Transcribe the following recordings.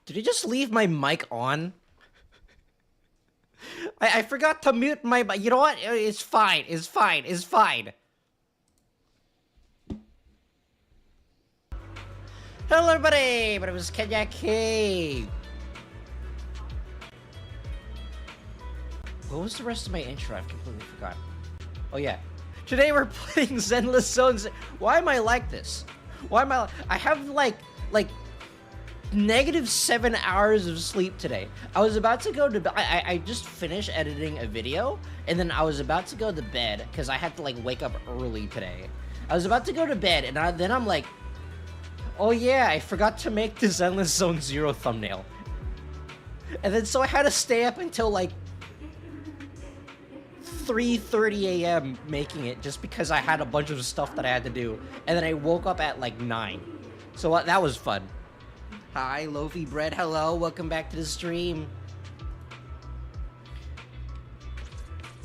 Did I just leave my mic on? I forgot to mute my mic. You know what? It's fine. It's fine. It's fine. Hello, everybody. My name is Kenya K. What was the rest of my intro? I've completely forgotten. Oh yeah. Today we're playing Zenless Zones. Why am I like this? Why am I have like -7 hours of sleep today. I was about to go to bed. I just finished editing a video, and then I was about to go to bed because I had to like wake up early today. I was about to go to bed, and then I'm like, oh yeah, I forgot to make the Zenless Zone 0 thumbnail. And then so I had to stay up until like 3:30 a.m. making it just because I had a bunch of stuff that I had to do. And then I woke up at like 9. So that was fun. Hi, Lofi Bread. Hello, welcome back to the stream.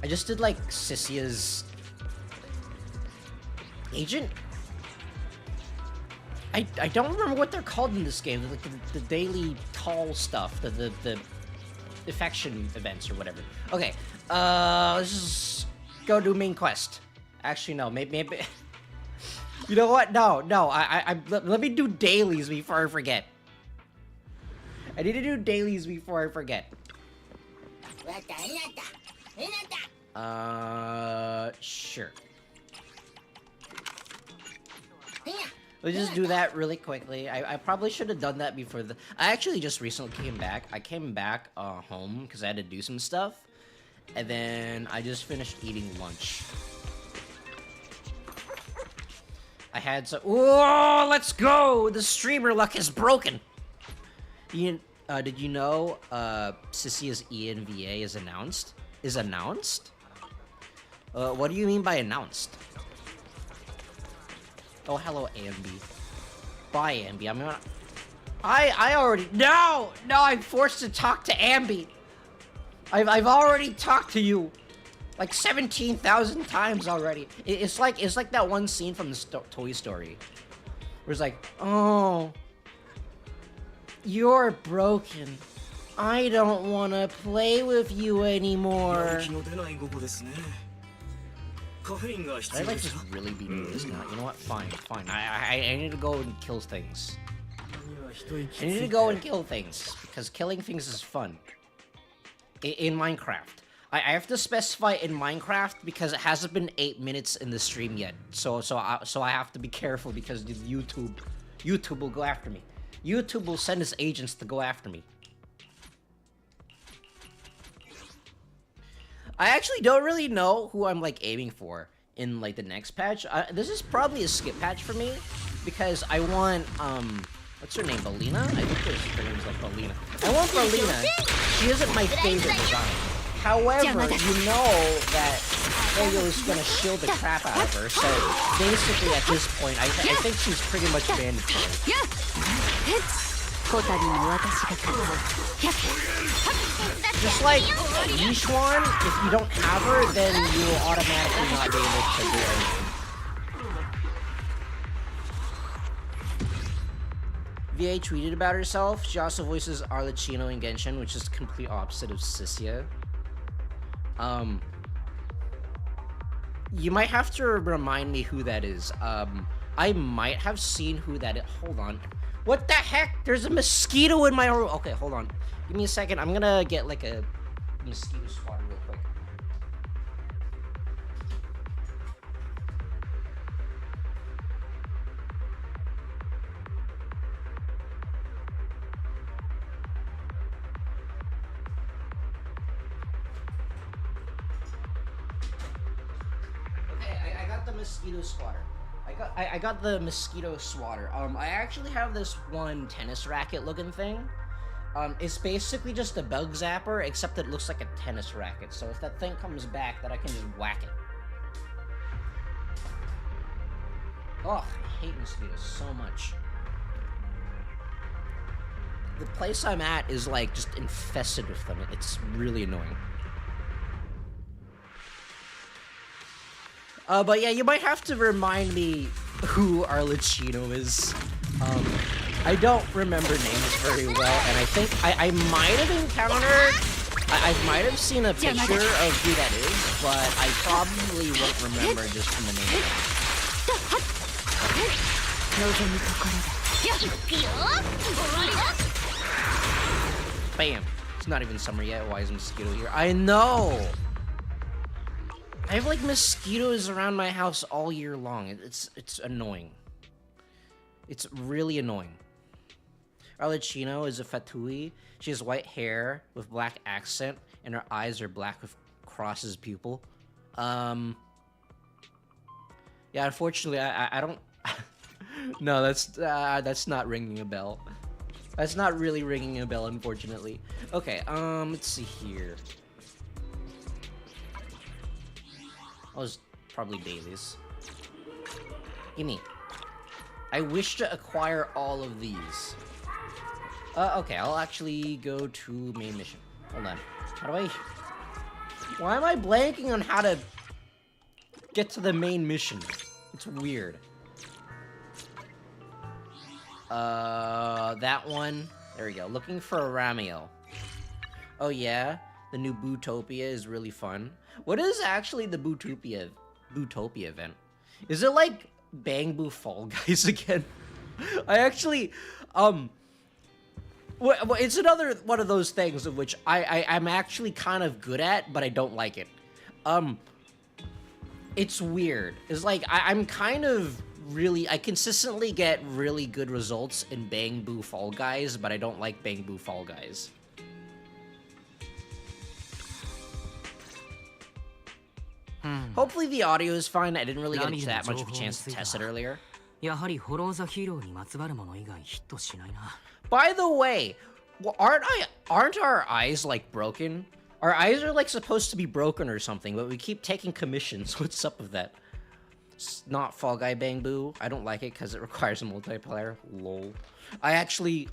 I just did like Sissia's agent. I don't remember what they're called in this game. Like the daily tall stuff, the affection events or whatever. Okay, let's just go do main quest. Actually, no, maybe. You know what? No. Let me do dailies before I forget. I need to do dailies before I forget. Sure. Let's just do that really quickly. I probably should have done that before the... I actually just recently came back. I came back home because I had to do some stuff. And then I just finished eating lunch. I had some... Whoa, let's go! The streamer luck is broken! Did you know Sissia's ENVA is announced? Is announced? What do you mean by announced? Oh, hello, Ambi. Bye, Ambi. I'm gonna... I already... No! No, I'm forced to talk to Ambi! I've already talked to you! Like 17,000 times already. It's like that one scene from the Toy Story. Where it's like, oh... You're broken. I don't want to play with you anymore. I'd like just really be doing this now. You know what? Fine. I need to go and kill things. I need to go and kill things because killing things is fun. In Minecraft. I have to specify in Minecraft because it hasn't been 8 minutes in the stream yet. So I have to be careful because YouTube will go after me. YouTube will send its agents to go after me. I actually don't really know who I'm like aiming for in like the next patch. This is probably a skip patch for me because I want what's her name, Belina? I think her name's like Belina. I want Belina. She isn't my favorite design. However, you know that Oyo is gonna shield the crap out of her, so basically at this point, I think she's pretty much mandatory. Just like Yishuan, if you don't have her, then you will automatically not be able to do anything. VA tweeted about herself. She also voices Arlecchino in Genshin, which is the complete opposite of Sissia. You might have to remind me who that is. I might have seen who that is. Hold on. What the heck? There's a mosquito in my room. Okay, hold on. Give me a second. I'm gonna get like a mosquito swatter real quick. Okay, I got the mosquito swatter. I got the mosquito swatter. I actually have this one tennis racket looking thing. It's basically just a bug zapper, except it looks like a tennis racket. So if that thing comes back, then I can just whack it. Oh, I hate mosquitoes so much. The place I'm at is like just infested with them. It's really annoying. But yeah, you might have to remind me who Arlecchino is. I don't remember names very well, and I think I might have encountered, I might have seen a picture of who that is, but I probably won't remember just from the name. Bam! It's not even summer yet. Why is a mosquito here? I know! I have like mosquitoes around my house all year long. It's annoying. It's really annoying. Arlecchino is a fatui. She has white hair with black accent, and her eyes are black with crosses pupil. Yeah, unfortunately, I don't. No, that's not ringing a bell. That's not really ringing a bell, unfortunately. Okay, let's see here. Oh, it's probably dailies. Gimme. I wish to acquire all of these. Okay, I'll actually go to main mission. Hold on. How do I... Why am I blanking on how to get to the main mission? It's weird. That one. There we go. Looking for a Ramiel. Oh yeah? The new Bootopia is really fun. What is actually the Bootopia event? Is it like Bang Boo Fall Guys again? I actually, it's another one of those things of which I'm actually kind of good at, but I don't like it. It's weird. It's like, I'm kind of really, I consistently get really good results in Bang Boo Fall Guys, but I don't like Bang Boo Fall Guys. Hopefully the audio is fine. I didn't really get that much of a chance to test it earlier. By the way, aren't our eyes like broken? Our eyes are like supposed to be broken or something, but we keep taking commissions. What's up with that? It's not Fall Guy Bang Boo. I don't like it because it requires a multiplayer. Lol. I actually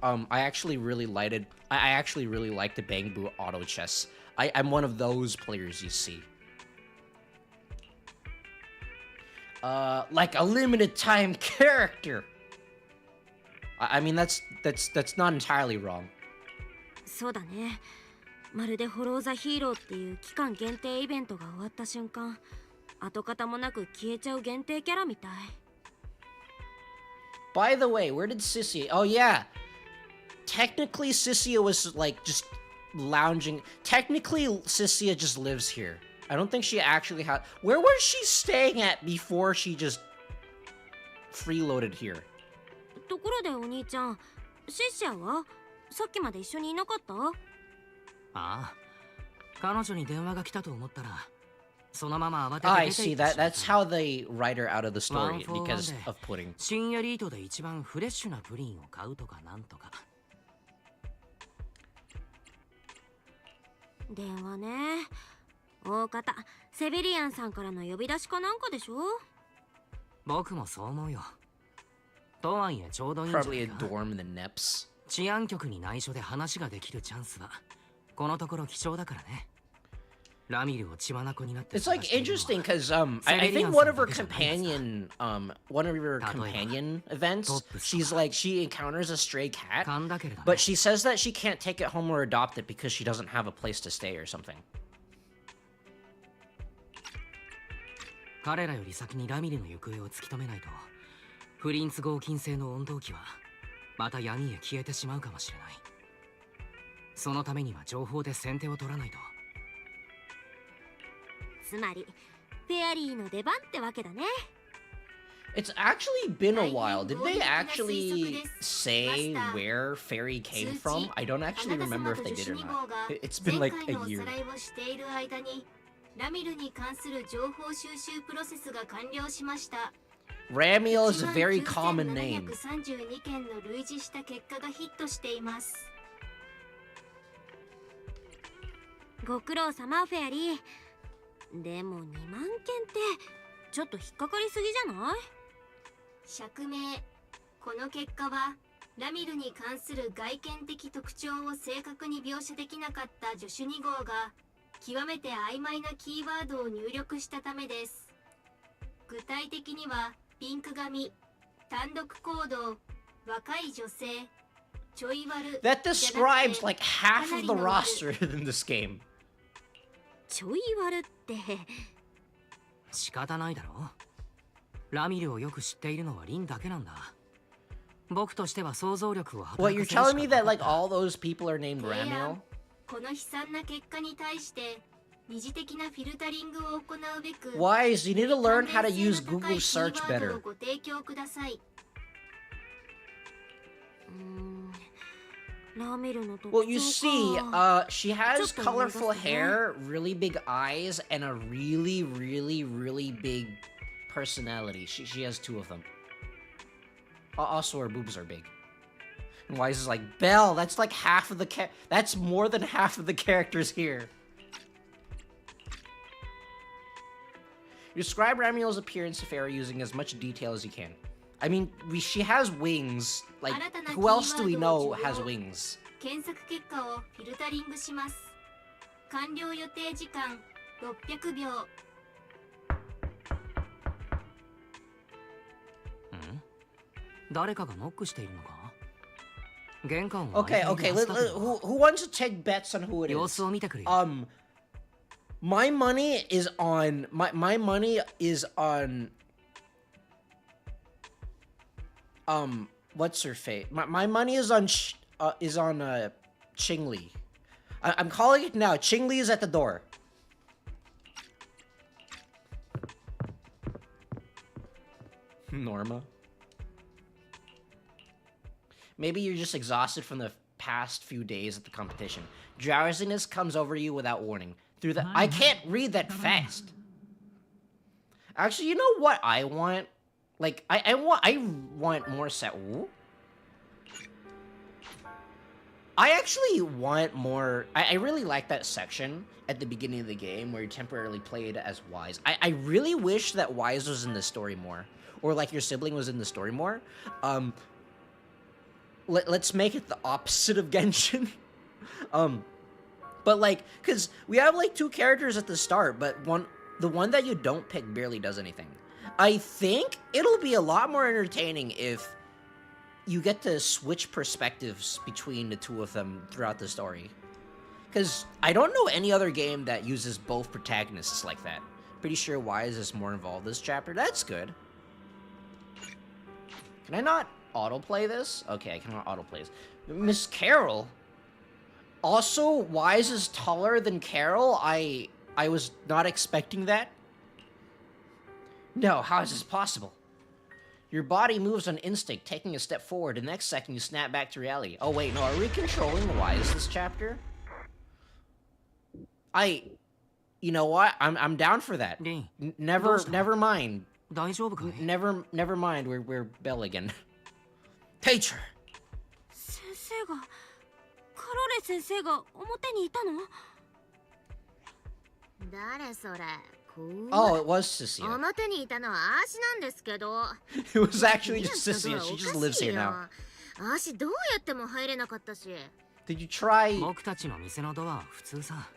really liked it. I actually really like the Bang Boo auto chess. I'm one of those players you see. Like a limited time character. I mean, that's not entirely wrong. そうだね。まるでフォローザヒーローっていう期間限定イベントが終わった瞬間、跡形もなく消えちゃう限定キャラみたい。By the way, where did Sissia? Oh yeah. Technically, Sissia was like just lounging. Technically, Sissia just lives here. I don't think she actually had... Where was she staying at before she just freeloaded here? ところでお兄ちゃん、シッシャはさっきまで一緒にいなかった？ああ、彼女に電話が来たと思ったら、そのまま慌てて I see that. That's how they write her out of the story because of pudding. 深夜リートで一番フレッシュなプリンを買うとかなんとか。電話ね。大方セビリアンさんからの呼び出しかなんかでしょ？僕もそう思うよ。とはいえちょうどいいんじゃないか。 Probably a dorm in the Neps. 治安局に内緒で話ができるチャンスはこのところ貴重だからね。ラミルを血眼になって。It's like interesting because I think one of her companion events, she encounters a stray cat, but she says that she can't take it home or adopt it because she doesn't have a place to stay or something. 彼らより先にラミルの行方を突き止めないと、フリンツ合金製の温動機はまた闇へ消えてしまうかもしれない。そのためには情報で先手を取らないと。つまりフェアリーの出番ってわけだね。It's actually been a while. Did they actually say where Fairy came from? I don't actually remember if they did or not. It's been like a year. ラミルに関する情報収集プロセスが完了しました。Ramiel is a very common name. 19732件の類似した結果がヒットしています。ご苦労様フェアリー。でも2万件ってちょっと引っかかりすぎじゃない？釈明。この結果はラミルに関する外見的特徴を正確に描写できなかった助手2号が極めて曖昧なキーワードを入力したためです。具体的にはピンク髪、単独行動、若い女性、ちょい悪。That describes like half of the roster in this game. ちょい悪って仕方ないだろう。ラミルをよく知っているのはリンだけなんだ。僕としては想像力を働かせるしかなかった。 What, you're telling me that like all those people are named Ramiel? この悲惨な結果に対して二次的なフィルタリングを行うべく Wise, you need to learn how to use Google search better. ご提供ください。Well, you see, she has colorful hair, really big eyes, and a really, really, really big personality. She has two of them. Also, her boobs are big. And Wise is like, Belle, that's like half of the that's more than half of the characters here. You describe Ramiel's appearance to Farah using as much detail as you can. I mean, she has wings. Like, who else do we know has wings? 検索結果をフィルタリングします。完了予定時間600秒。誰かがノックしているのか？玄関を。Okay, okay. Who wants to take bets on who it is? 様子を見てくるよ。My money is on my money is on what's her face? My money is on Qingli. I'm calling it now. Qingli is at the door. Norma. Maybe you're just exhausted from the past few days at the competition. Drowsiness comes over you without warning. Through the I can't read that fast. Actually, you know what I want? Like I want more set. Ooh. I actually want more. I really like that section at the beginning of the game where you temporarily played as Wise. I really wish that Wise was in the story more, or like your sibling was in the story more. Let's make it the opposite of Genshin. But like, cause we have like two characters at the start, but the one that you don't pick barely does anything. I think it'll be a lot more entertaining if you get to switch perspectives between the two of them throughout the story. Cause I don't know any other game that uses both protagonists like that. Pretty sure Wise is more involved this chapter. That's good. Can I not autoplay this? Okay, I cannot autoplay this. Miss Carol? Also, Wise is taller than Carol? I was not expecting that. No, how is this possible? Your body moves on instinct, taking a step forward. The next second, you snap back to reality. Oh, wait, no, are we controlling Wise this chapter? You know what? I'm down for that. Never mind. Never mind. We're Belle again. Teacher. 先生がカロレ先生が表にいたの？誰それ？ Oh, it was Cecilia. 表にいたのはアーシなんですけど。It was actually just Cecilia. She just lives here now. アーシどうやっても入れなかったし。Did you try? 僕たちの店のドアは普通さ。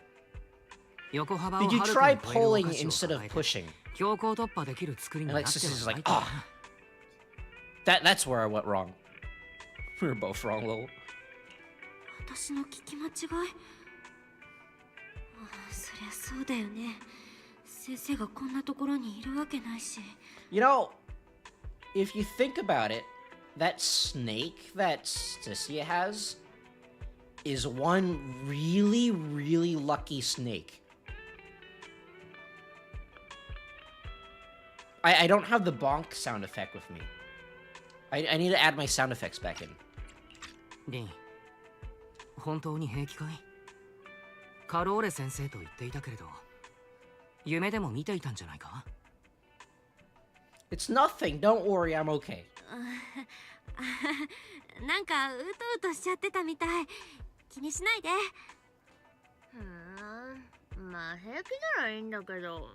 横幅を Did you はる try かに超えるお pulling 菓子を instead of 抱えて pushing? 強行突破できる作りに And なっ like てる Cecilia's の like, か ah. That's where I went wrong. We were both wrong, lol. 私の聞き間違い。そりゃそうだよね。先生がこんなところにいるわけないし。You know, if you think about it, that snake that Cecilia has is one really, really lucky snake. I don't have the bonk sound effect with me. I need to add my sound effects back in. リン、本当に平気かい？カローレ先生と言っていたけれど、夢でも見ていたんじゃないか？ It's nothing. Don't worry, I'm okay. なんかうとうとしちゃってたみたい。気にしないで。まあ平気ならいいんだけど。そう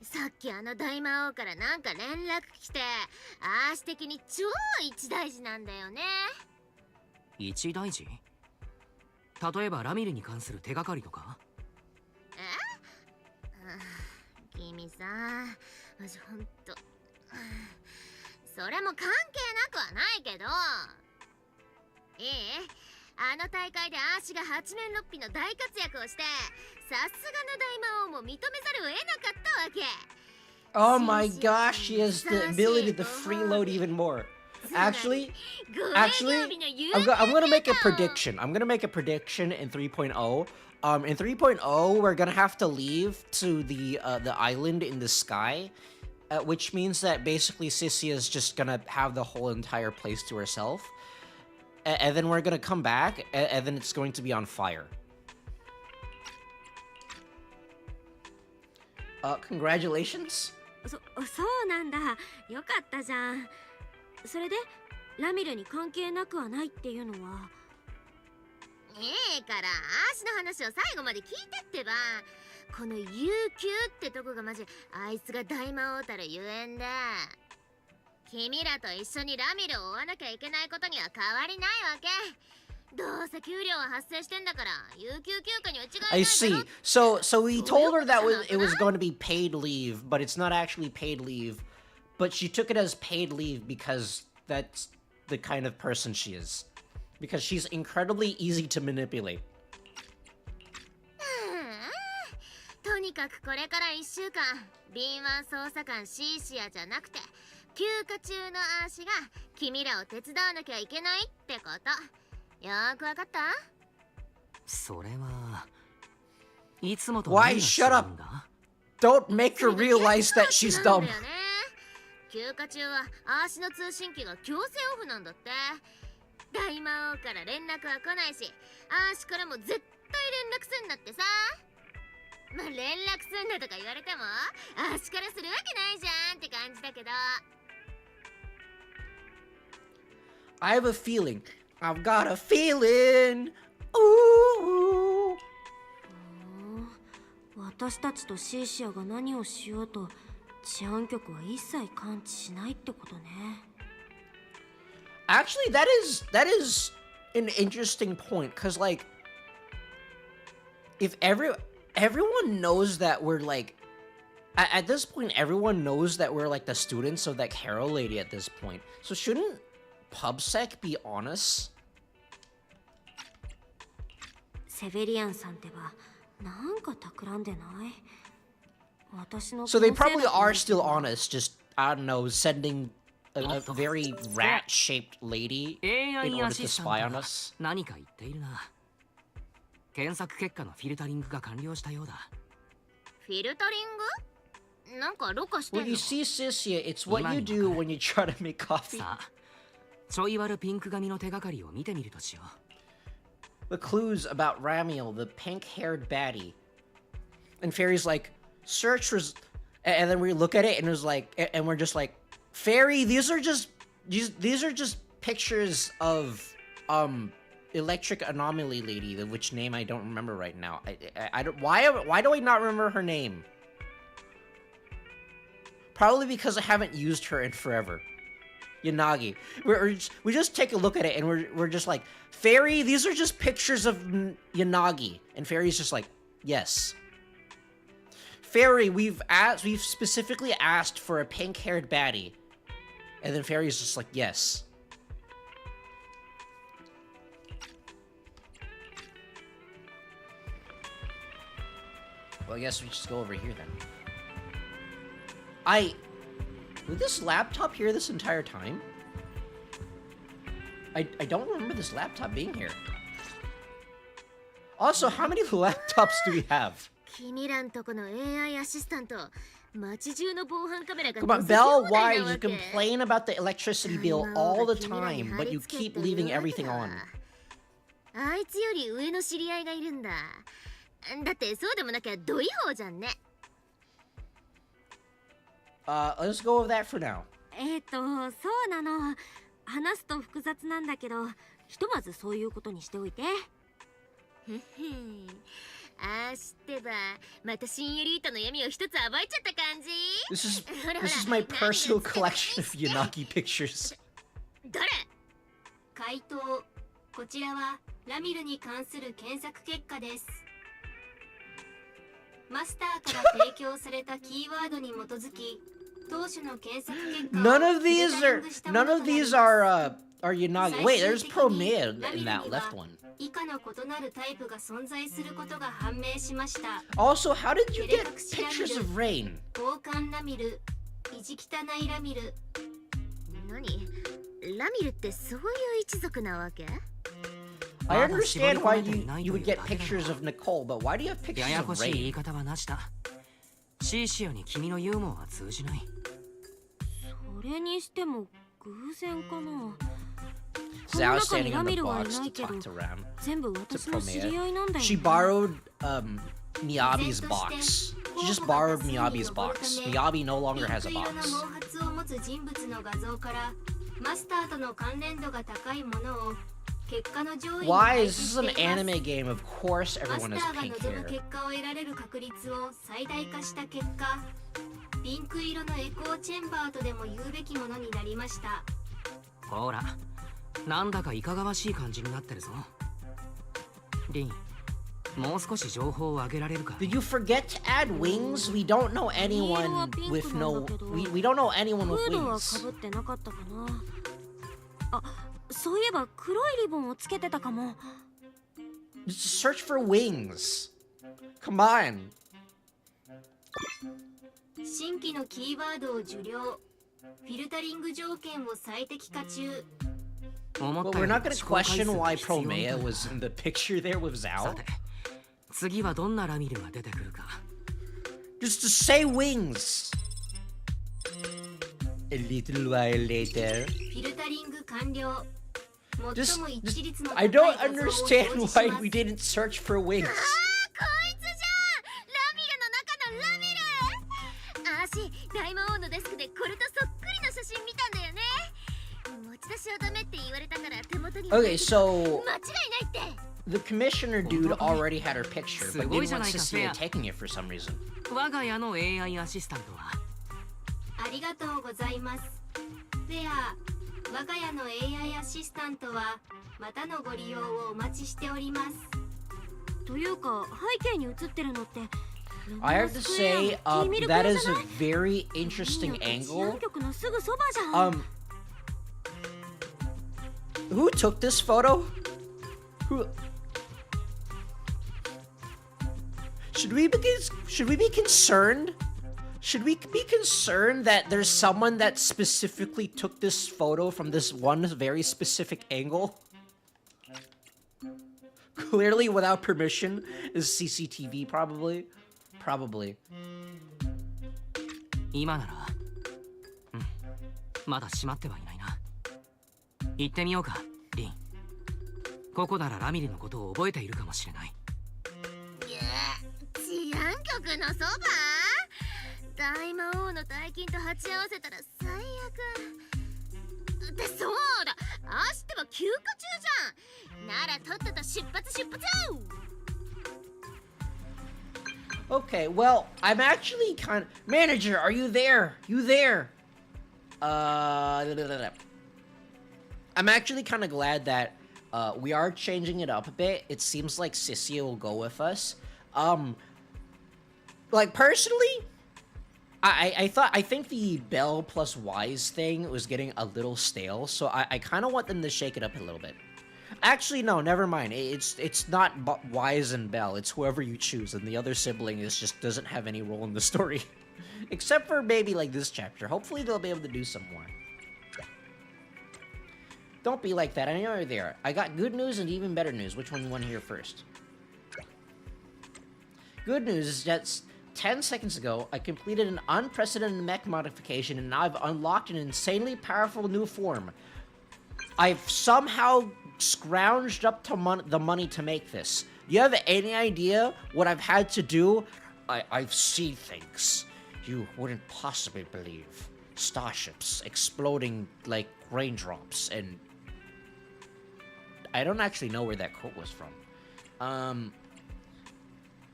さっき大魔王からなんか連絡来て、アーシ的に超一大事なんだよね。一大事？例えばラミルに関する手がかりとか？君さ、マジほんと。それも関係なくはないけど。大会でアーシが八面六臂の大活躍をして、さすがの大魔王も認めざるを得なかったわけ。Oh my gosh, she has the ability to freeload even more. Actually, I'm gonna make a prediction. I'm gonna make a prediction in 3.0. In 3.0, we're gonna have to leave to the island in the sky, which means that basically Sissy is just gonna have the whole entire place to herself. And then we're gonna come back, and then it's going to be on fire. Congratulations. そうなんだ。よかったじゃん。それでラミルに関係なくはないっていうのは？からアーシの話を最後まで聞いてってば。この UQ ってとこがマジあいつが大魔王たるゆえんで。君らと一緒にラミルを追わなきゃいけないことには変わりないわけ。どうせ給料は発生してんだから、有給休暇には違いないだろ。I see. So we told her that it was going to be paid leave, but it's not actually paid leave. But she took it as paid leave because that's the kind of person she is. Because she's incredibly easy to manipulate. とにかくこれから1週間、敏腕捜査官シーシアじゃなくて、休暇中のアーシが君らを手伝わなきゃいけないってこと。よーくわかった？それはいつもと Why shut up? Don't make her realize that she's dumb. 休暇中はアーシの通信機が強制オフなんだって。大魔王から連絡は来ないし、アーシからも絶対連絡すんだってさ。まあ連絡すんだとか言われても、アーシからするわけないじゃんって感じだけど。I have a feeling. I've got a feeling. Ooh. 私たちとシーシアが何をしようと治安局は一切感知しないってことね。Actually, that is an interesting point, because like, if everyone knows that we're like, at this point, everyone knows that we're like the students of that Carol lady at this point. So shouldn't PubSec be honest? セベリアンさんってばなんか企んでない？私の So they probably are still honest, just, I don't know, sending a very rat-shaped lady in order to spy on us. 何か言っているな。検索結果のフィルタリングが完了したようだ。フィルタリング？なんかろ過してん Well, の？ you see, Sissia, it's what you do when you try to make coffee. さあ、ちょい悪ピンク髪の手がかりを見てみるとしよう。The clues about Ramiel, the pink-haired baddie. And Fairy's like, search and then we look at it and it was like, and we're just like, Fairy, these are just pictures of Electric Anomaly Lady, which name I don't remember right now. I don't, why do I not remember her name? Probably because I haven't used her in forever. Yanagi. We just take a look at it and we're just like, Fairy, these are just pictures of Yanagi. And Fairy's just like, yes. Fairy, we've specifically asked for a pink-haired baddie. And then Fairy's just like, yes. Well, I guess we just go over here then. Was this laptop here this entire time? I don't remember this laptop being here. Also, how many laptops do we have? 君らんとこの AI アシスタント、街中の防犯カメラが Come on, Belle Wise, you complain about the electricity bill all the time, but you keep leaving everything on. あいつより上の知り合いがいるんだ。だってそうでもなきゃド違法じゃんね。let's go with that for now. そうなの。話すと複雑なんだけど、ひとまずそういうことにしておいて。ああ、知ってば、また新エリートの闇を一つ暴いちゃった感じ。This is my personal collection of Yanagi pictures. 誰？回答。こちらはラミルに関する検索結果です。マスターから提供されたキーワードに基づき、当初の検索結果を None of these are Yanagi. Wait, there's Promea in that left one. 以下の異なるタイプが存在することが判明しました。Also, how did you get pictures of rain? 交換ラミル、意地汚いラミル。何？ラミルってそういう一族なわけ？ I understand why you would get pictures of Nicole, but why do you have pictures やや of こしい言い rain? 方はなしだ。シーシオに君のユーモアは通じない。それにしても偶然かな。 Zhao standing on the box to talk to Ram. 全部私の知り合いなんだよ。 She borrowed Miyabi's box. She just borrowed Miyabi's box. Miyabi no longer has a ピンク色な box. 毛髪を持つ人物の画像からマスターとの関連度が高いものを結果の上位に Why 配 is 置 this して an います。 anime game? Of course マス everyone タ has ーが pink 望む hair. 結果を得られる確率を最大化した結果、ピンク色のエコーチェンバーとでも言うべきものになりました。ほら、なんだかいかがわしい感じになってるぞ。リン、もう少し情報をあげられるか。 Did you forget to add wings? We don't know anyone with no. We don't know anyone フ with ードは wings. 被ってなかったかな。あ、そういえば黒いリボンをつけてたかも。Just search for wings. Come on. 新規のキーワードを受領。フィルタリング条件を最適化中。But we're not gonna question why Promea was in the picture there with さ Zhao. て、次はどんなラミルが出てくるか。 Just to say wings. A little while later. フィルタリング完了。 Just, 最も一致率の高 I い don't 画像を表 understand 示し why ます we didn't search for wings. こいつじゃん！ラミルの中のラミル！あーし、大魔王のデスクでこれとそっくりの写真見たんだよね。持ち出しはダメって言われたから手元に。 Okay, so 間違いないって。 the commissioner dude already had her picture, but didn't want す Cecilia ごいじゃないか、 taking it for some reason. 我が家の AI アシスタントはありがとうございます。フェア、我が家の AI アシスタントはまたのご利用をお待ちしております。というか、背景に映ってるのって。I have to say, that is a very interesting angle. Who took this photo? Who? Should we be concerned? Should we be concerned that there's someone that specifically took this photo from this one very specific angle? Clearly without permission is CCTV probably. Probably. 今なら、まだ閉まってはいないな。行ってみようか、リン。ここならラミリのことを覚えているかもしれない。治安局のそば？大魔王の大金と鉢合わせたら最悪。ってそうだ、あーしては休暇中じゃん。ならとっとと出発。Okay, well, I'm actually kind of... Manager, are you there? You there? I'm actually kind of glad that we are changing it up a bit. It seems like Sissia will go with us. Like, personally, I think the Bell plus Wise thing was getting a little stale, so I kind of want them to shake it up a little bit. Actually, no, never mind. It's not Wise and Bell. It's whoever you choose, and the other sibling just doesn't have any role in the story. Except for maybe, like, this chapter. Hopefully they'll be able to do some more. Don't be like that. I know you're there. I got good news and even better news. Which one you want to hear first? Good news is that 10 seconds ago, I completed an unprecedented mech modification, and I've unlocked an insanely powerful new form. I've somehow scrounged up to the money to make this. Do you have any idea what I've had to do? I see things. You wouldn't possibly believe. Starships exploding like raindrops, and I don't actually know where that quote was from.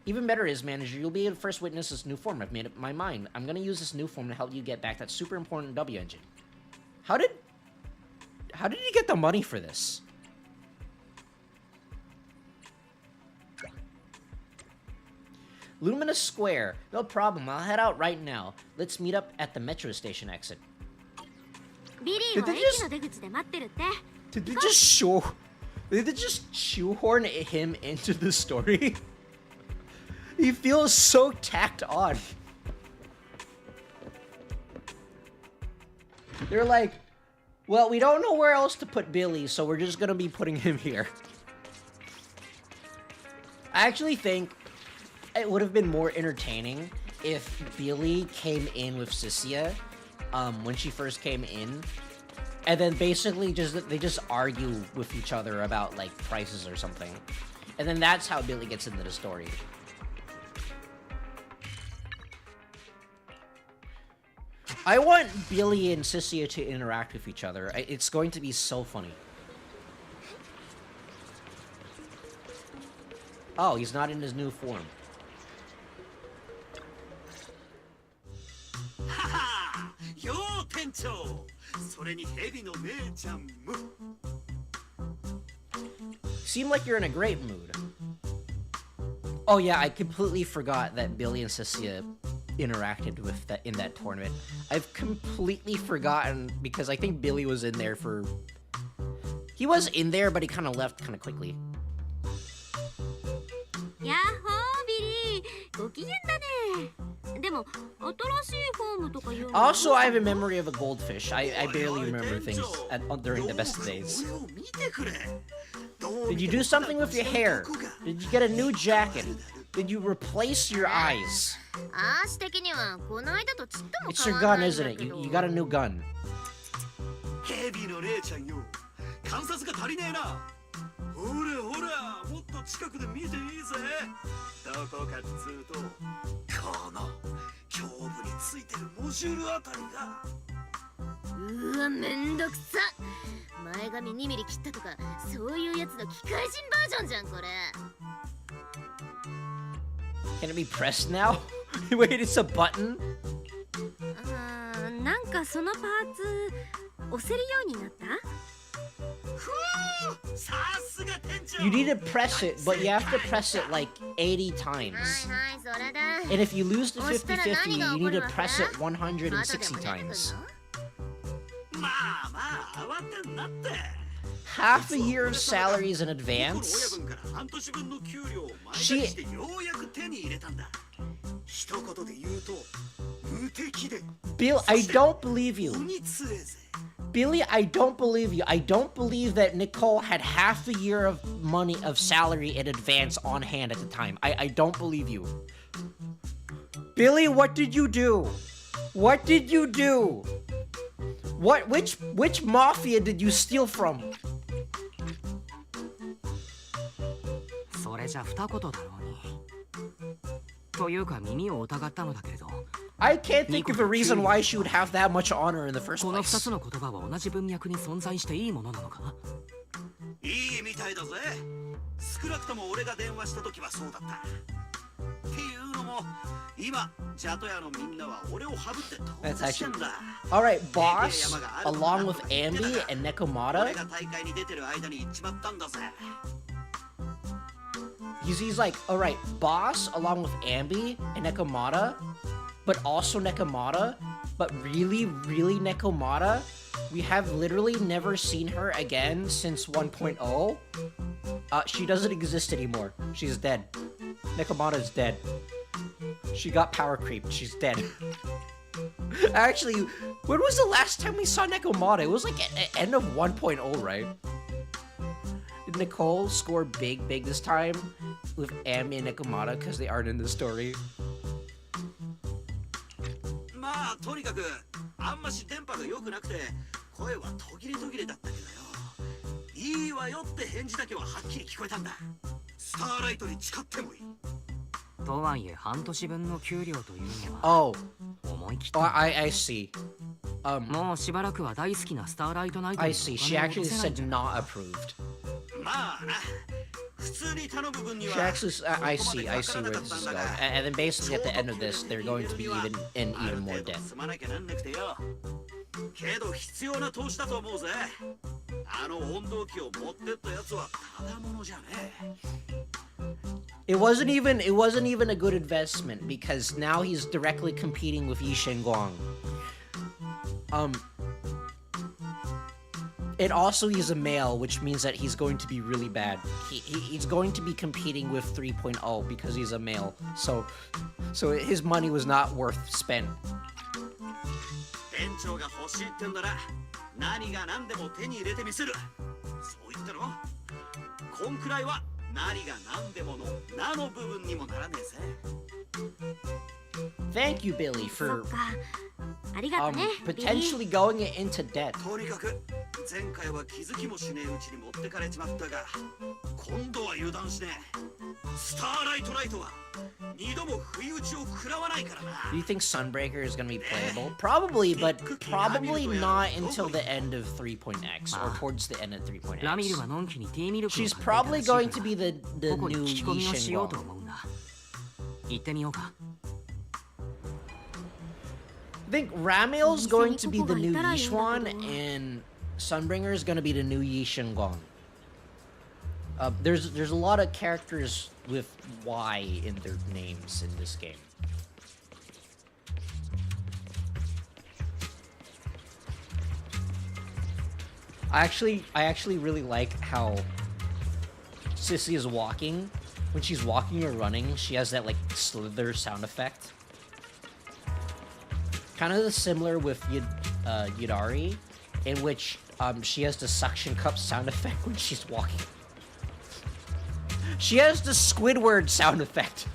Even better is, manager, you'll be the first witness this new form. I've made up my mind. I'm gonna use this new form to help you get back that super important W engine. How did you get the money for this? Luminous Square. No problem. I'll head out right now. Let's meet up at the metro station exit. Did they just shoehorn him into the story? He feels so tacked on. They're like, well, we don't know where else to put Billy, so we're just gonna be putting him here. I actually think it would have been more entertaining if Billy came in with Sissia when she first came in, and then basically they just argue with each other about like prices or something, and then that's how Billy gets into the story. I want Billy and Sissia to interact with each other. It's going to be so funny. Oh, he's not in his new form. Haha! Yo, Tencho! Seem like you're in a great mood. Oh yeah, I completely forgot that Billy and Sissia interacted with that in that tournament. I've completely forgotten because I think Billy was in there for... He was in there, but he kind of left kind of quickly. Also, I have a memory of a goldfish. I barely remember things during the best of days. Did you do something with your hair? Did you get a new jacket? Did you replace your eyes? It's your gun, isn't it? You got a new gun. Can it be pressed now? Wait, it's a button? You need to press it, but you have to press it like 80 times. And if you lose the 50-50, you need to press it 160 times. Half a year of salaries in advance? Bill, I don't believe you. Billy, I don't believe you. I don't believe that Nicole had half a year of money of salary in advance on hand at the time. I don't believe you. Billy, what did you do? What did you do? Which mafia did you steal from? I can't think of a reason why she would have that much honor in the first place. That's actually... Alright, Boss, along with Ambi and Nekomata. He's like, alright, Boss, along with Ambi and Nekomata, but also Nekomata, but really Nekomata. We have literally never seen her again since 1.0. She doesn't exist anymore. She's dead. Nekomata's dead. She got power creeped. She's dead. Actually, when was the last time we saw Nekomata? It was like at end of 1.0, right? Did Nicole score big this time with Ambi and Nekomata because they aren't in the story? Oh, 思い切っ Oh, た。 I see. もうしばらくは大好きなスターライトナイト I に see. お She 金を actually 落とせないん said じゃ not approved. まあな、普通に頼む分には She actually, I see where this is going. And then basically at the end of this, they're going to be in even more debt. 済まなきゃなんなくてよ。けど必要な投資だと思うぜ。あの温動機を持ってったやつはただものじゃねえ。It wasn't even a good investment because now he's directly competing with Yi Shenguang. And also he's a male, which means that he's going to be really bad. He's going to be competing with 3.0 because he's a male. So his money was not worth spent. 店長が欲しいってんなら何が何でも手に入れてみせる。そう言ったろ。こんくらいは何が何でもの何の部分にもならねえぜ。Thank you, Billy, そ for っか。ありがとね。ビリー potentially going into debt. とにかく前回は気づきもしねえうちに持ってかれちまったが、今度は油断しねえ。スターライトライトは二度も不意打ちを食らわないからな。 Do you think Sunbreaker is going to be playable? Probably, but probably not until the end of 3.x or towards the end of 3.x. ラミルはのんきにティーミルクを She's 買っていたら probably しい going から to be the ここに new 聞き込みを Yi しようと Shenguang. 思うんだ。行ってみようか。 I think Ramiel's going to be the new お店にここがいたらいいんだけど。 Yishuan, and Sunbringer is going to be the new Yi Shenguang. There's a lot of characters with Y in their names in this game. I actually really like how Sissy is walking. When she's walking or running, she has that like slither sound effect. Kind of similar with Yudari, in which she has the suction cup sound effect when she's walking. She has the Squidward sound effect.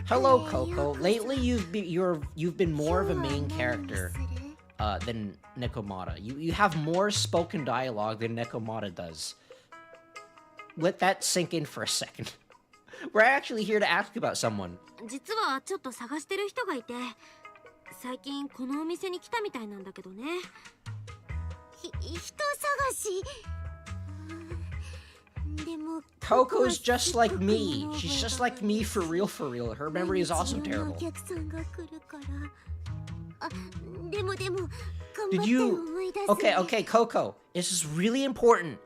Hello, Coco. Lately, you've been more of a main character than Nekomata. You have more spoken dialogue than Nekomata does. Let that sink in for a second. We're actually here to ask about someone. 実はちょっと探してる人がいて、最近このお店に来たみたいなんだけどね。人探し。でも Coco's just like me. She's just like me for real, for real. Her memory is also terrible. お客さんが来るからあ、でも頑張 Did って you... 思い出す Okay, Coco. This is really important.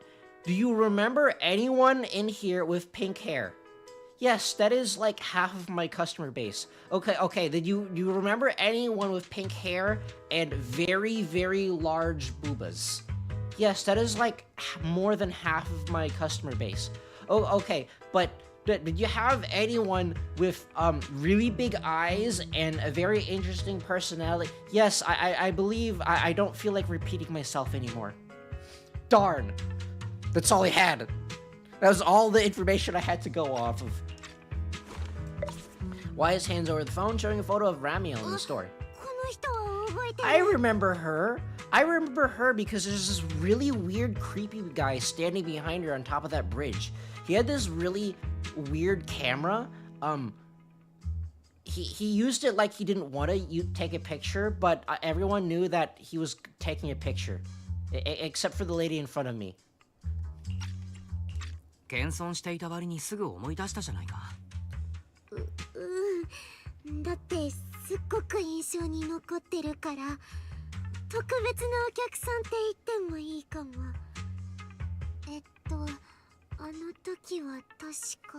Do you remember anyone in here with pink hair? Yes, that is like half of my customer base. Okay. Did you remember anyone with pink hair and very, very large boobas? Yes, that is like more than half of my customer base. Oh, okay, but did you have anyone with really big eyes and a very interesting personality? Yes, I believe I don't feel like repeating myself anymore. Darn. That's all I had. That was all the information I had to go off of. Why is hands over the phone showing a photo of Ramiel in the story? この人は覚えてる I remember her. I remember her because there's this really weird, creepy guy standing behind her on top of that bridge. He had this really weird camera. He used it like he didn't want to take a picture, but everyone knew that he was taking a picture, except for the lady in front of me. 謙遜していた割にすぐ思い出したじゃないか。だってすっごく印象に残ってるから特別なお客さんって言ってもいいかも。あの時は確か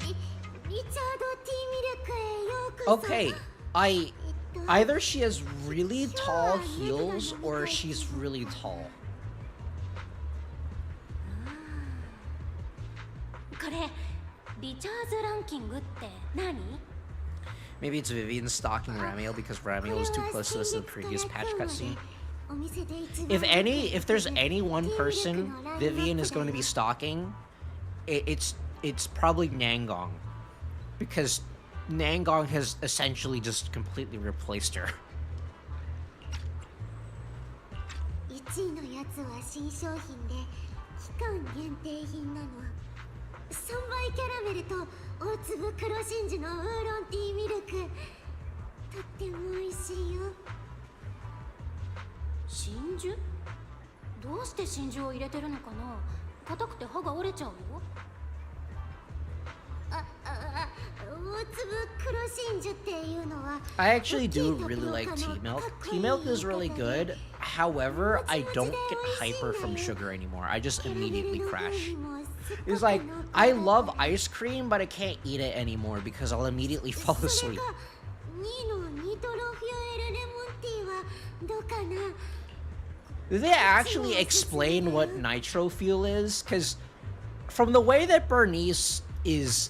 リチャード・ティーミルクへようこそ。 Okay, either she has really tall heels or she's really tall. これリチャーズランキングって何？ Maybe it's Vivian stalking Ramiel because Ramiel was too close to this in the previous patch cutscene. If there's any one person Vivian is going to be stalking, it's probably Nangong, because Nangong has essentially just completely replaced her. 1位のやつは新商品で間限定品なの。3倍キャラメルと大粒黒真珠のウーロンティーミルク、とっても美味しいよ。真珠？どうして真珠を入れてるのかな。硬くて歯が折れちゃうよ。大粒黒真珠っていうのは I actually do really like tea milk. Tea milk is really good. However, I don't get hyper from sugar anymore. I just immediately crash. It's like, I love ice cream, but I can't eat it anymore because I'll immediately fall asleep. Did they actually explain what nitro fuel is? Because from the way that Bernice is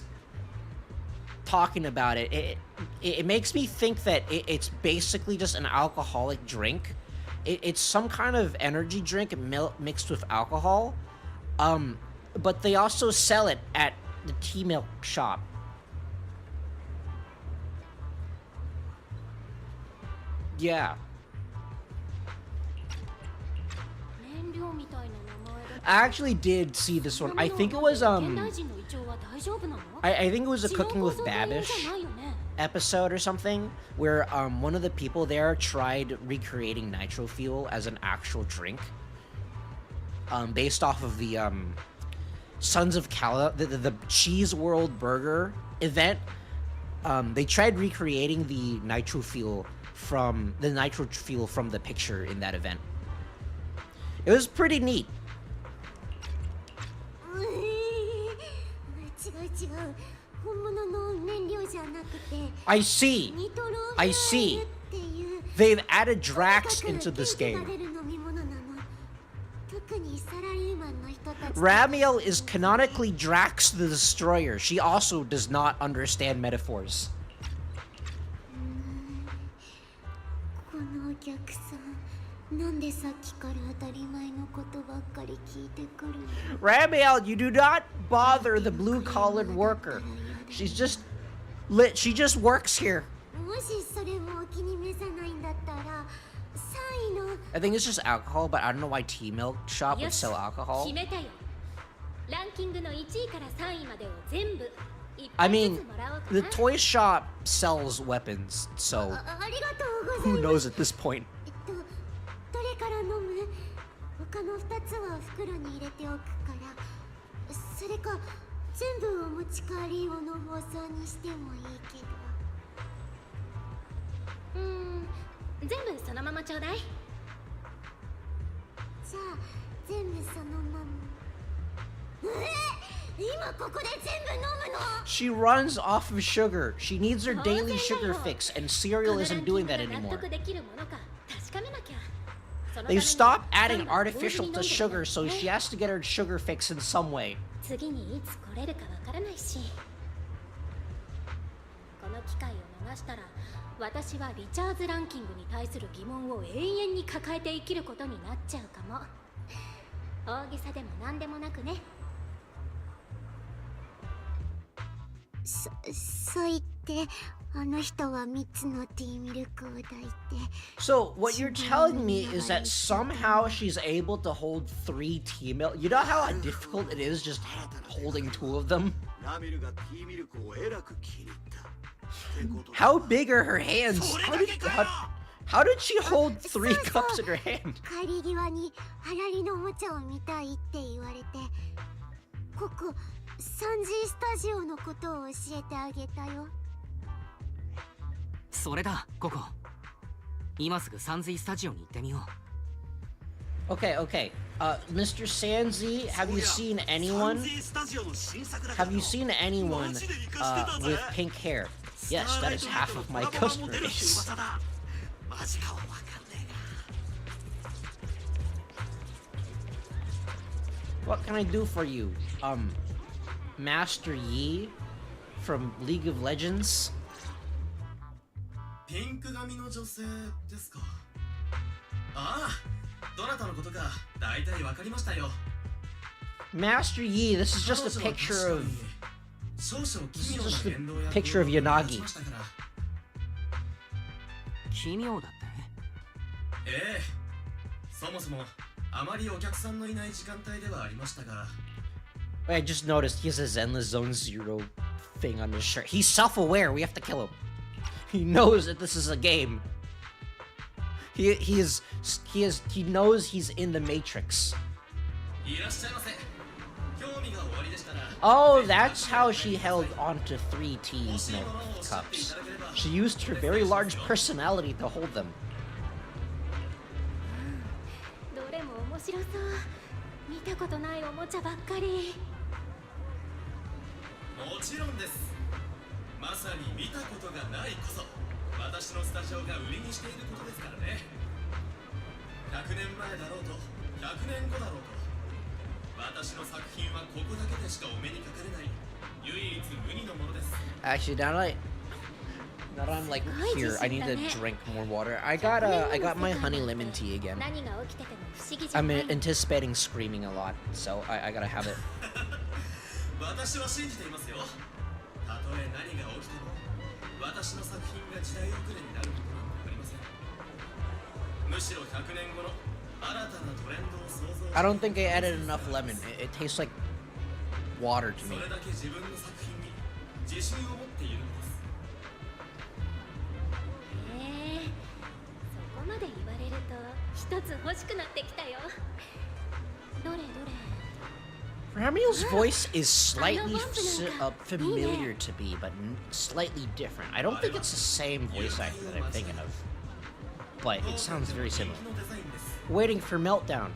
talking about it, it makes me think that it's basically just an alcoholic drink. It's some kind of energy drink mixed with alcohol. But they also sell it at the tea milk shop. Yeah. I actually did see this one. I think it was I think it was a Cooking with Babish episode or something where one of the people there tried recreating nitro fuel as an actual drink. Based off of the Sons of Kala, the Cheese World Burger event. They tried recreating the nitro fuel from the picture in that event. It was pretty neat. I see. They've added Drax into this game. Ramiel is canonically Drax the Destroyer. She also does not understand metaphors. Ramiel, you do not bother the blue-collared worker. She's just lit. She just works here. I think it's just alcohol, but I don't know why tea milk shop would sell alcohol. I mean, the toy shop sells weapons, so who knows at this point. She runs off of sugar. She needs her daily sugar fix, and cereal isn't doing that anymore. They stopped adding artificial to sugar, so she has to get her sugar fix in some way. So what you're telling me is that somehow she's able to hold 3 tea milk. You know how difficult it is just holding 2 of them? How big are her hands? How did she hold 3 cups in her hand? Okay. Mr. Sanzi, have you seen anyone with pink hair? Yes, that is half of my customer base. What can I do for you? Master Yi from League of Legends? Master Yi, this is just a picture of Yanagi. I just noticed he has a Zenless Zone Zero thing on his shirt. He's self-aware. We have to kill him. He knows that this is a game. He knows he's in the Matrix. Oh, that's how she held onto 3 tea milk cups. She used her very large personality to hold them. どれも面白そう。見たことないおもちゃばっかり。もちろんです。まさに見たことがないこそ私のスタジオが売りにしていることですからね。100年前だろうと100年後だろうと私の作品はここだけでしかお目にかかれない唯一無二のものです。 Actually, now that I'm like here, I need to drink more water. I got my honey lemon tea again. 何が起きてても不思議じゃ I'm ない。 anticipating screaming a lot, so I gotta have it. 私は信じていますよ。たとえ何が起きても私の作品が時代遅れになることなんてありません。むしろ100年後の新たなトレンドを想像して I don't think I added enough lemon. It tastes like water to そ me. れだけ自分の作品に自信を持っているのです。そこまで言われると一つ欲しくなってきたよ。どれどれ。 Ramil's voice is slightly familiar to me, but slightly different. I don't think it's the same voice actor that I'm thinking of, but it sounds very similar. Waiting for Meltdown.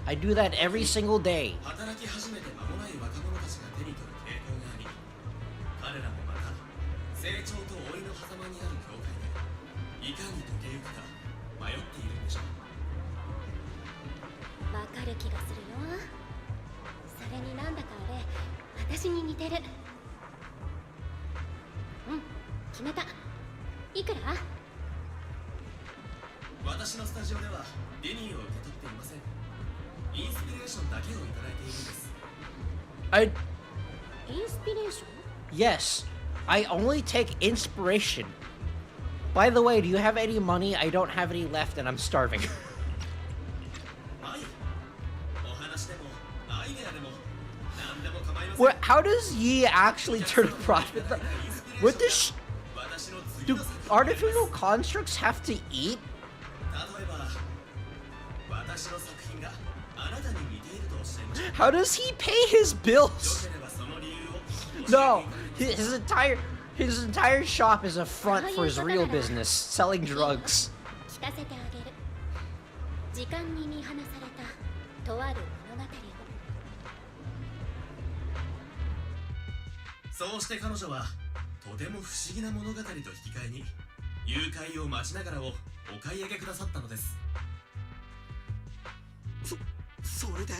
I do that every single day. 働き始めて間もない若者たちが手に取る傾向があり、彼らもまた成長と老いの狭間にある境界でいかに溶けゆくか迷っているんでしょう。わかる気がするよ。それになんだかあれ、私に似てる。うん、決めた。いくら？私のスタジオではリニーを受け取っていません。インスピレーションだけをいただいているんです。インスピレーション？ Yes, I only take inspiration. By the way, do you have any money? I don't have any left and I'm starving. はい。お話でもアイデアでも何でも構いません。 What? How does Yi actually turn a profit? What does do artificial constructs have to eat? 例えば私の作品があなたに似ているとおっしゃいました。 How does he pay his bills? よければその理由を No, his entire shop is a front for his real business, selling drugs. 聞かせてあげる。時間に見放されたとある物語を。そうして彼女はとても不思議な物語と引き換えに誘拐を待ちながらをお買い上げくださったのです。それで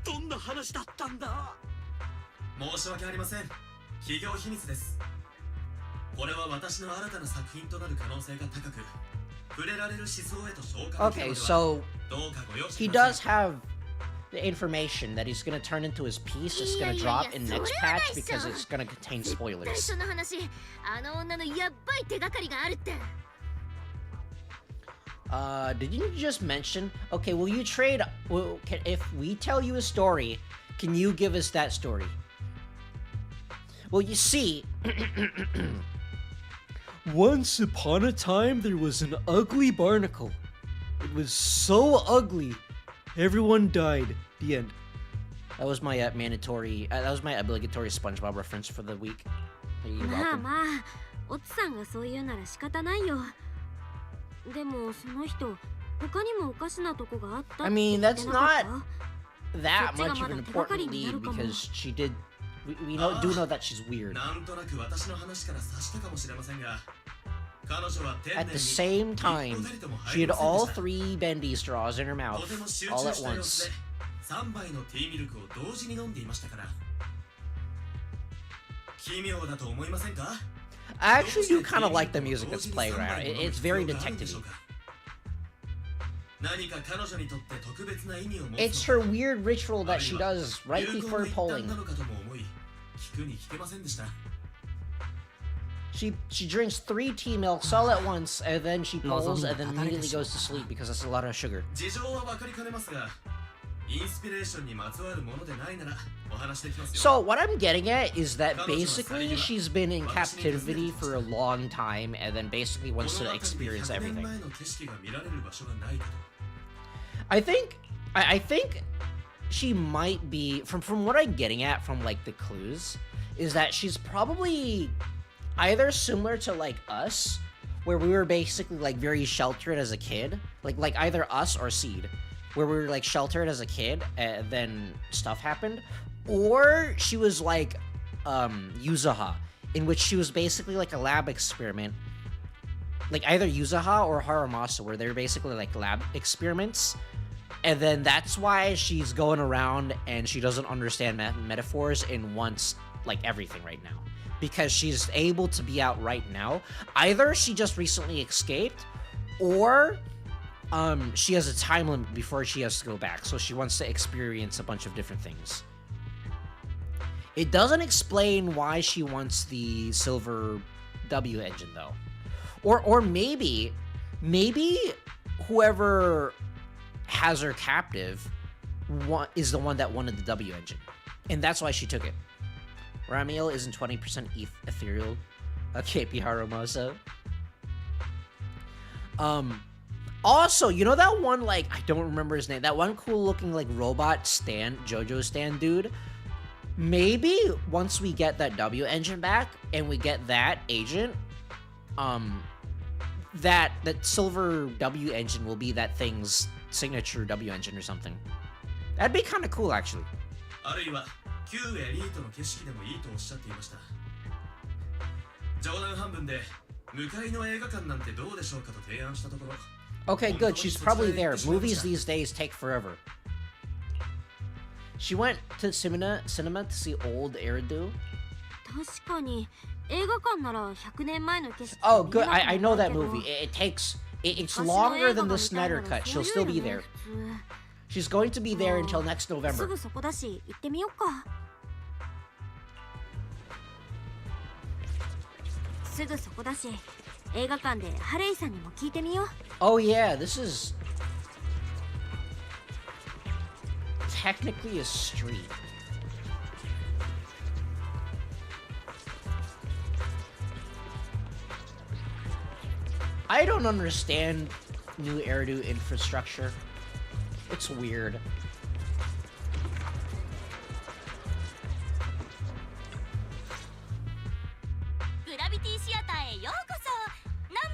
どんな話だったんだ？申し訳ありません。企業秘密です。これは私の新たな作品となる可能性が高く、触れられる思想へと召喚できるの Okay, では so どうかご容赦 he くだ does さい。 have the information that he's gonna turn into his piece. It's gonna drop in next patch because it's gonna contain 最 spoilers. 初の話、あの女のやっばい手がかりがあるって。Did you just mention? Okay, will you trade? If we tell you a story, can you give us that story? Well, you see, once upon a time there was an ugly barnacle. It was so ugly, everyone died. The end. That was my mandatory. That was my obligatory SpongeBob reference for the week. You're まあ welcome. まあ、オツさんがそう言うなら仕方ないよ。でもその人、他にもおかしなとこがあったって I 言 mean, って that's なかっ not た？ that much of an important lead because she did. We do know that she's weird. なんとなく私の話から察したかもしれませんが、彼女は天然 At に the same time, 一歩たりとも she 入り had ません all でした。 three bendy straws in her と mouth ても集 all 中 at した様子 once. で3杯のティーミルクを同時に飲んでいましたから。奇妙だと思いませんか？ I actually do kind of like the music that's playing right now. It's very detective-y. 何か彼女にとって特別な意味を持つ It's her weird ritual that she does right 有効 before な一端 polling. なのかとも思い、聞くに聞けませんでした。 She drinks 3 tea milks all at once, and then she polls, and then immediately goes to sleep because that's a lot of sugar. 事情はわかりかねますが、So what I'm getting at is that basically she's been in captivity for a long time and then basically wants to experience everything. I think she might be from what I'm getting at from like the clues is that she's probably either similar to like us, where we were basically like very sheltered as a kid, like either us or Seed, where we were like sheltered as a kid and then stuff happened, or she was like Yuzaha, in which she was basically like a lab experiment, like either Yuzaha or Haramasa, where they're basically like lab experiments, and then that's why she's going around and she doesn't understand metaphors and wants like everything right now, because she's able to be out right now. Either she just recently escaped, or she has a time limit before she has to go back, so she wants to experience a bunch of different things. It doesn't explain why she wants the silver W engine though, or maybe whoever has her captive is the one that wanted the W engine, and that's why she took it. Ramiel isn't 20% ethereal. KP Harumosa. Also, you know that one, like, I don't remember his name, that one cool looking like robot stand, JoJo stand dude? Maybe once we get that W engine back and we get that agent, that silver W engine will be that thing's signature W engine or something. That'd be kind of cool, actually. Okay, good. She's probably there. Movies these days take forever. She went to cinema to see old Eridu. Oh, good. I know that movie. It's longer than the Snyder Cut. She'll still be there. She's going to be there until next November. Oh yeah, this is technically a street. I don't understand new Eridu infrastructure. It's weird.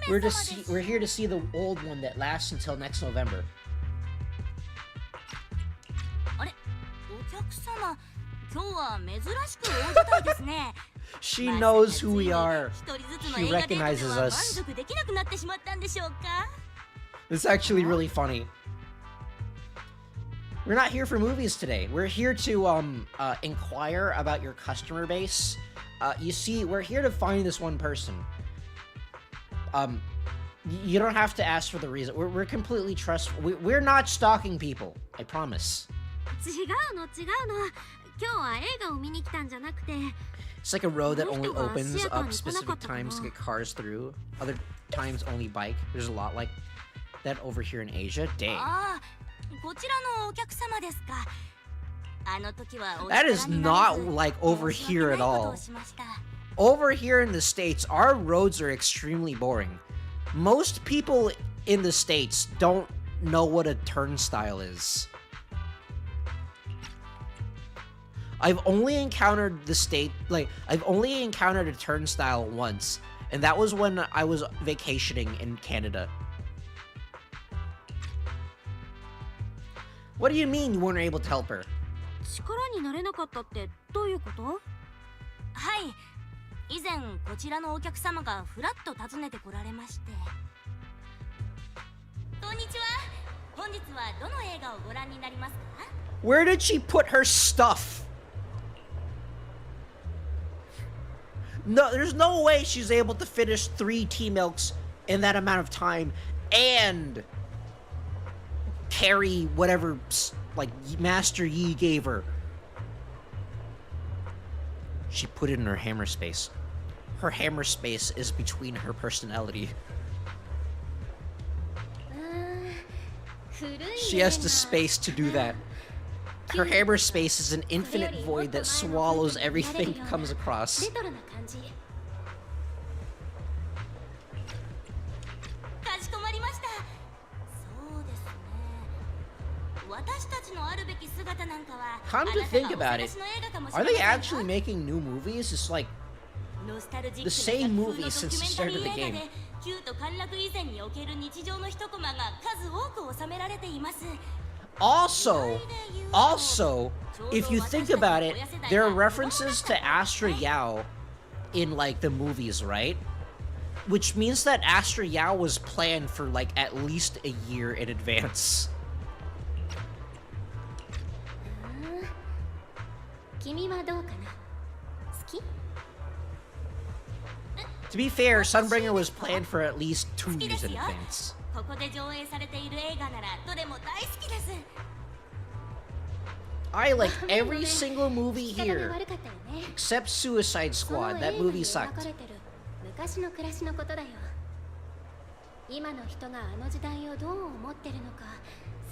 We're here to see the old one that lasts until next November. She knows who we are. She recognizes us. It's actually really funny. We're not here for movies today. We're here to inquire about your customer base. You see, we're here to find this one person. You don't have to ask for the reason. We're completely trustful. We're not stalking people. I promise. It's like a road that only opens up specific times to get cars through. Other times only bike. There's a lot like that over here in Asia. Dang. That is not like over here at all. Over here in the States, our roads are extremely boring. Most people in the States don't know what a turnstile is. I've only encountered I've only encountered a turnstile once, and that was when I was vacationing in Canada. What do you mean you weren't able to help her? Where did she put her stuff? No, there's no way she's able to finish 3 tea milks in that amount of time and carry whatever, like, Master Yi gave her. She put it in her hammer space. Her hammer space is between her personality. She has the space to do that. Her hammer space is an infinite void that swallows everything it comes across. レトロな感じ。かしこまりました。そうですね。私たちのあるべき姿なんかは、 Come to think about it, are they actually making new movies? It's like the same movie since the start of the game. キュート陥落以前における日常の一コマが数多く収められています。 Also, if you think about it, there are references to Astra Yao in like the movies, right? Which means that Astra Yao was planned for like at least a year in advance. 君はどうかな。好き？ To be fair, Sunbringer was planned for at least 2 years in advance. ここで上映されている映画ならどれも大好きです。 I like every single movie here, except Suicide Squad. That movie sucked. 昔の暮らしのことだよ。今の人があの時代をどう思ってるのか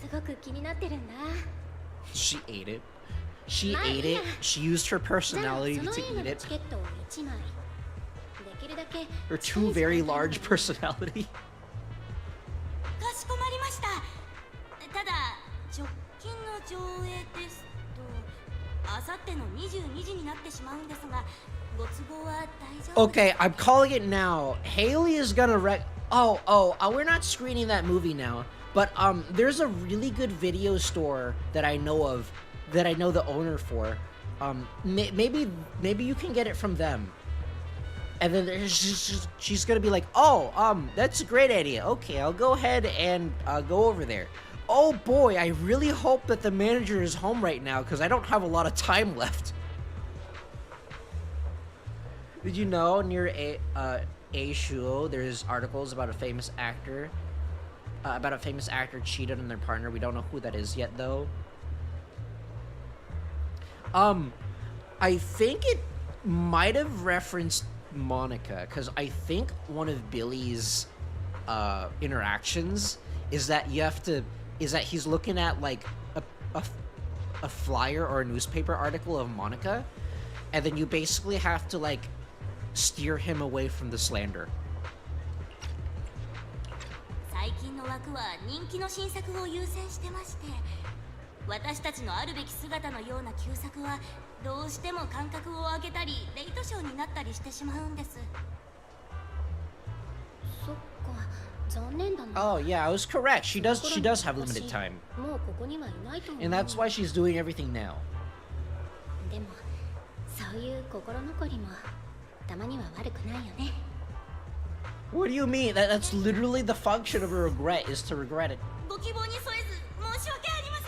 すごく気になってるんだ。 She ate it. She ate it. She used her personality to eat it. Her two very large personality. かしこまりました。ただ直近の上映ですと、あさっての22時になってしまうんですが、ご都合は大丈夫？ Okay, I'm calling it now. Haley is gonna we're not screening that movie now. But there's a really good video store that I know of, that I know the owner for. Maybe you can get it from them. And then she's gonna be like, oh, that's a great idea. Okay, I'll go ahead and go over there. Oh boy, I really hope that the manager is home right now because I don't have a lot of time left. Did you know near Shuo there's articles about a famous actor cheated on their partner? We don't know who that is yet though. I think it might have referenced Monica, because I think one of Billy's interactions is that he's looking at like a flyer or a newspaper article of Monica, and then you basically have to like steer him away from the slander. 最近の枠は人気の新作を優先してまして、私たちのあるべき姿のような旧作はどうしても間隔を空けたりレイトショーになったりしてしまうんです。そっか、残念だな。 Oh yeah, I was correct. She does have limited time. もうここにはいないと思う。 And that's why she's doing everything now. でもそういう心残りもたまには悪くないよね。 What do you mean? That's literally the function of a regret, is to regret it. ご希望に添えず申し訳ありません。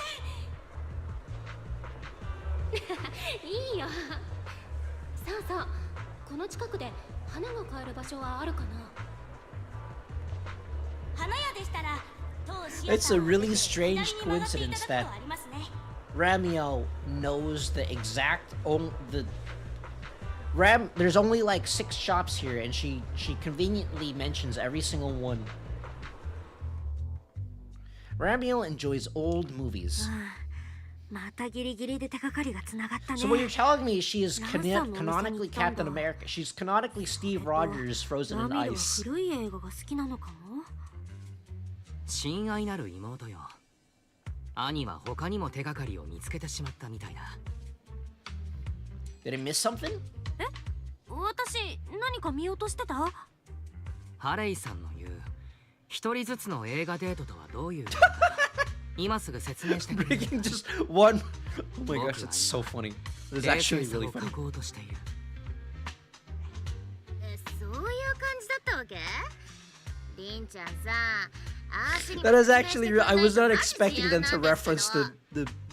いいよ。そうそう。この近くで花が買える場所はあるかな。花屋でしたら。It's a really strange coincidence that Ramiel knows the exact there's only like 6 shops here, and she conveniently mentions every single one. Ramiel enjoys old movies. So what you're telling me is she is canonically Captain America. She's canonically Steve Rogers frozen in ice. 親愛なる妹よ。兄は他にも手がかりを見つけてしまったみたいだ。Did I miss something? え？私何か見落としてた？ハレイさんの言う一人ずつの映画デートとはどういう意味か今すぐ説明してくれ。Breaking just one. Oh my gosh, that's so funny. It's actually really funny. 書こうとしている。そういう感じだったわけ？リンちゃんさ。That is actually I was not expecting them to reference the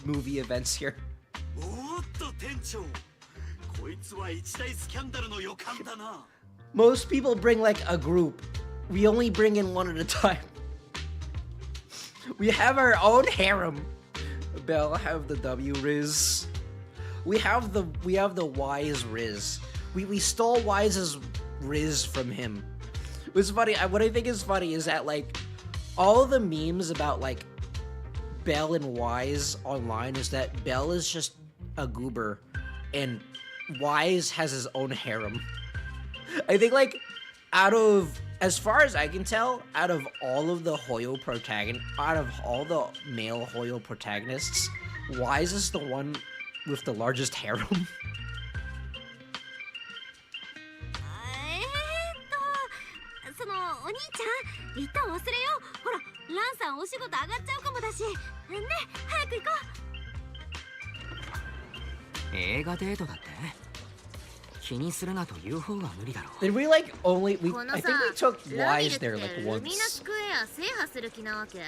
movie events here. Most people bring like a group. We only bring in one at a time. We have our own harem. Belle have the W Riz. We have the Wise Riz. We stole Wise's Riz from him. What's funny, what I think is funny is that like all the memes about like Belle and Wise online is that Belle is just a goober, and Wise has his own harem. I think, like, as far as I can tell, out of all the male Hoyo protagonists, Wise is the one with the largest harem. そのお兄ちゃん一旦忘れよう。ほらランさんお仕事上がっちゃうかもだし。ね、早く行こう。映画デートだって気にするなと言う方が無理だろう。 Did we like only we I think we took Wise there like ルミナ once. スクエア制覇する気なわけ？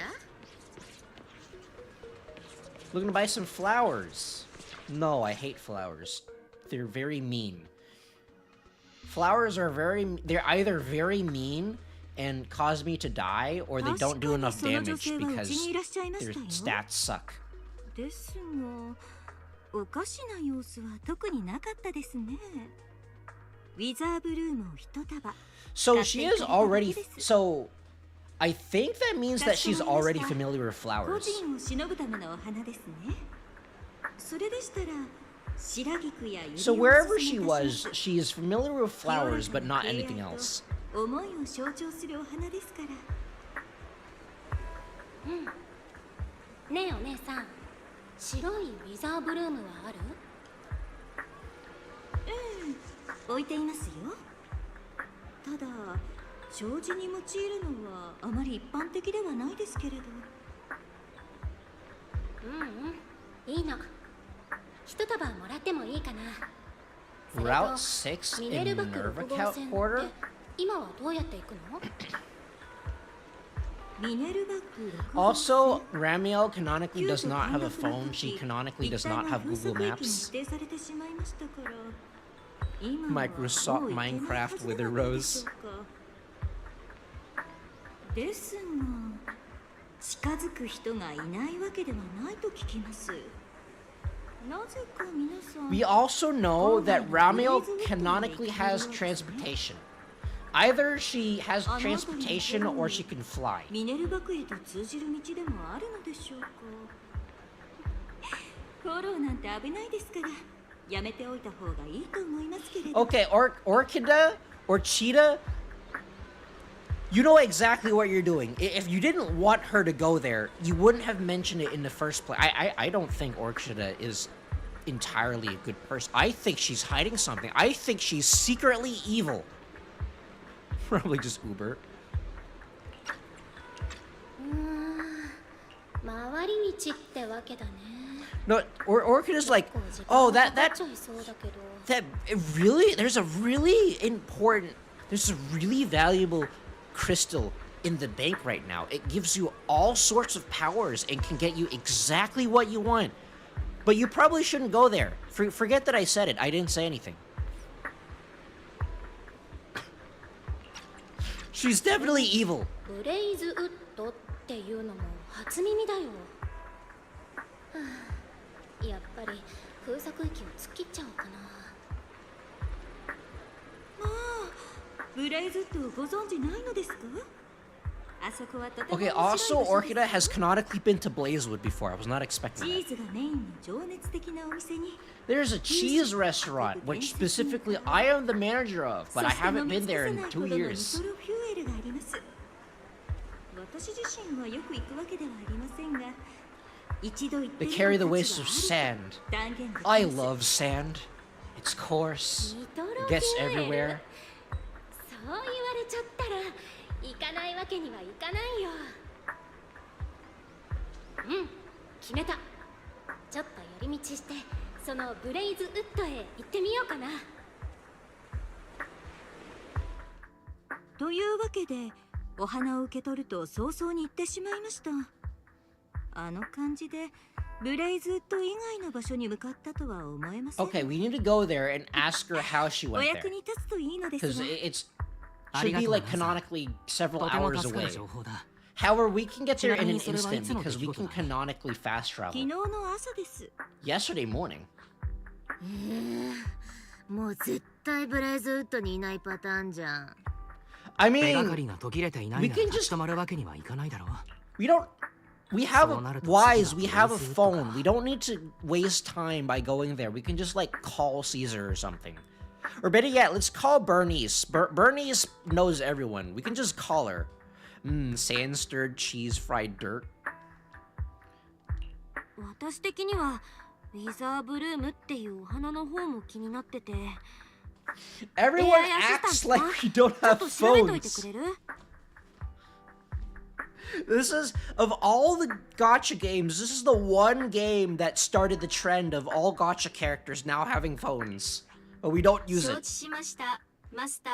Looking to buy some flowers. No, I hate flowers. They're very mean. Flowers are they're either very mean and cause me to die, or they don't do enough damage because their stats suck. ですが、おかしな様子は特になかったですね。ウィザーブルームを一束。So she is already. So I think that means that she's already familiar with 個 flowers. 人を忍ぶためのお花ですね。それでしたら。So wherever she was, she is familiar with flowers, but not anything else. 思いを象徴するお花ですから。ねえお姉さん、白いウィザーブルームはある？置いていますよ。ただ、障子に用いるのはあまり一般的ではないですけれど。いいの。一束もらってもいいかな。 Route 6 in Minerva Quarter? 今はどうやって行くの？ Also, Ramiel canonically does not have a phone. She canonically does not have Google Maps. Microsoft Minecraft Wither Rose. ですが、近づく人がいないわけではないと聞きます。 We also know that Ramiel canonically has transportation. Either she has transportation or she can fly. Okay, Orchida or Cheetah, you know exactly what you're doing. If you didn't want her to go there, you wouldn't have mentioned it in the first place. I don't think Orchida is entirely a good person. I think she's hiding something. I think she's secretly evil. Probably just Uber. No, Orchida's like, oh, that really, there's a really valuable crystal in the bank right now. It gives you all sorts of powers and can get you exactly what you want. But you probably shouldn't go there. Forget that I said it. I didn't say anything. She's definitely evil. Okay, also Orchida has canonically been to Blazewood before. I was not expecting that. There's a cheese restaurant, which specifically I am the manager of, but I haven't been there in 2 years. They carry the waste of sand. I love sand. It's coarse. It gets everywhere. そう言われちゃったら行かないわけにはいかないよ。決めた。ちょっと寄り道してそのブレイズウッドへ行ってみようかな。というわけでお花を受け取ると早々に行ってしまいました。あの感じでブレイズウッド以外の場所に向かったとは思えません。Okay, we need to go there and ask her how she お went 役 there. に立つといいのです Because が。 it should be like canonically several とても hours 助かる away. 情報だ。 However, we can get there in an ちなみにそれはいつ instant の出 because 来 we 事 can だ？ canonically fast 昨 travel. 日の朝です。 Yesterday morning. もう絶対ブレイズウッドにいないパターンじゃん。 I 手がか mean, りが途切れていない we なら can 立 just ち止まるわけにはいかないだろう。 we don't we have Wise, we have a phone. We don't need to waste time by going there. We can just like call Caesar or something. Or better yet, let's call Bernice. Bernice knows everyone. We can just call her. Sand stirred cheese fried dirt. 私的にはウィザーブルームっていうお花の方も気になってて。Everyone acts like we don't have phones. This is, of all the gacha games, this is the one game that started the trend of all gacha characters now having phones. But we don't use it. 承知しました、マスター。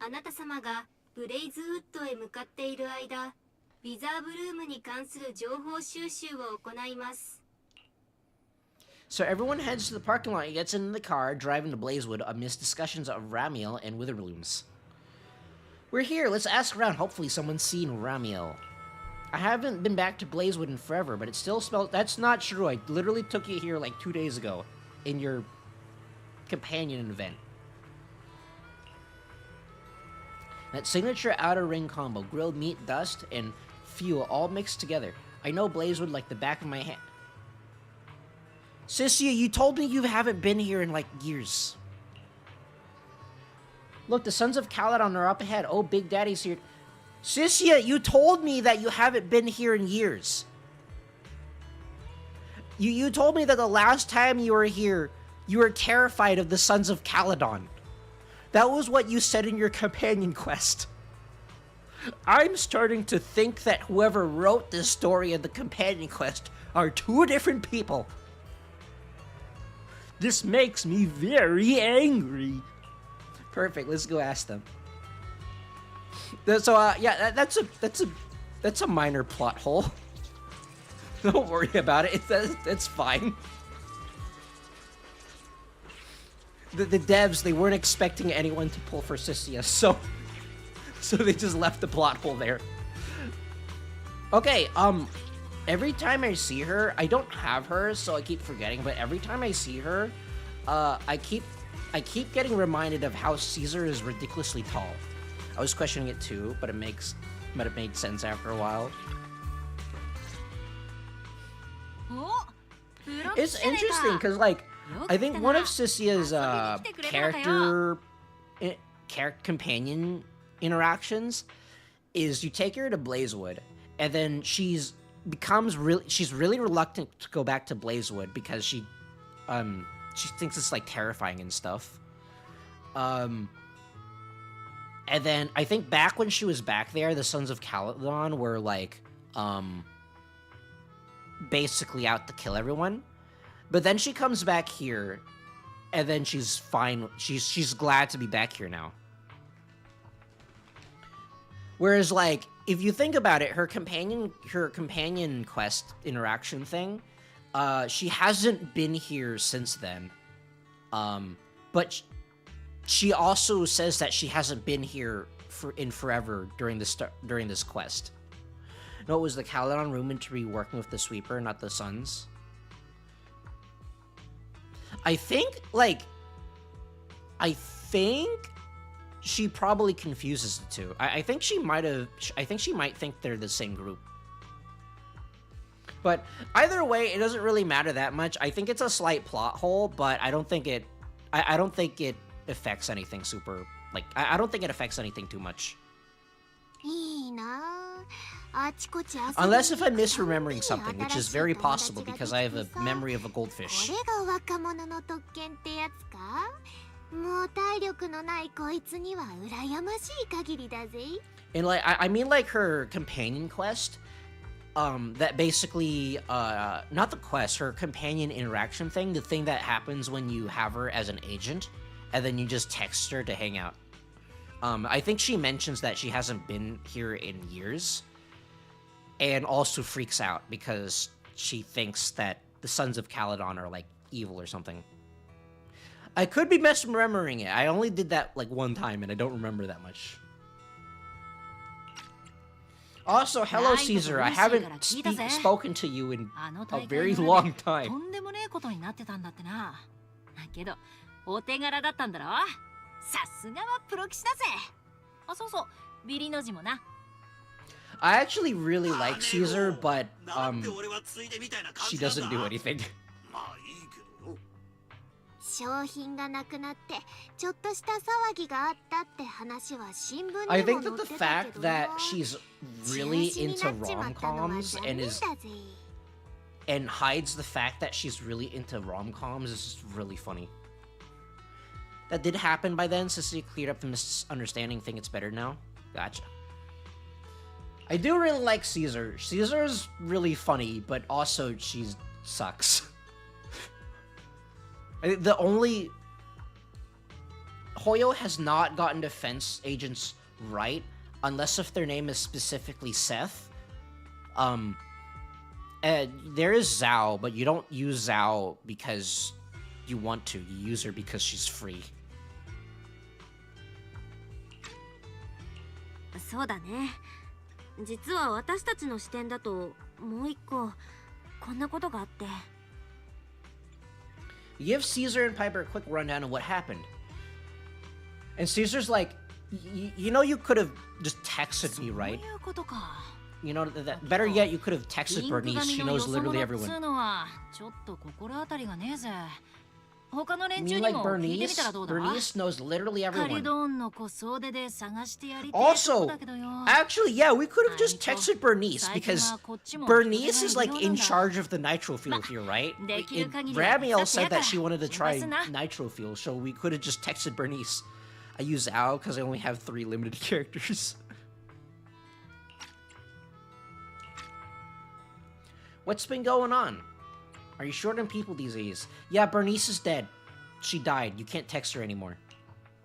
あなた様がブレイズウッドへ向かっている間、ウィザーブルームに関する情報収集を行います。So everyone heads to the parking lot and gets in the car, driving to Blazewood amidst discussions of Ramiel and Witherblooms. We're here, let's ask around, hopefully someone's seen Ramiel. I haven't been back to Blazewood in forever, but it still smells... That's not true, I literally took you here like 2 days ago, in your companion event. That signature outer ring combo, grilled meat, dust, and fuel all mixed together. I know Blazewood like the back of my hand. Sissia, you told me you haven't been here in, like, years. Look, the Sons of Caledon are up ahead. Oh, Big Daddy's here. Sissia, you told me that you haven't been here in years. You told me that the last time you were here, you were terrified of the Sons of Caledon. That was what you said in your companion quest. I'm starting to think that whoever wrote this story and the companion quest are two different people. This makes me very angry. Perfect. Let's go ask them. So, yeah, that's a minor plot hole. Don't worry about it. It's fine. The devs, they weren't expecting anyone to pull for Sissia, so they just left the plot hole there. Okay, every time I see her, I don't have her, so I keep forgetting, but every time I see her, I keep getting reminded of how Caesar is ridiculously tall. I was questioning it too, but it made sense after a while. It's interesting, because, like, I think one of Sissia's, companion interactions is you take her to Blazewood, and then she's really reluctant to go back to Blazewood because she thinks it's like terrifying and stuff. And then I think back when she was back there, the Sons of Caledon were like basically out to kill everyone. But then she comes back here, and then she's fine. She's glad to be back here now. Whereas, like, if you think about it, her companion quest interaction thing, she hasn't been here since then. But she also says that she hasn't been here in forever during this quest. No, it was the Caledon rumored to be working with the Sweeper, not the Sons. I think she probably confuses the two. I think she might think they're the same group. But either way, it doesn't really matter that much. I think it's a slight plot hole, but I don't think it affects anything super, like, I don't think it affects anything too much. Unless if I'm misremembering something, which is very possible because I have a memory of a goldfish. And like, I mean like her companion quest, that basically, not the quest, her companion interaction thing, the thing that happens when you have her as an agent, and then you just text her to hang out. I think she mentions that she hasn't been here in years, and also freaks out because she thinks that the Sons of Caledon are, like, evil or something. I could be misremembering it. I only did that, like, one time, and I don't remember that much. Also, hello, Caesar. I haven't spoken to you in a very long time. お手柄だったんだろ。さすがはプロ棋士だぜ。あ、そうそう、ビリの字もな。I actually really like Caesar, but she doesn't do anything. 商品がなくなってちょっとした騒ぎがあったって話は新聞にも I 載 think っ that the てた fact けど that な she's 中 really 止に into なっちまったのは rom-coms 残 and 念 is だぜ and hides the fact that she's really into rom-coms is really funny. That did happen by then, since she cleared up the misunderstanding. Think it's better now? Gotcha. I do really like Caesar. Caesar's really funny, but also she sucks. The only... Hoyo has not gotten defense agents right, unless if their name is specifically Seth. There is Zhao, but you don't use Zhao because you want to. You use her because she's free. そうだね実は私たちの視点だともう一個こんなことがあって You give Caesar and Piper a quick rundown of what happened. And Caesar's like, you know you could have just texted me, right? You know, better yet, you could have texted Bernice. She knows literally everyone. You mean like Bernice? Bernice knows literally everyone. Also, actually, yeah, we could have just texted Bernice because Bernice is like in charge of the nitro field here, right? Ramiel said that she wanted to try nitro field, so we could have just texted Bernice. I use Ao because I only have 3 limited characters. What's been going on? Are you short on people these days? Yeah, Bernice is dead. She died. You can't text her anymore.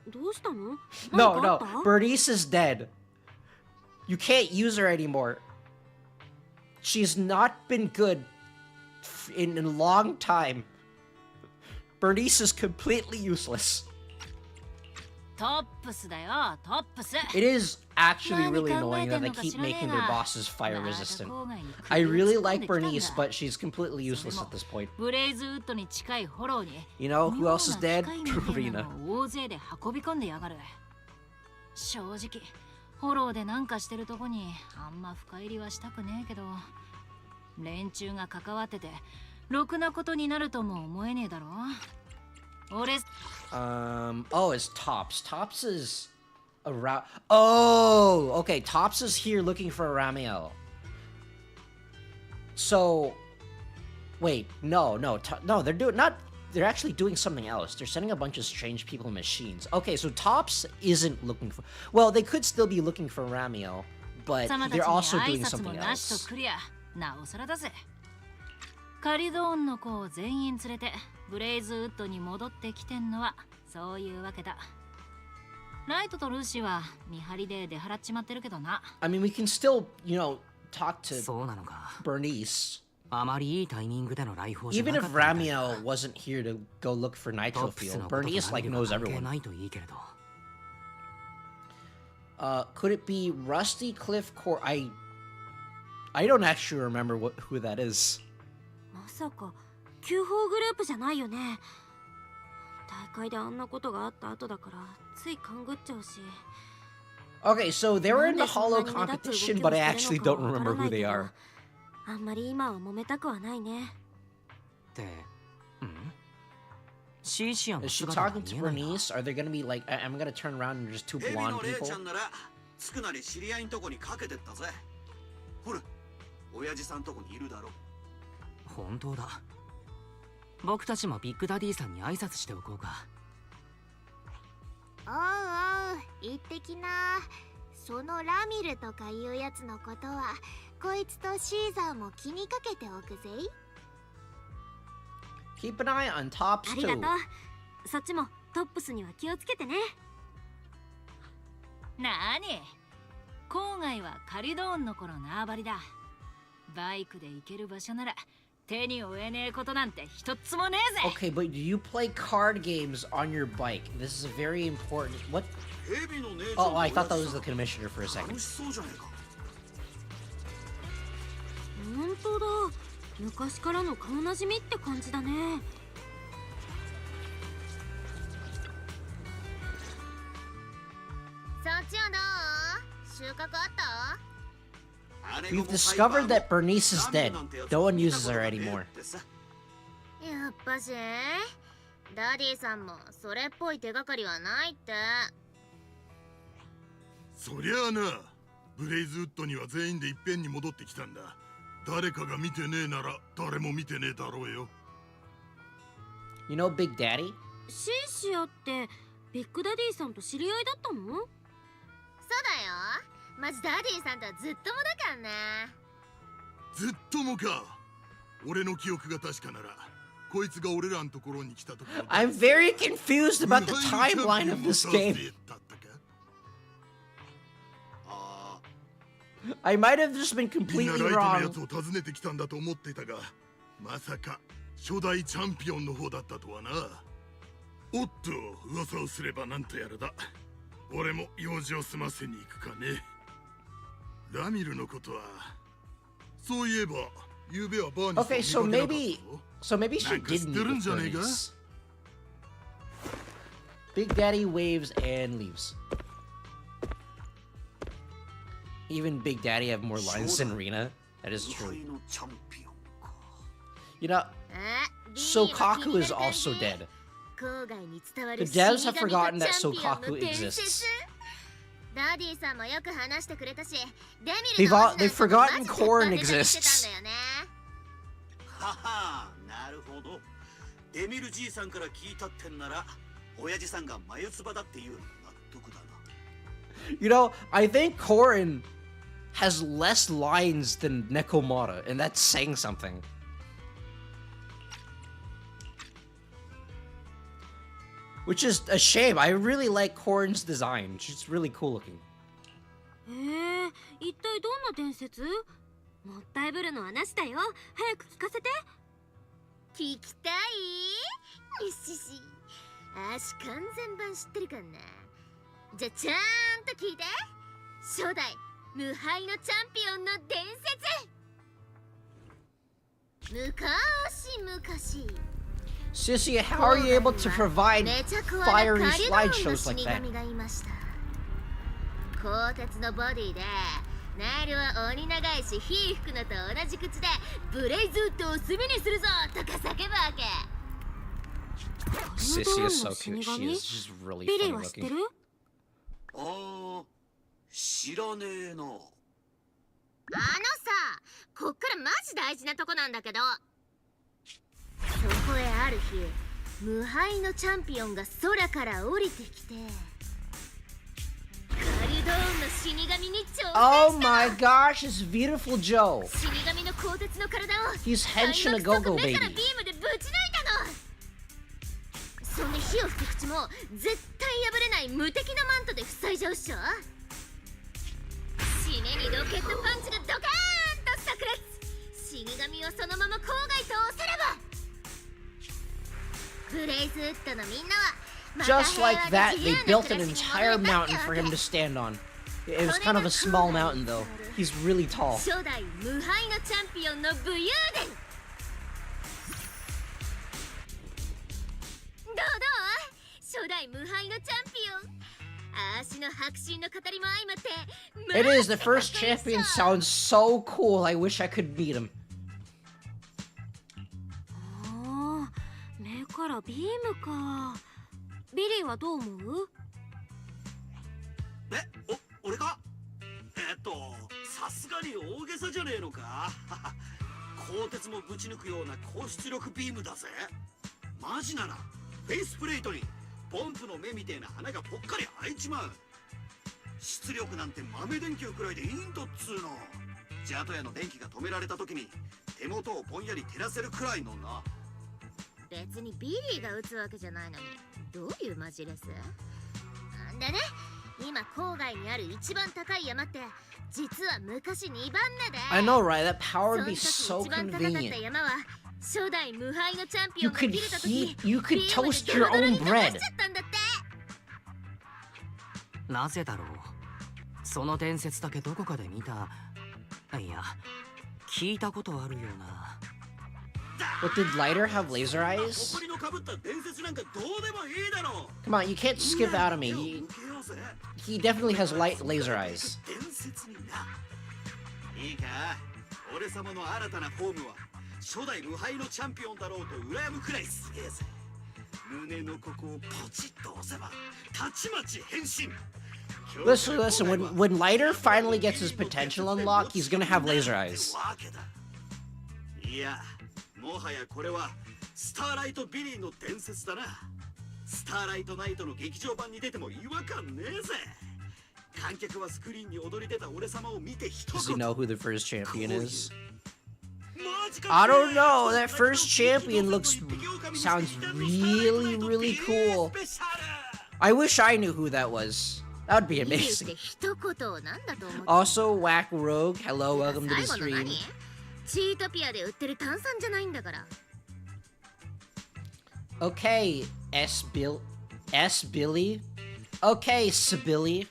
どうしたの No, no. Bernice is dead. You can't use her anymore. She's not been good in a long time. Bernice is completely useless. It is actually really annoying that they keep making their bosses fire resistant. I really like Bernice, but she's completely useless at this point. You know who else is dead? Rina. 正直フォローでなんかしてるとこにあんま深入りはしたくねえけど連中が関わっててろくなことになるとも思えねえだろ俺 Oh, it's Tops. Tops is around. Oh, okay. Tops is here looking for Ramiel. So, wait, no, they're doing not. They're actually doing something else. They're sending a bunch of strange people and machines. Okay, so Tops isn't looking for. Well, they could still be looking for Ramiel, but they're also doing something else. カリドーンの子を全員連れてブレイズウッドに戻ってきてんのはそういうわけだ。ライトとルーシーは見張りで出払っちまってるけどな。I mean, we can still, you know, talk to そうなのか。 Bernice. あまりいいタイミングでの来訪じゃ Even な if かったみたいだ。 Ramiel wasn't here to go look for ト Nitro ップス Field, のことと Bernice like 何 knows か関係 everyone. ないといいけれど。Could it be Rusty Cliff Core? I don't actually remember who that is. まさか救報グループじゃないよね大会であんなことがあった後だからつい勘ぐっちゃうし Okay, so they were in the Hollow competition, but I actually don't remember who they are. あんまり今は揉めたくはないねって、シーシアの Is she 姿が talking 見 to えないな。 Bernice? Are they gonna be like, I'm gonna turn around and just two ヘビ blonde の姉 people? ちゃんならつくなり知り合いんとこにかけてったぜほら親父さんとこにいるだろ本当だ。僕たちもビッグダディさんに挨拶しておこうか。おうおう行ってきなそのラミルとかいうやつのことはこいつとシーザーも気にかけておくぜ Keep an eye on Tops ありが too. とうそっちもトップスには気をつけてねなに郊外はカリドーンの頃縄張りだ。バイクで行ける場所なら手に負えねえことなんて一つもねえぜ。 Okay, but do you play card games on your bike? This is a very important. What? ヘビの姉ちゃん Oh, と I 親 thought that 父 was さ the ん commissioner for a second. 楽しそうじゃねえか本当だ昔からの顔なじみって感じだねそっちはどう収穫あった We've discovered that Bernice is dead. No one uses her anymore. やっぱしダディさんもそれっぽい手がかりはないって。そりゃあな、ブレイズウッドには全員でいっぺんに戻ってきたんだ。誰かが見てねえなら誰も見てねえだろうよ。You know Big Daddy? シンシアってビッグダディさんと知り合いだったの？そうだよ。マジダディさんとはずっともだからね。ずっともか。俺の記憶が確かなら、こいつが俺らのところに来たところ。I'm very confused about the timeline of this game. I might have just been みんな completely ライトのや wrong. つを訪ねてきたんだと思っていたが、まさか初代チャンピオンの方だったとはな。おっと、噂をすればなんとやらだ。俺も用事を済ませに行くかね。ラミルのことは、そういえば、昨べはバーニ Okay, スを so 見かけなかった maybe ぞ。 so maybe she なんか did 知って meet るん with じゃねえか？ Bernice. Big Daddy waves and leaves. Even Big Daddy have more lines than Rina. That is true. You know, Sokaku is also dead. The devs have forgotten that Sokaku exists. They've forgotten Korn exists. はは、なるほど。デミルじいさんから聞いたってんなら、親父さんが眉唾だっていう納得だな。You know, I think Korn has less lines than Nekomata, and that's saying something. Which is a shame. I really like Korn's design. She's really cool looking. 一体どんな伝説？もったいぶるのはなしだよ。早く聞かせて。聞きたい？よしし。あし完全版知ってるかな。じゃちゃんと聞いて。初代無敗のチャンピオンの伝説。昔。 Sissy, how are you able to provide fiery slideshows like that? 鋼鉄のボディでナイルは鬼長いし火吹くのと同じ口でブレイズウッドを炭にするぞとか叫ぶわけ。 Sissy is so cute. She's really ビリ funny ーは知って looking. る？ああ、知らねえな。さ、こっからマジ大事なとこなんだけど、そこへある日、無敗のチャンピオンが空から降りてきて、カリドーンの死神に挑戦した。 Oh my gosh, it's beautiful Joe. 死神の鋼鉄の体を He's henching a go-go 目から baby. ビームでぶち抜いたの。そんで火を吹く口も絶対破れない無敵なマントで塞いじゃうっしょ。締めにロケットパンチがドカーンと炸裂。死神をそのまま郊外と押せれば、ブレイズウッドのみんなは Just like that, they built an entire mountain for him to stand on. It was kind of a small mountain though. He's really tall. 初代無敗のチャンピオンの武勇伝。どう初代無敗のチャンピオン。足の迫真の語りも相まって。 It is, the first champion sounds so cool. I wish I could meet him. 目からビームか。ビリーはどう思う？俺か？さすがに大げさじゃねえのか？鋼鉄もぶち抜くような高出力ビームだぜ。マジならフェイスプレートにポンプの目みてえな花がぽっかり開いちまう。出力なんて豆電球くらいでいいんだっつうの。ジャトヤの電気が止められた時に手元をぼんやり照らせるくらいのな。別にビリーが撃つわけじゃないのにどういうマジレス？でね、今郊外にある一番高い山って実は昔2番目で、 I know, right? That power would be そ so の時一番高かった convenient. 山は初代無敗のチャンピオ You ンが could 切れた時に you could ビームで toast ドロ your ドロ own に流し bread. ちゃったんだって。なぜだろう。その伝説だけどこかで見た、いや聞いたことあるような。 But did Lighter have laser eyes? 誇りのかぶった伝説なんかどうでもいいだろう。 Come on, you can't skip out on me. He definitely has light laser eyes. 伝説にな。いいか、俺様の新たなフォームは初代無敗のチャンピオンだろうと羨むくらいすげえぜ。胸のここをポチッと押せばたちまち変身。 Listen, when Lighter finally gets his potential unlocked, he's gonna have laser eyes. いや、もはやこれはスターライトビリーの伝説だな。スターライトナイトの劇場版に出ても違和感ねえぜ。観客はスクリーンに踊り出た俺様を見て一言。 Does he know who the first champion is? I don't know. That first champion sounds really cool. I wish I knew who that was. That would be amazing. Also, Whack Rogue, hello, welcome to the stream. チートピアで売ってる炭酸じゃないんだから。 Okay, S Billy. Okay, Sibilly.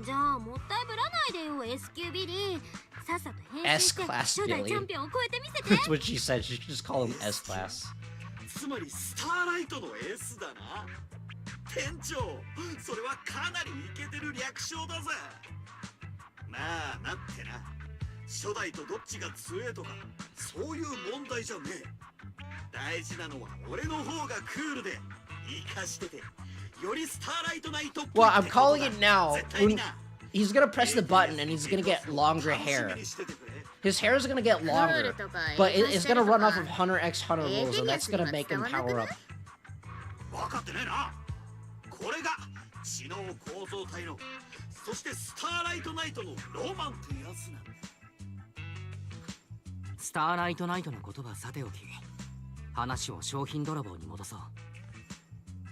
じゃあもったいぶらないでよ S 級ビリー。さっさと変身して S-class 初代チャンピオンを超えてみせて。 That's what she said. She should just call him S class. つまりスターライトの S だな。店長、それはかなりイケてる略称だぜ。まあなってな。初代とどっちが強えとかそういう問題じゃねえ。大事なのは俺の方がクールで生かしててよりスターライトナイトっぽい。 Well, I'm calling it now. He's gonna press the button and he's gonna get longer hair. His hair is gonna get longer, but it's gonna run off of Hunter x Hunter rules, and that's gonna make him power up. 分かってねえな。これが知能構造体のそしてスターライトナイトのロマンってやつなんだ。スターライトナイトのことはさておき、話を商品泥棒に戻そう。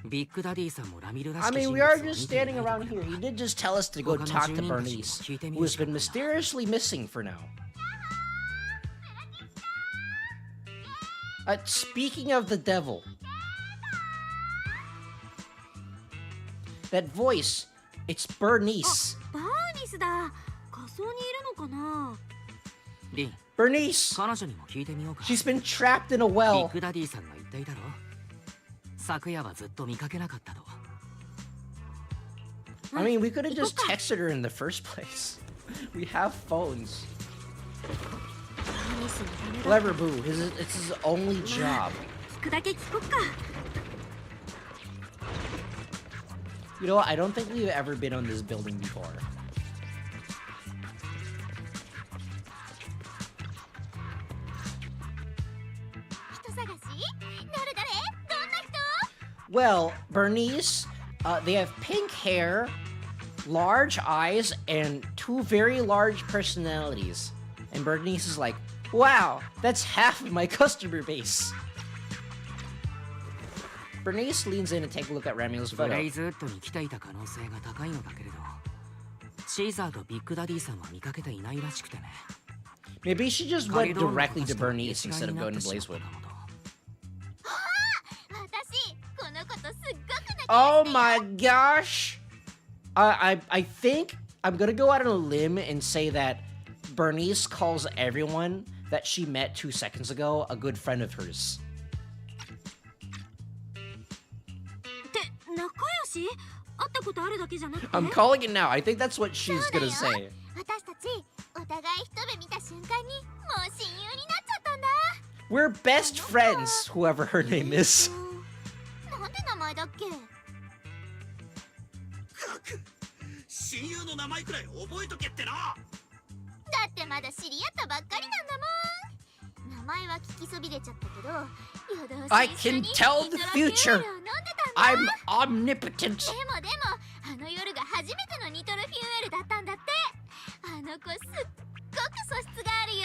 ビッグダディさんもラミルらし I き mean, 人 we 物 are を見 just てい standing ない around と here. こ He ろ did just tell us to go talk to Bernice, who has been mysteriously missing for now. Speaking of the devil, that voice, it's Bernice. バーニスだ。仮想にいるのかな。リン、 Bernice, 彼女にも聞いてみようか。 she's been trapped in a ビ well. ッグダディさんが言っていたろ。昨夜はずっと見かけなかったと。I mean, we could have just texted her in the first place. We have phones. バーニスのためだ。 Clever Boo, it's his only job. 聞くだけ聞こっか。 You know what? I don't think we've ever been on this building before. Well, Bernice, they have pink hair, large eyes, and two very large personalities. And Bernice is like, wow, that's half of my customer base. Bernice leans in and takes a look at Ramio's ブ photo. レイズウッドに来ていた可能性が高いのだけれど、シーザーとビッグダディさんは見かけていないらしくてね。 Maybe she just went directly to Bernice instead of going to Blazewood. Oh my gosh! I think I'm gonna go out on a limb and say that Bernice calls everyone that she met 2 seconds ago a good friend of hers. って仲良し？会ったことあるだけじゃなくて。 I'm calling it now. I think that's what she's gonna say. 私たちお互い一目見た瞬間にもう親友になっちゃったんだ。 We're best friends, whoever her name is. なんで名前だっけ？親友の名前くらい覚えとけってな。だってまだ知り合ったばっかりなんだもん。名前は聞きそびれちゃったけど、夜通し I 一緒 can に tell the ニトロフューエルを飲んで future. たんだ。 I'm omnipotent. でもあの夜が初めてのニトロフューエルだったんだって。あの子すっごく素質があるよ。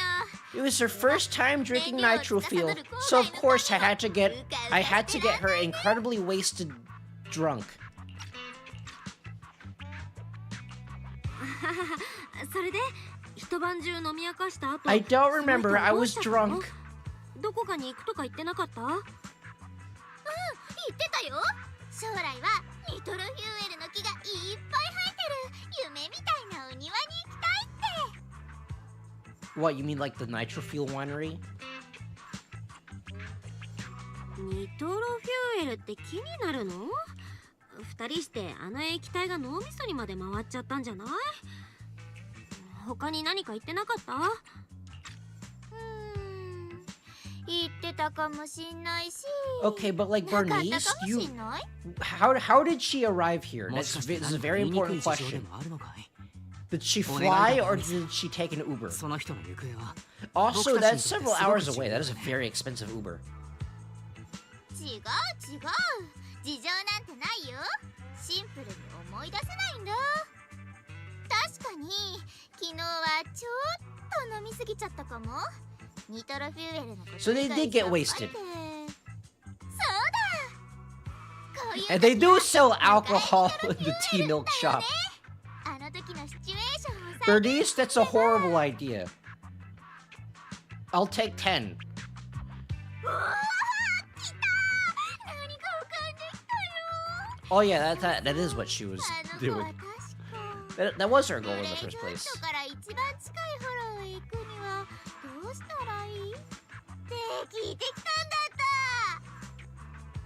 It was her first time drinking nitro fuel, so of course I had to get her incredibly wasted drunk. それで一晩中飲み明かした後 I don't remember. I was drunk. どこかに行くとか言ってなかった？言ってたよ。将来はニトロフューエルの木がいっぱい生えてる夢みたいなお庭に行きたいって。 What, you mean like the nitro fuel winery? ニトロフューエルって木になるの？二人してあの液体が脳みそにまで回っちゃったんじゃない？他に何か言ってなかった？言ってたかもしんないし。 Okay, but like なかった Bernice, かも you しんない。 how did she arrive here? も This しかして is a 何か very 言いにく important い事情で question. もあるのかい？ Did she お願い fly だ or ベニス。 did she take an Uber? その人の行方は Also, 僕た that's ちに several とってすごく hours 重 away. 要 That だ is a ね。 very expensive Uber. 違う。事情なんてないよ。シンプルに思い出せないんだ。確かに昨日はちょっと飲みすぎちゃったかも。ニトロフューエルのこと So they 以 did 外 get さっぱり wasted. で。そうだ。こういう And they 時 do は sell alcohol in the tea milk shop. あの時のシチュエーションをさ。 Bernice, that's a horrible idea. I'll take 10. うわー、来た。何か浮かんできたよ。 Oh yeah, that is what she was あの子は doing. 確か That was her goal in ブレ the イズ first ウッ place. ドから一番近いホローへ行くにはどうしたらいいって聞いてきたんだった。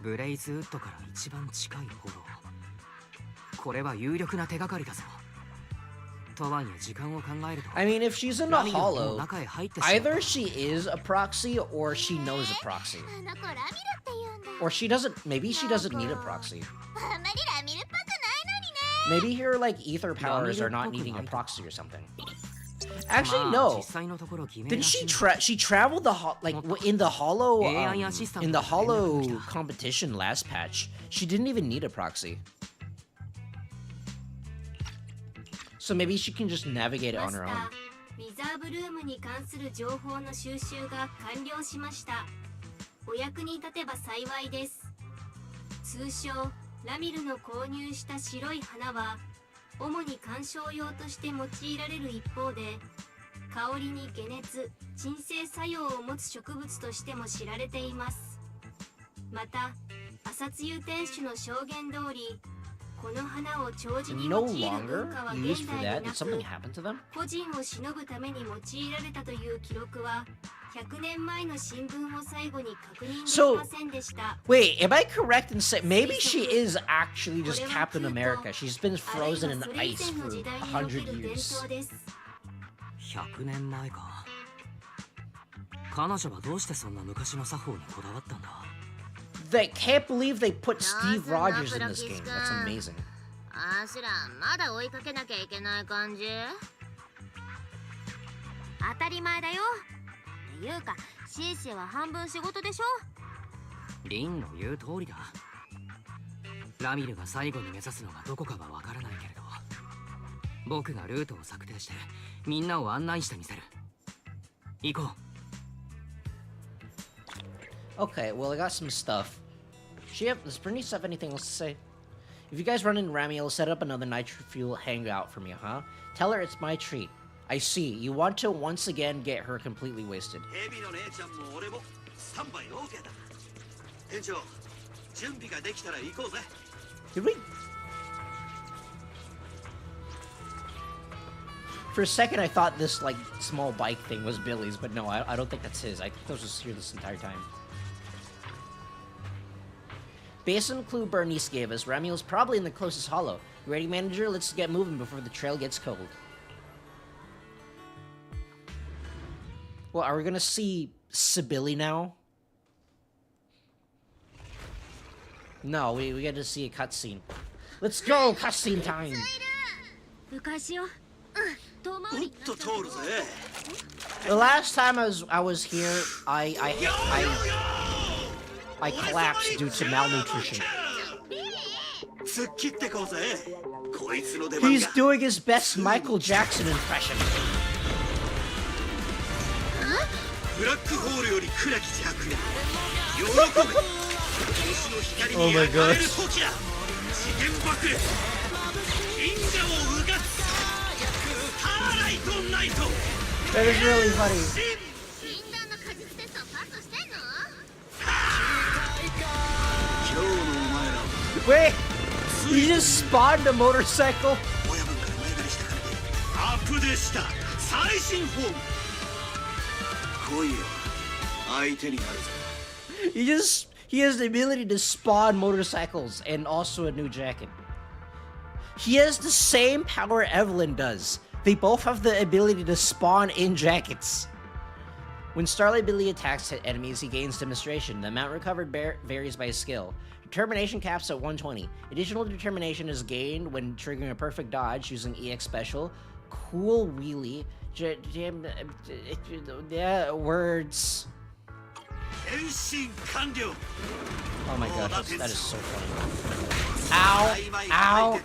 ブレイズウッドから一番近いフォロー。これは有力な手がかりだぞ。とはいえ時間を考えると I mean, if she's in a ラミルも hollow, 中へ入ってしまった。 either she is a proxy or she knows a proxy. あの子ラミルって言うんだ。 Or she doesn't, maybe she doesn't need a proxy. あんまりラミルっぽくないのにね。 Maybe her like ether powers are not needing a proxy or something. Actually, no. 実際のところ偽名 Didn't らし she い。 she traveled the like in the hollow AI assistant in the が連絡 hollow が来た。 competition last patch? She didn't even need a proxy. So maybe she can just navigate it マ on ス her タ own. ー、リザーブルームに関する情報の収集が完了しました。お役に立てば幸いです。通称ラミルの購入した白い花は主に観賞用として用いられる一方で、香りに解熱・鎮静作用を持つ植物としても知られています。また朝露店主の証言通り、この花を長寿に No 用いる longer 文化は used 現 for 代 that. にな Did something く、 happen to them? 個人をしのぐために用いられたという記録は100年前の新聞を最後に確認できませんでした。 Wait, am I correct in saying maybe she is actually just Captain America? She's been frozen in ice for 100 years. 100年前か。彼女はどうしてそんな昔の作法にこだわったんだ。 They can't believe they put Steve Rogers in this game. That's amazing. あしらまだ追いかけなきゃいけない感じ。当たり前だよ。っていうかシーシーは半分仕事でしょ。リンの言う通りだ。ラミルが最後に目指すのがどこかはわからないけれど、僕がルートを策定してみんなを案内してみせる。行こう。 Okay, well, I got some stuff. Does Bernice have anything else to say? If you guys run into Ramiel, set up another nitro fuel hangout for me, huh? Tell her it's my treat. I see. You want to once again get her completely wasted. ヘビの姉ちゃんも俺もスタンバイ OK だ。店長、準備ができたら行こうぜ。 Did we? For a second, I thought this, like, small bike thing was Billy's, but no, I don't think that's his. I think I was just here this entire time. Based on the clue Bernice gave us, Ramiel's probably in the closest hollow. You ready, manager? Let's get moving before the trail gets cold. Well, are we gonna see Sibylle now? No, we get to see a cutscene. Let's go! Cutscene time! 昔よ。遠回おっりになっちゃうけど。と通るぜ。 The last time I was here, I collapsed due to malnutrition. 突っ切ってこうぜ。こいつの出番 He's が。 doing his best Michael Jackson impression. ブラックホールより暗き邪悪が喜ぶ。星の光 Oh に my 焼かれる gosh. 時だ。次元爆裂。忍者をうがつ。スターライトナイト。 That is really funny. 禁断の果実テストをパスしてんの？今日のお前ら Wait! He just spawned a motorcycle? 親分から前借りした金でアップデートした最新フォーム。来いよ。相手になるぜ。He has the ability to spawn motorcycles and also a new jacket. He has the same power Evelyn does. They both have the ability to spawn in jackets. When Starlight Billy attacks enemies, he gains demonstration. The amount recovered varies by skill. Determination caps at 120. Additional determination is gained when triggering a perfect dodge using EX special. Cool wheelie. Words. Oh my gosh, that is so funny. Ow! Ow!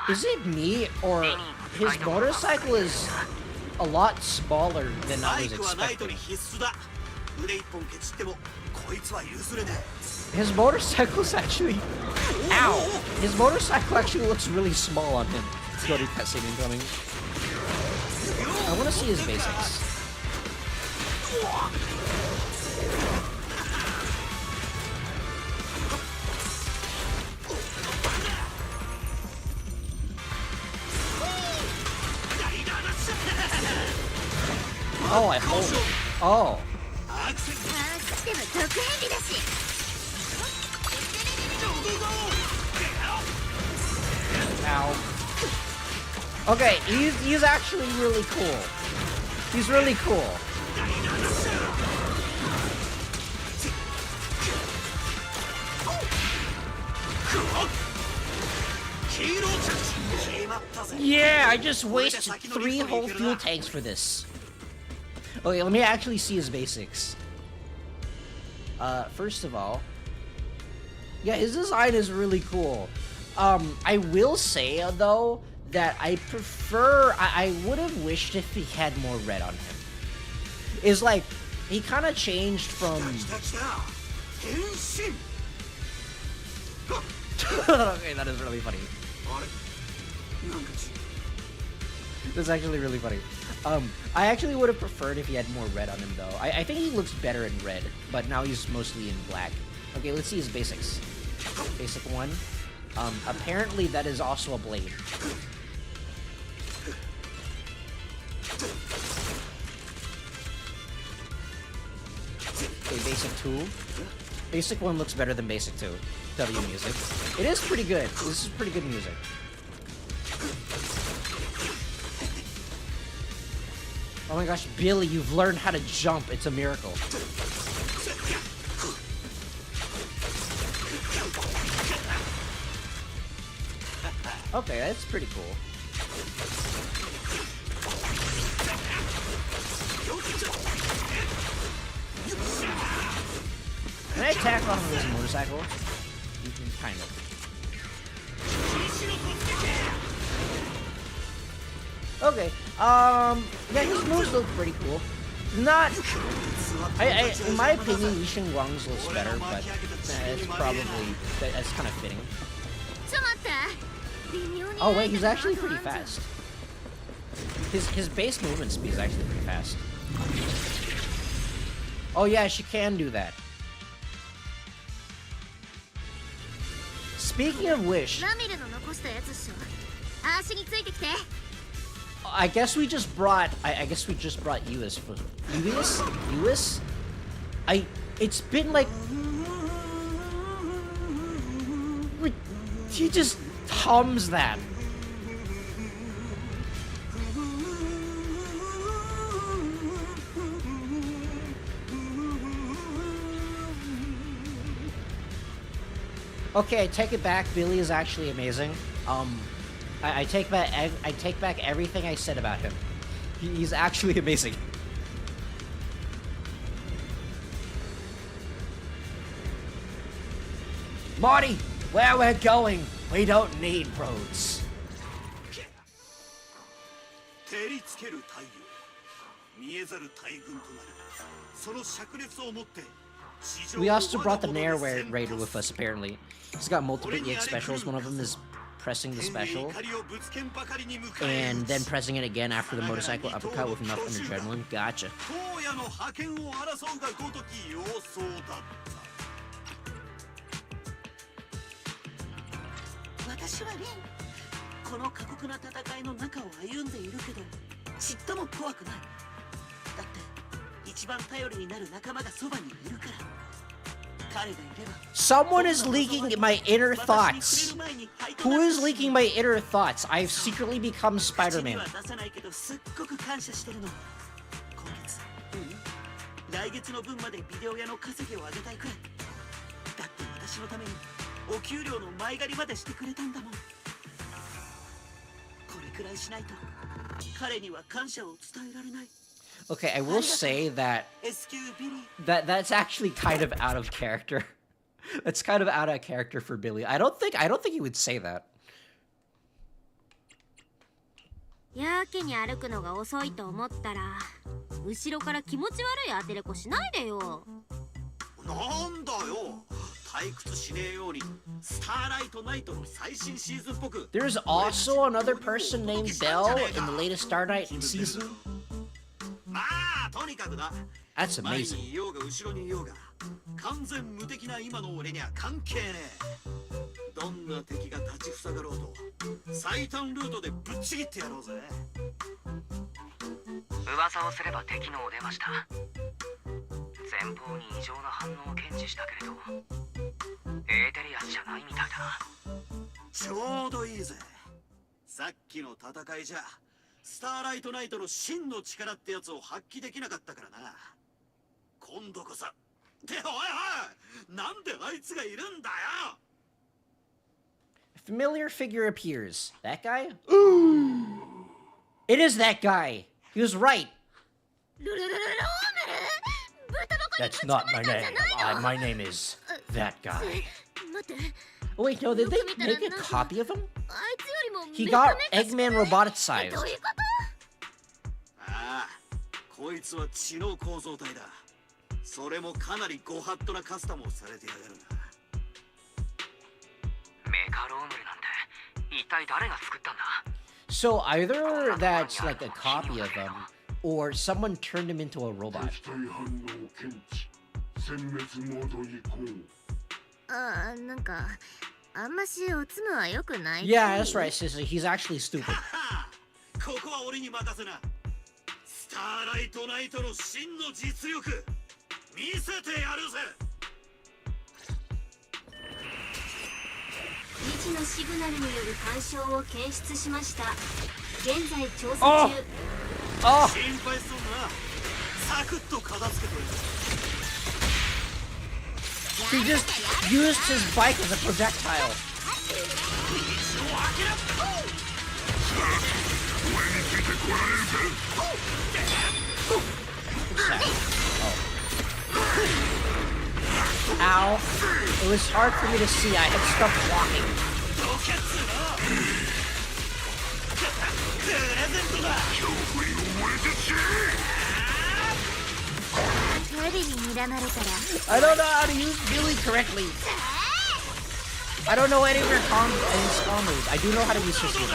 Is it me, or his motorcycle is a lot smaller than I was expecting? His motorcycle's actually... Ow! His motorcycle actually looks really small on him. Let's go to cutscene incoming. I want to see his basics. Oh, I hold it. Oh. Ow. Okay, he's actually really cool. He's really cool. Yeah, I just wasted 3 whole fuel tanks for this. Okay, let me actually see his basics. First of all, yeah, his design is really cool. I will say, though, that I prefer... I would have wished if he had more red on him. It's like, he kind of changed from... Okay, that is really funny. That's actually really funny. I actually would have preferred if he had more red on him, though. I think he looks better in red, but now he's mostly in black. Okay, let's see his basics. Basic 1. Apparently that is also a blade. Okay, basic 2. Basic 1 looks better than basic 2. W music. It is pretty good. This is pretty good music. Oh my gosh, Billy, you've learned how to jump. It's a miracle. Okay, that's pretty cool. Can I attack off of this motorcycle? Kind of. Okay, yeah, his moves look pretty cool. Not... in my opinion, Li Guang's looks better, but it's probably... That's kind of fitting. Oh wait, he's actually pretty fast. His base movement speed is actually pretty fast. Oh yeah, she can do that. Speaking of which... I guess we just brought... I guess we just brought Uis for... Uis? It's been like... He just hums that. Okay, I take it back. Billy is actually amazing. I take back everything I said about him. He's actually amazing. Marty, where we're going, we don't need roads. We also brought the narrator with us, apparently. He's got multiple EX specials. One of them is pressing the special, and then pressing it again after the motorcycle uppercut with enough adrenaline. Gotcha. Someone is leaking my inner thoughts. Who is leaking my inner thoughts? I've secretly become Spider-Man. 来月の分までビデオ屋の稼ぎを上げたいくらい。だって私のためにお給料の前借りまでしてくれたんだもん。これくらいしないと彼には感謝を伝えられない。 Okay, I will say that that's actually kind of out of character. That's kind of out of character for Billy. I don't think he would say that. やけに歩くのが遅いと思ったら後ろから気持ち悪い当てれこしないでよ。なんだよ。退屈しねえようにスターライトナイトの最新シーズンっぽく。There's also another person named Belle in the latest Star Night season. まあとにかくだ。 That's 前 amazing. にいようが後ろにいようが完全無敵な今の俺には関係ねえ。どんな敵が立ちふさがろうと最短ルートでぶっちぎってやろうぜ。噂をすれば敵のお出ました。前方に異常な反応を検知したけれどエーテリアスじゃないみたいだ。ちょうどいいぜ。さっきの戦いじゃスターライトナイトの真の力ってやつを発揮できなかったからな。今度こそ。っておいおい、なんであいつがいるんだよ。 A familiar figure appears. That guy? Ooh! It is that guy. He was right. That's not my name. My name is that guy. Oh, wait, no, did they make a copy of him? He got Eggman roboticized. ああ、こいつは知能構造体だ。それもかなりご法度なカスタムをされてやがるな。メカロームルなんて一体誰が作ったんだ。 So either that's like a copy of him, or someone turned him into a robot. ああ、なんかあんましおつむは良くない。 Yeah, that's right, sister. He's actually stupid. ここは俺に任せな。スターライトナイトの真の実力見せてやるぜ。未知のシグナルによる干渉を検出しました。現在調査中。Oh! 心配すんな。サクッと片付けてる。 He just used his bike as a projectile. Ow. It was hard for me to see. I had stopped walking. テレビに睨まれたら I don't know how to use Billy correctly. I don't know any of your spawn moves. I do know how to use his moves.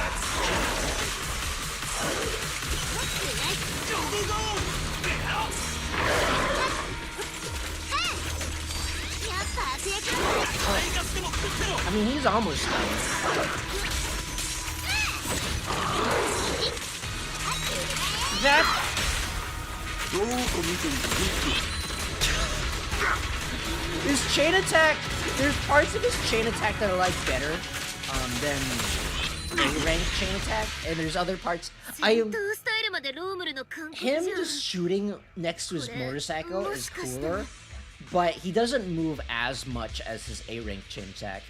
I mean, he's almost done. That... His chain attack, there's parts of his chain attack that I like better than A-rank chain attack, and there's other parts. Him just shooting next to his motorcycle is cooler, but he doesn't move as much as his A-rank chain attack.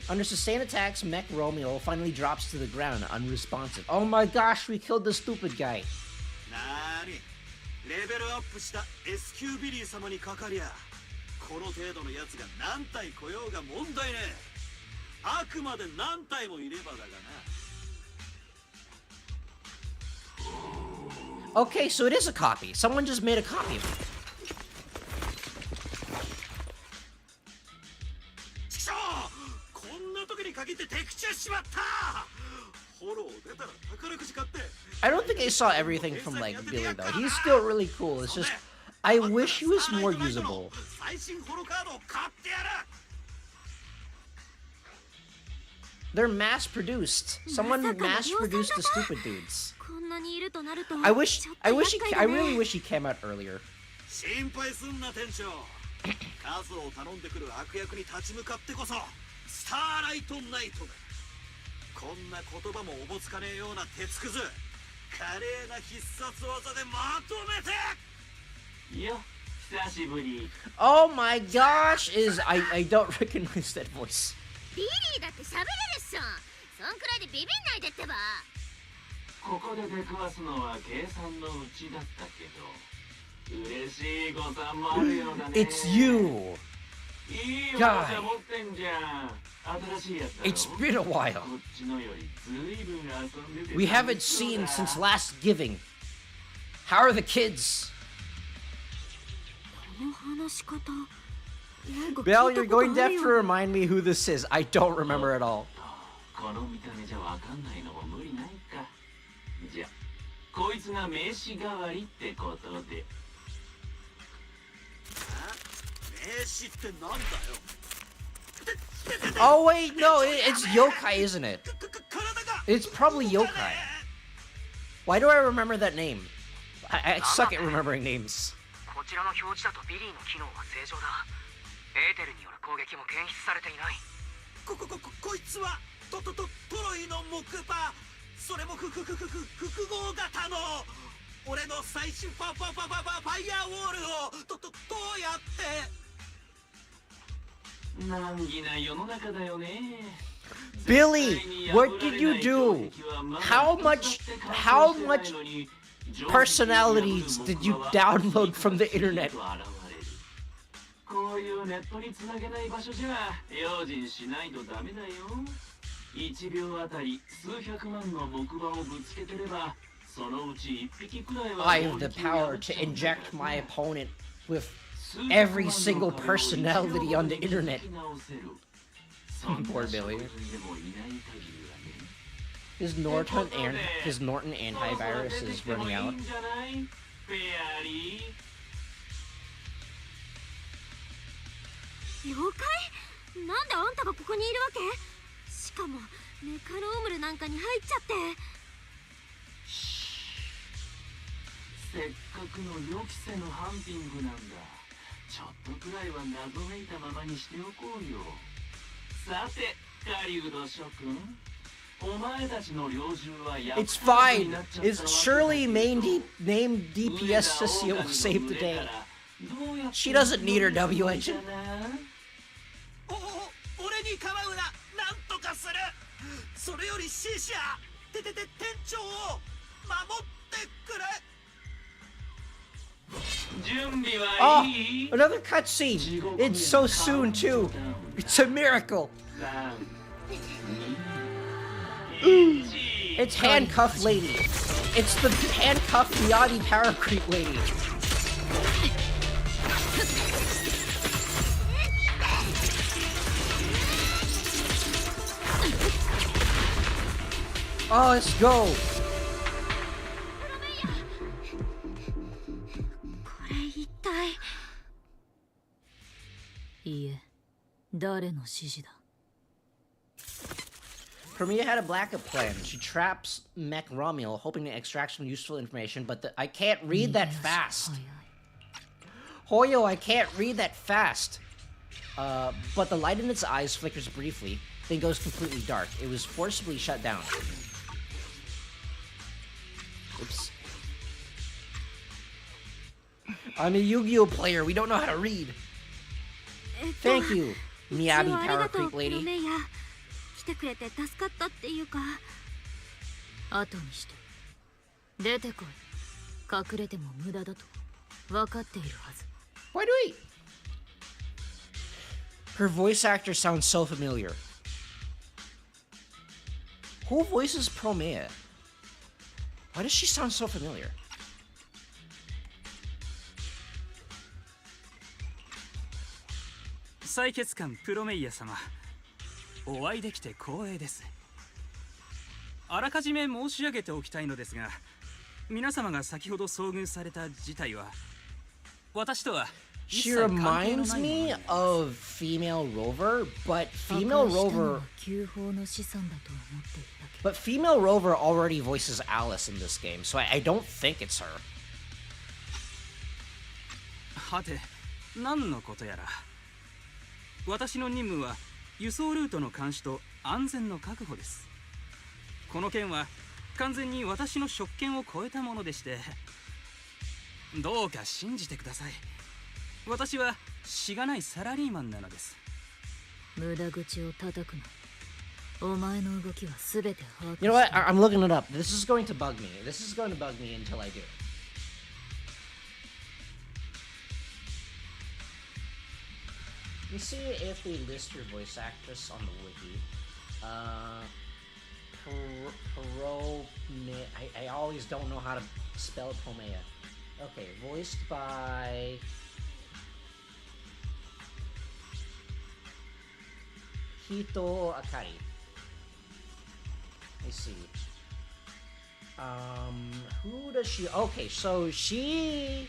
Under sustained attacks, Mech Romeo finally drops to the ground, unresponsive. Oh my gosh, we killed the stupid guy. レベルアップした S 級ビリー様にかかりゃこの程度のやつが何体来ようが問題ねえ。あくまで何体もいればだがな。 Okay, so it is a copy. Someone just made a copy of it. ちくしょう、こんな時に限って的中しまった。 I don't think I saw everything from like Billy though. He's still really cool. It's just I wish he was more usable. They're mass produced. Someone mass produced the stupid dudes. I really wish he came out earlier. 数を頼んでくる悪役に立ち向かってこそスターライトナイトだ。こんな言葉もおぼつかねえような鉄くず華麗な必殺技でまとめて。よ、久しぶり。 Oh my gosh, I don't recognize that voice. ビリーだって喋れるっしょ。そんくらいでビビんないでってば。ここで出くわすのは計算のうちだったけど、嬉しい誤算もあるようだね。 It's you. いいおもちゃ持ってんじゃん。新しいやつだろ。 It's been a while. こっちのよりずいぶん遊んでて。 We haven't seen since last giving. How are the kids? この話し方。なんか聞い Belle, た you're ことあ going る to have よ to remind me who this is. I don't remember at all. この見た目じゃわかんないのも無理ないか。じゃ、こいつが名刺代わりってことで。名刺ってなんだよ。 Oh wait, no, it's yokai, isn't it? 体が It's probably yokai. Why do I remember that name? I suck at remembering names. こちらの表示だとビリーの機能は正常だ。エーテルによる攻撃も検出されていない。こいつはトロイの木馬。それも複合型の俺の最新ファイヤーウォールをどうやって。難儀な世の中だよね。 Billy, what did you do? How much personalities did you download from the internet? こういうネットにつなげない場所じゃ用心しないとダメだよ。1秒あたり数百万の木馬をぶつけてればそのうち1匹くらいは I have the power to inject my opponent with every single personality on the internet. Poor Billy. His Norton antivirus is running out. 妖怪？なんであんたがここにいるわけ？しかもメカロームルなんかに入っちゃって。せっかくの予期せぬハンティングなんだ。ちょっとくらいは謎めいたままにしておこうよ。さて、狩人諸君、お前たちの猟銃はやっぱり It's fine. It's surely named DPS Cecilia will save the day. She doesn't need her W engine. 俺に構うな。なんとかする。それよりシシア店長を守ってくれ。 Oh, another cutscene. It's so soon too. It's a miracle. It's handcuff lady. It's the handcuff Miati power creep lady. Oh, let's go. これ一体。いいえ、誰の指示だ。 Premia had a backup plan. She traps Mech Romulo, hoping to extract some useful information, but I can't read that fast. Hoyo, I can't read that fast. But the light in its eyes flickers briefly, then goes completely dark. It was forcibly shut down. Oops. I'm a Yu-Gi-Oh player. We don't know how to read. Thank you, Miyabi Power Creep Lady. 来てくれて助かったっていうか。後にして。出てこい。隠れても無駄だと分かっているはず。Why do we? Her voice actor sounds so familiar. Who voices Promea? Why does she sound so familiar? 採血官プロメイヤ様、お会いできて光栄です。あらかじめ申し上げておきたいのですが、皆様が先ほど遭遇された事態は私とは She reminds me of Female Rover, but Female Rover already voices Alice in this game, so I don't think it's her. はて、何のことやら。私の任務は輸送ルートの監視と安全の確保です。この件は完全に私の職権を超えたものでして、どうか信じてください。私はしがないサラリーマンなのです。無駄口を叩くな。お前の動きはすべて把握して。 You know what? I'm looking it up. This is going to bug me. This is going to bug me until I do. Let me see if they list your voice actress on the wiki. I always don't know how to spell Promea. Okay, voiced by Hito Akari. Let me see. Who does she? Okay, so she's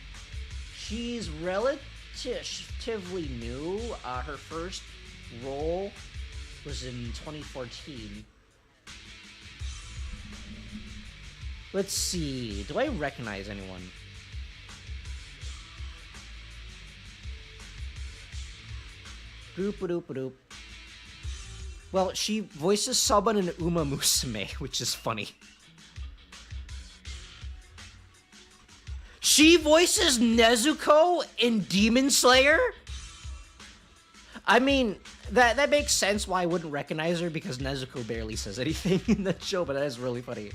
relatively new. Her first role was in 2014. Let's see. Do I recognize anyone? Boop-a-doop-a-doop. Well, she voices someone in Uma Musume, which is funny. She voices Nezuko in Demon Slayer? I mean, that makes sense why I wouldn't recognize her, because Nezuko barely says anything in that show, but that is really funny.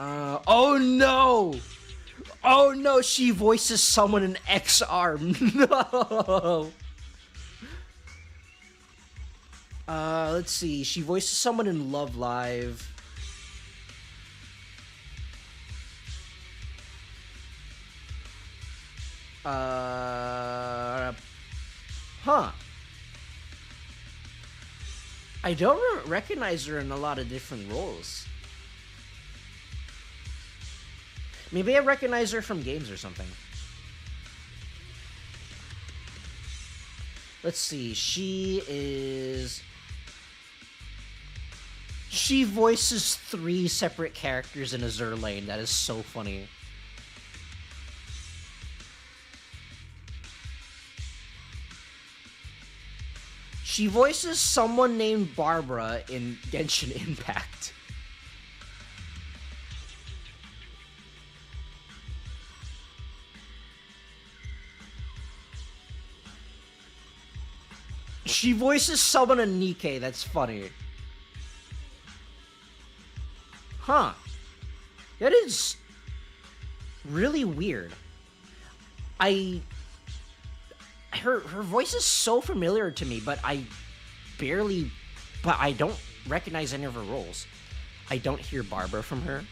Oh no! Oh no, she voices someone in X-Arm. No! Let's see. She voices someone in Love Live. Huh. I don't recognize her in a lot of different roles. Maybe I recognize her from games or something. Let's see. She voices 3 separate characters in Azur Lane. That is so funny. She voices someone named Barbara in Genshin Impact. She voices someone in Nikkei. That's funny. Huh. That is really weird. Her voice is so familiar to me, but I don't recognize any of her roles. I don't hear Barbara from her.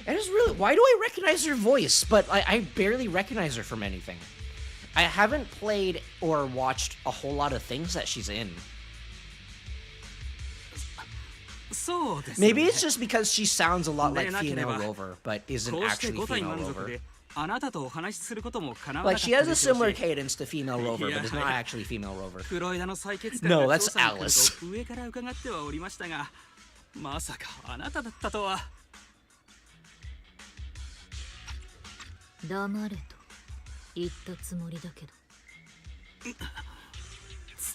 It is really, why do I recognize her voice, but I barely recognize her from anything? I haven't played or watched a whole lot of things that she's in. Maybe it's just because she sounds a lot like Female Rover, but isn't actually Female Rover. Like, she has a similar cadence to Female Rover, but is not actually Female Rover. No, that's Alice. 黙れと言ったつもりだけど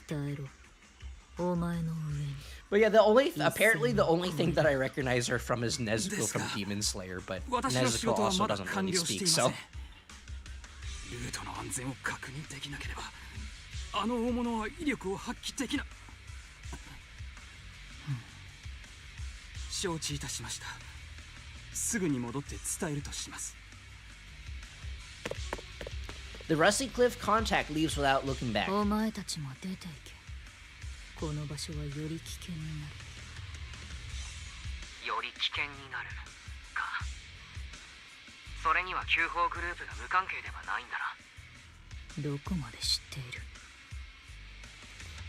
伝えろお前の上に But yeah, apparently the only thing that I recognize her from is Nezuko from Demon Slayer, but Nezuko also doesn't really speak, so. ルートの安全を確認できなければ、あの大物は威力を発揮できな。承知いたしました。すぐに戻って伝えるとします。 The Rusty Cliff contact leaves without looking back. お前たちも出ていけ。この場所はより危険になる。より危険になるか。それには救報グループが無関係ではないんだな。どこまで知っている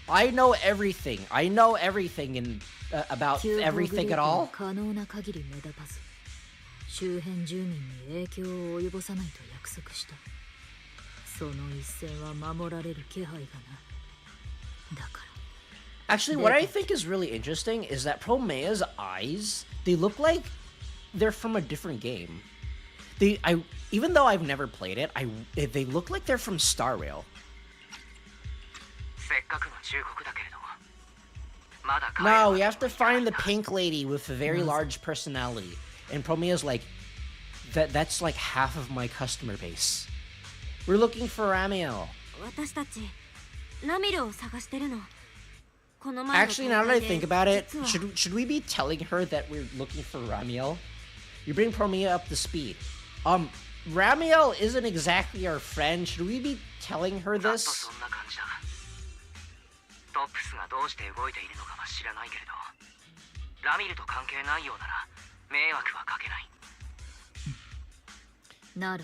I know everything. I know everything in about everything at all. 可能な限り目立たず、周辺住民に影響を及ぼさないと約束した。その一線は守られる気配がな。だから。 Actually, what I think is really interesting is that Promea's eyes, they look like they're from a different game. Even though I've never played it, they look like they're from Star Rail. せっかくの忠告だけれどまだ帰る No, we have to find the pink lady with a very large personality. And Promea's like, that's like half of my customer base. We're looking for Ramiel. 私たちラミルを探してるの。 Actually, now that I think about it, should we be telling her that we're looking for Ramiel? You bring Promea up to speed. Ramiel isn't exactly our friend. Should we be telling her ざっと this? そんな感じだトップスがどうして動いているのかは知らないけれどラミルと関係ないようなら迷惑はかけない なら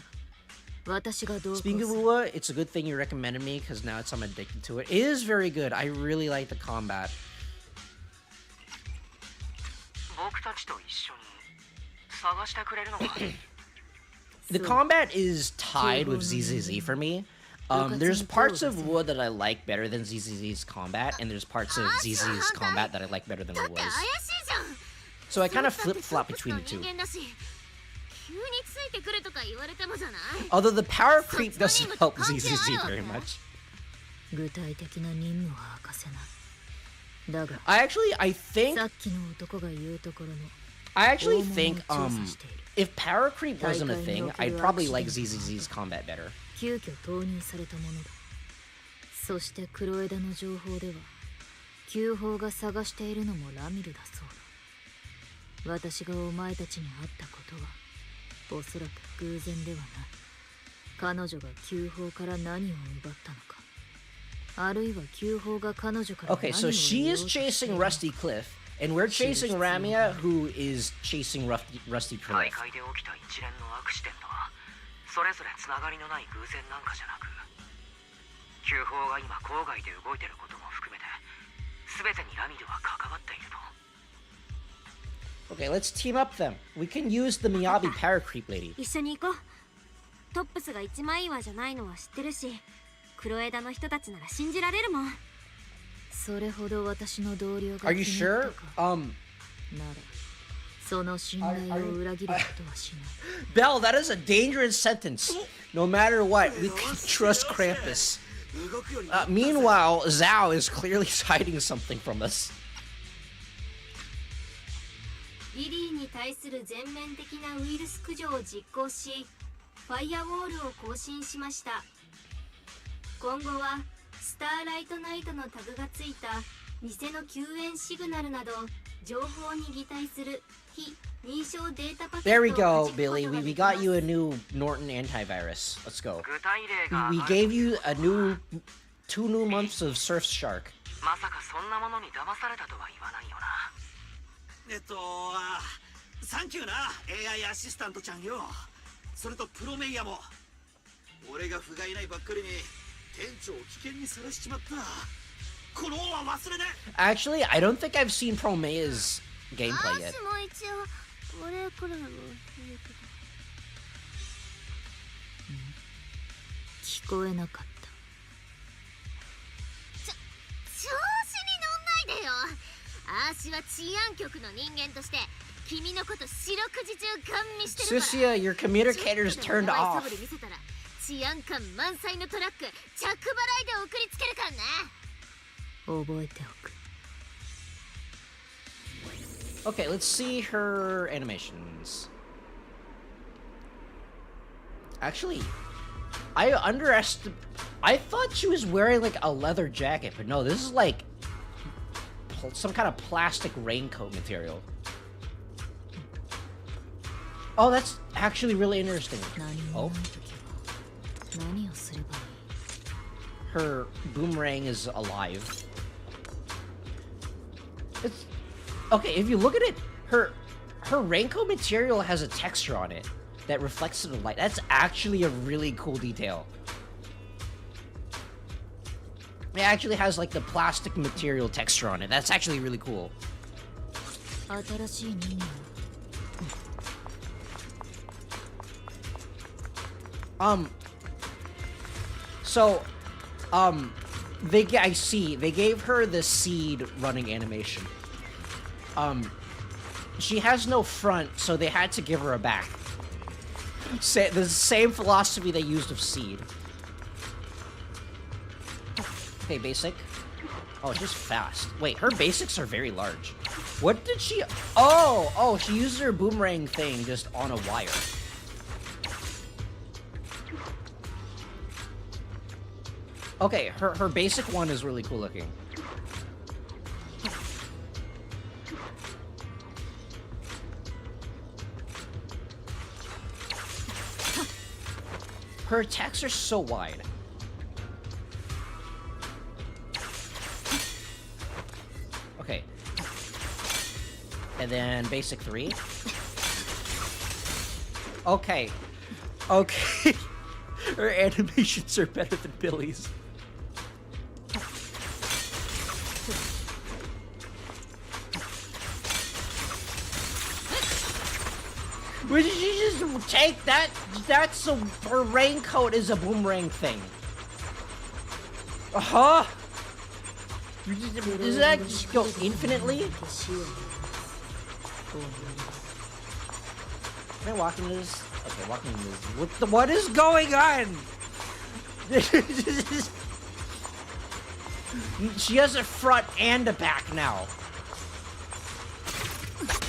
私が同行す Speaking る of Wuwa, it's a good thing you recommended me because now I'm addicted to it. It is very good. I really like the combat. 僕たちと一緒に探してくれるのか The combat is tied with ZZZ for me. There's parts of Wuwa that I like better than ZZZ's combat, and there's parts of ZZZ's combat that I like better than Wuwa's. So I kind of flip-flop between the two. Although the power creep doesn't help ZZZ very much. 具体的な任務は明かせないだが I think さっきの男が言うところの I actually think if power creep wasn't a thing, I'd probably like ZZZ's combat better. 急遽投入されたものだそして黒枝の情報では旧宝が探しているのもラミルだそうだ私がお前たちに会ったことはおそらく偶然ではない彼女が旧宝から何を奪ったのかあるいは旧宝が彼女から Okay, so she is chasing Rusty Cliff, and we're chasing Ramia, who is chasing Rusty 大 Cliff. 会で起きた一連のアクシデントはそれぞれつながりのない偶然なんかじゃなく旧宝が今郊外で動いてることも含めて全てにラミルは関わっていると Okay, let's team up them. We can use the Miyabi power creep lady. 一緒に行こう。トップスが一枚岩じゃないのは知ってるし、黒枝の人たちなら信じられるもん。それほど私の同僚が Are you sure? ならその信頼を裏切ることはしない Belle, that is a dangerous sentence. No matter what, we can trust Krampus. Meanwhile, Zhao is clearly hiding something from us. リリーに対する全面的なウイルス駆除を実行し、ファイアウォールを更新しました。今後はスターライトナイトのタグがついた偽の救援シグナルなど情報に擬態する非認証データパケッ There ト we を go, 弾くこと Billy. が We できます got you a new Norton antivirus. Let's go. 具体例が We gave you a new 2 new months of Surfshark. まさかそんなものに騙されたとは言わないよなサンキューな AI アシスタントちゃんよそれとプロメイヤも俺が不甲斐ないばっかりに店長を危険にさらしちまったこの恩は忘れね Actually, I don't think I've seen Promea's gameplay yet. もう一応俺からの聞こえなかった調子に乗んないでよあーしは治安局の人間として君のこと四六時中ガン見してるから Susia, your communicator's turned やばい off. 素振り見せたら治安感満載のトラック着払いで送りつけるからね覚えておく Okay, let's see her animations. Actually, I thought she was wearing like a leather jacket, but no, this is like some kind of plastic raincoat material. Oh, that's actually really interesting. Oh, 何をすればいい her boomerang is alive. It's okay if you look at it. Her raincoat material has a texture on it that reflects the light. That's actually a really cool detail. It actually has like the plastic material texture on it. That's actually really cool. 新しい任務 So, I see, they gave her the seed running animation. She has no front, so they had to give her a back. The same philosophy they used of Seed. Okay, basic. Oh, she's fast. Wait, her basics are very large. What did she... Oh, she uses her boomerang thing just on a wire. Okay, her basic one is really cool looking. Her attacks are so wide. Okay. And then basic 3. Okay. Okay. Her animations are better than Billy's. Would you just take that? That's a... Her raincoat is a boomerang thing. Uh-huh. Does that just go infinitely? Can I walk into this? Okay, walk into this. What is going on? She has a front and a back now.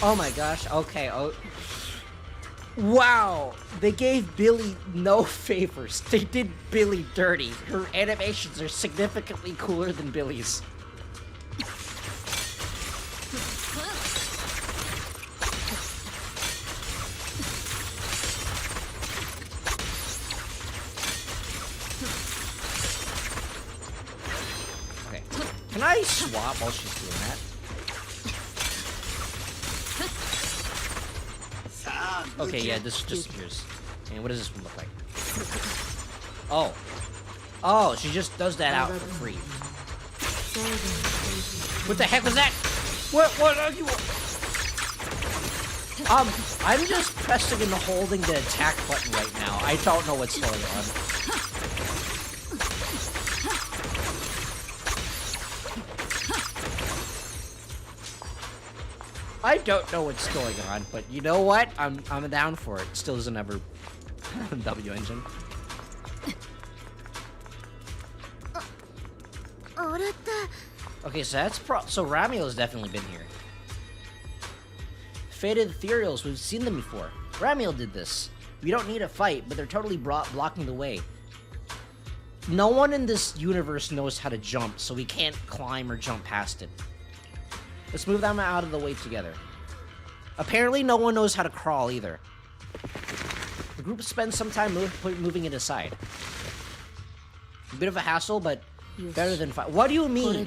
Oh my gosh, okay, oh. Wow, they gave Billy no favors. They did Billy dirty. Her animations are significantly cooler than Billy's. Okay, can I swap while she's doing that? Okay, yeah, this disappears. And what does this one look like? Oh. Oh, she just does that out for free. What the heck was that? What are you... I'm just pressing and holding the attack button right now. I don't know what's going on. I don't know what's going on, but you know what? I'm down for it. Still doesn't ever W engine. Okay, so that's so Ramio's definitely been here. Faded Ethereals, we've seen them before. Ramio did this. We don't need a fight, but they're totally blocking the way. No one in this universe knows how to jump, so we can't climb or jump past it. Let's move them out of the way together. Apparently, no one knows how to crawl either. The group spends some time moving it aside. A bit of a hassle, but better than 5. What do you mean?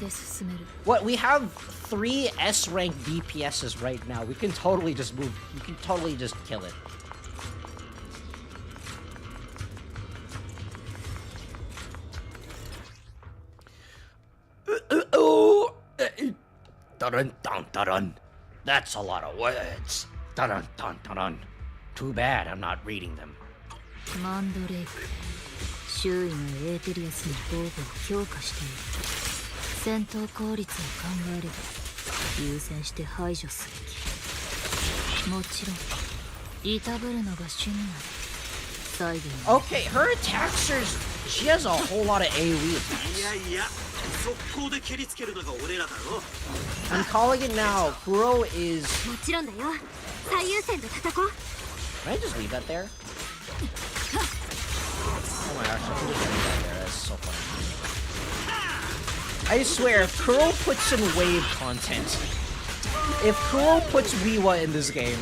What? We have 3 S-rank DPSs right now. We can totally just move. We can totally just kill it. Dun dun dun dun. That's a lot of words. Dun dun dun dun dun. Too bad I'm not reading them. 周囲のエーテリアスの防護を強化している。戦闘効率を考えれば優先して排除すべき。もちろんいたぶるのが趣味なの。最後に Okay, her attacks are... She has a whole lot of AoE attacks. I'm calling it now. Kuro is... もちろんだよ。最優先で叩こう。 Can I just leave that there? Oh my gosh, I can just leave that there. That's so funny. I swear, if Kuro puts in wave content, if Kuro puts Wuwa in this game,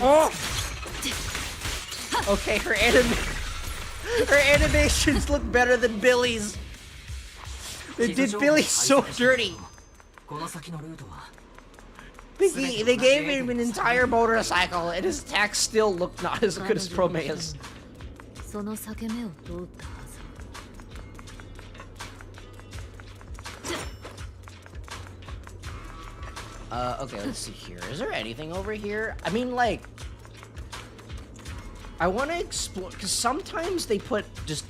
oh! Okay, her animations look better than Billy's. They did Billy so dirty. They gave him an entire motorcycle, and his attacks still look not as good as Promea's. Okay, let's see here. Is there anything over here? I mean, like... I want to explore, because sometimes they put just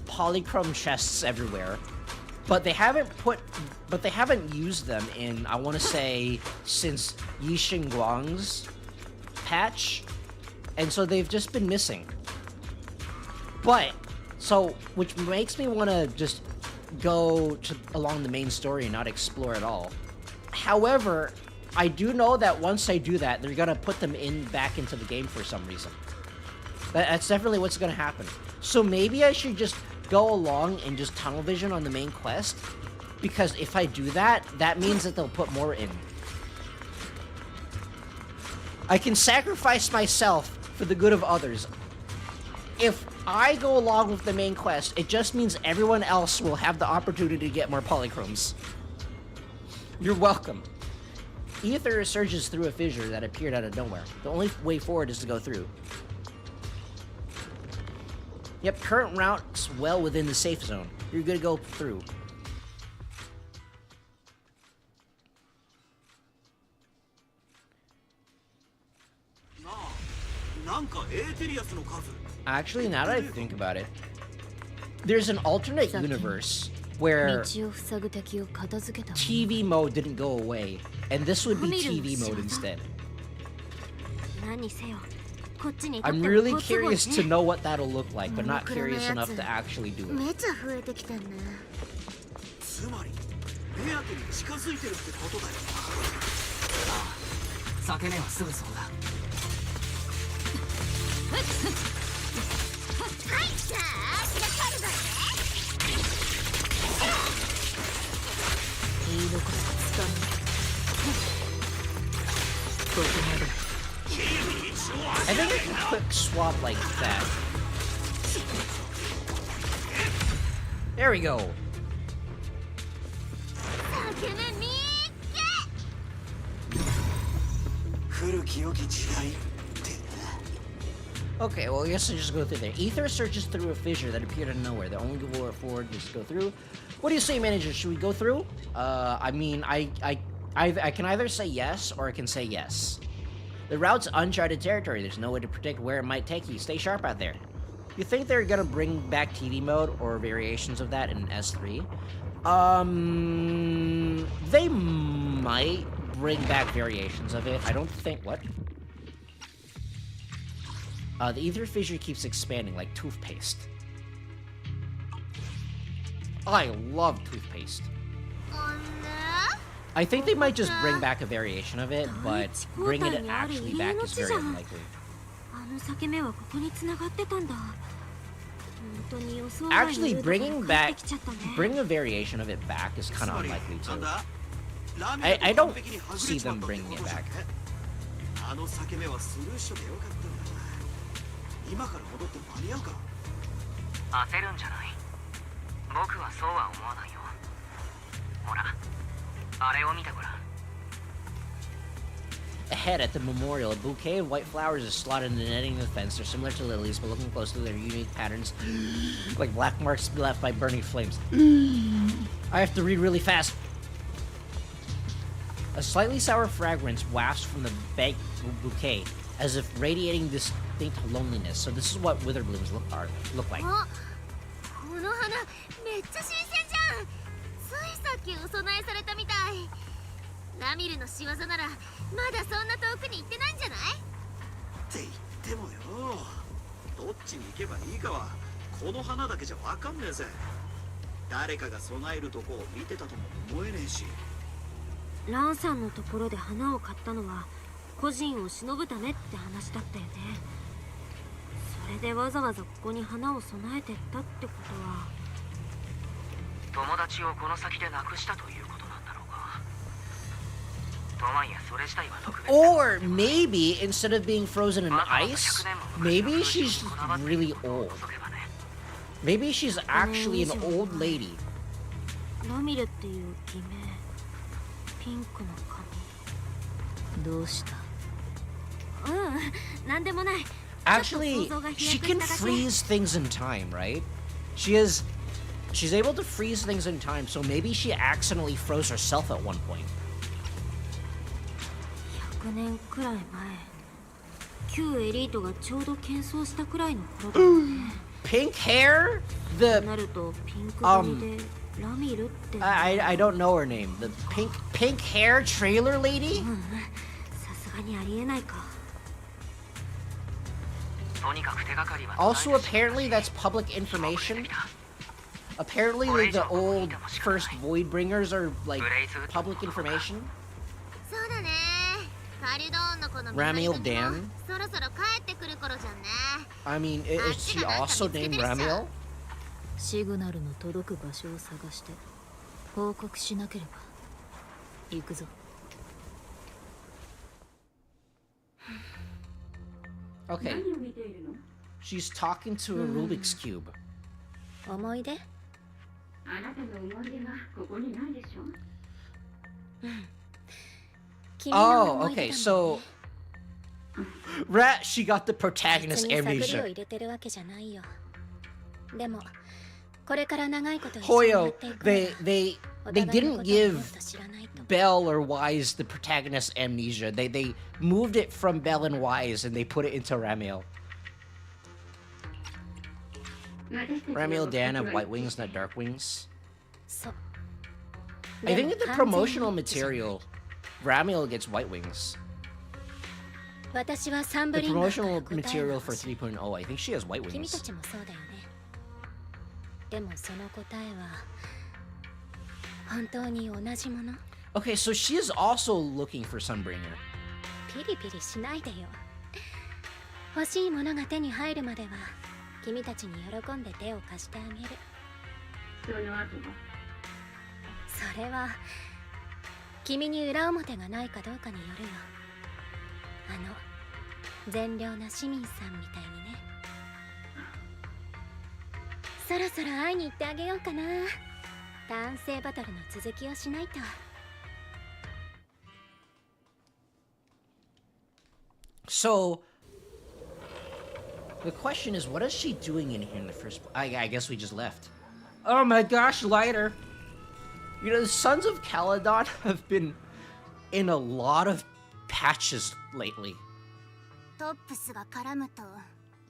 polychrome chests everywhere, but they haven't used them in, I want to say, since Yi Xingguang's patch, and so they've just been missing. But, so, which makes me want to just go along the main story and not explore at all. However, I do know that once I do that, they're gonna put them back into the game for some reason. That's definitely what's gonna happen. So maybe I should just go along and just tunnel vision on the main quest, because if I do that, that means that they'll put more in. I can sacrifice myself for the good of others. If I go along with the main quest, it just means everyone else will have the opportunity to get more polychromes. You're welcome. Ether surges through a fissure that appeared out of nowhere. The only way forward is to go through. Yep, current route's well within the safe zone. You're good to go through. Actually, now that I think about it, there's an alternate universe where TV mode didn't go away, and this would be TV mode instead. I'm really curious to know what that'll look like, but not curious enough to actually do it. I think I can quick swap like that. There we go. Okay, well, I guess I just go through there. Ether searches through a fissure that appeared out of nowhere. The only way forward is to go through. What do you say, manager? Should we go through? I mean, I can either say yes or I can say yes. The route's uncharted territory. There's no way to predict where it might take you. Stay sharp out there. You think they're gonna bring back TV mode or variations of that in S3? They might bring back variations of it. I don't think... What? The ether fissure keeps expanding like toothpaste. I love toothpaste. I think they might just bring back a variation of it, but bringing it actually back is very unlikely. Actually, bringing a variation of it back is kind of unlikely too. I don't see them bringing it back. Ahead at the memorial, a bouquet of white flowers is slotted in the netting of the fence. They're similar to lilies, but looking closely, they're unique patterns, like black marks left by burning flames. I have to read really fast. A slightly sour fragrance wafts from the bouquet, as if radiating distinct loneliness. So this is what wither blooms look like. Or maybe instead of being frozen in ice, maybe she's really old. Maybe she's actually an old lady. Actually, she can freeze things in time, right? She's able to freeze things in time, so maybe she accidentally froze herself at one point. 旧エリートがちょうど喧騒したくらいの頃だよね。Pink hair? なるとピンク髪でラミルって。I don't know her name. The pink hair trailer lady? さすがにありえないか。Also, apparently that's public information. Apparently, like, the old first Voidbringers are like public information. Ramiel Dan. I mean, is she also named Ramiel? シグナルの届く場所を探して報告しなければ。行くぞ。Okay. She's talking to a Rubik's Cube. 思い出？あなたの思い出はここにないでしょ。Oh, okay, so Rat, she got the protagonist amnesia. Hoyo, they didn't give Belle or Wise the protagonist amnesia. They moved it from Belle and Wise and they put it into Ramiel. Ramiel Dan have white wings, not dark wings. I think in the promotional material, Ramiel gets white wings. The promotional material for 3.0, I think she has white wings. Okay, so she is also looking for Sunbringer. ピリピリしないでよ。欲しいものが手に入るまでは君たちに喜んで手を貸してあげる。その後は？それは君に裏表がないかどうかによるよ。善良な市民さんみたいにね。そろそろ会いに行ってあげようかな。男性バトルの続きをしないと。So, the question is, what is she doing in here in the first place? I guess we just left. Oh my gosh, lighter! You know, the Sons of Caledon have been in a lot of patches lately. トップスが絡むと、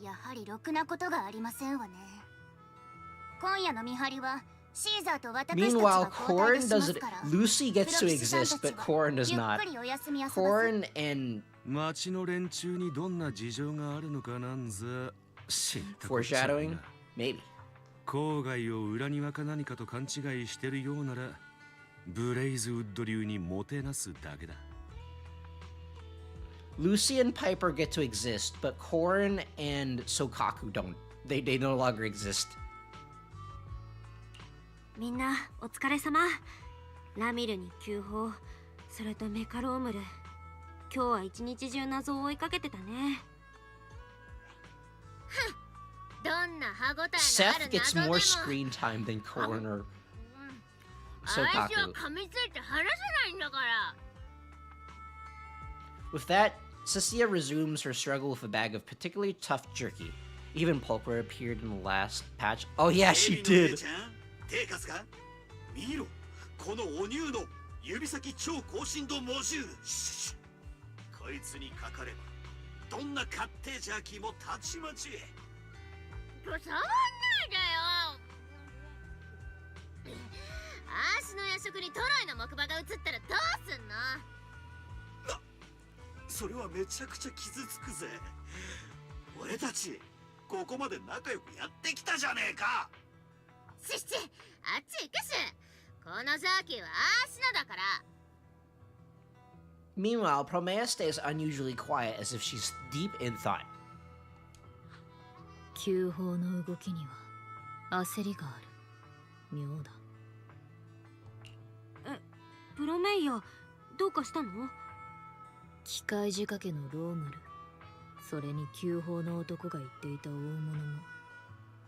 やはりろくなことがありませんわね。今夜の見張りは、シーザーと私たちが Meanwhile, Corrin doesn't. Lucy gets to exist, but Corrin does not. Corrin and 町の連中にどんな事情があるのかなんざ。foreshadowing, maybe. 郊外を裏庭か何かと勘違いしてるようなら、ブレイズウッド流にもてなすだけだ。Lucy and Piper get to exist, but Corrin and Sokaku don't. They no longer exist. みんなお疲れ様。ラミルに急報、それとメカロームル。今日は一日中謎を追いかけてたね。どんな歯ごたえのある Seth 謎 gets でも more screen time than Corrin or Sokaku. With that, Cecilia resumes her struggle with a bag of particularly tough jerky. Even Pulper appeared in the last patch. Oh yeah, she did. 見ろ、このお乳の指先超高深度モジュール。こいつにかかればどんなカッテージャーキーもたちまち。触んないでよ。アーシの夜食にトロイの木馬が映ったらどうすんの？それはめちゃくちゃ傷つくぜ。俺たちここまで仲良くやってきたじゃねえか。しっし、あっち行くし。このジャーキーはアーシのだから。Meanwhile, Promea stays unusually quiet as if she's deep in thought. 急報の動きには焦りがある。妙だ。プロメイヤ、どうかしたの？機械仕掛けのロームル、それに急報の男が言っていた大物も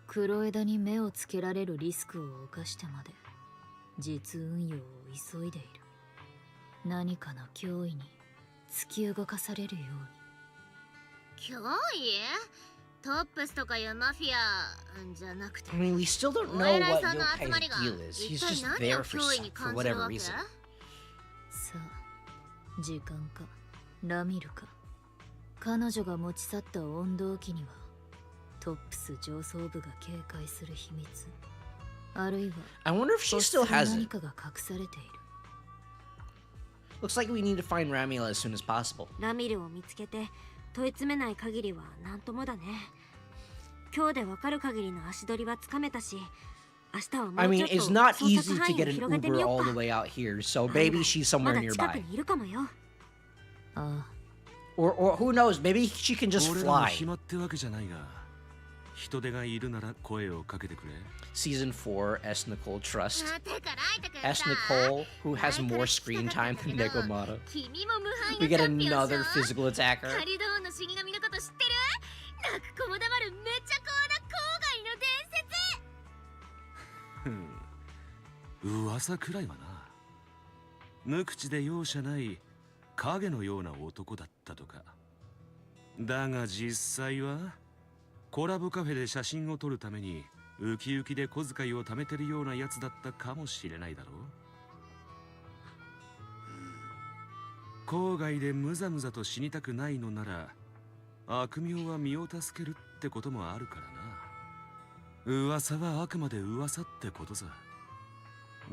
黒枝に目をつけられるリスクを冒してまで実運用を急いでいる。何かの脅威に突き動かされるように。脅威？トップスとかいうマフィアじゃなくて。I mean, we still don't know what Yokai's deal is. He's just there for whatever reason. さあ、時間かラミルか彼女が持ち去った温動機にはトップス上層部が警戒する秘密、あるいは I wonder if she still has 何 it. かが隠されている。 Looks like we need to find Ramila as soon as possible. ラミルを見つけて問い詰めない限りは何ともだね。今日でわかる限りの足取りはつかめたし、明日はも I う mean, ちょっ it's と not 捜 easy 索 to 範囲を get an 広げて Uber みよ all う the か。 way out here, so あるい maybe は she's ま somewhere だ近く nearby. にいるかもよ。ああ、 Or who knows, maybe she can just 俺らも fly. 暇ってわけじゃないが、人手がいるなら声をかけてくれ。 Season 4, S. Nicole Trust. てかライト君 S. さ Nicole, who has more screen time than Negomata. 君も無敗 We の get チャンピオン another でしょ physical attacker. カリドーンの死神のこと知ってる？泣く子も黙るめっちゃ高な郊外の伝説。ふん、噂くらいはな。無口で容赦ない影のような男だったとか。だが実際はコラボカフェで写真を撮るためにウキウキで小遣いを貯めてるようなやつだったかもしれないだろう。郊外でムザムザと死にたくないのなら悪名は身を助けるってこともあるからな。噂はあくまで噂ってことさ。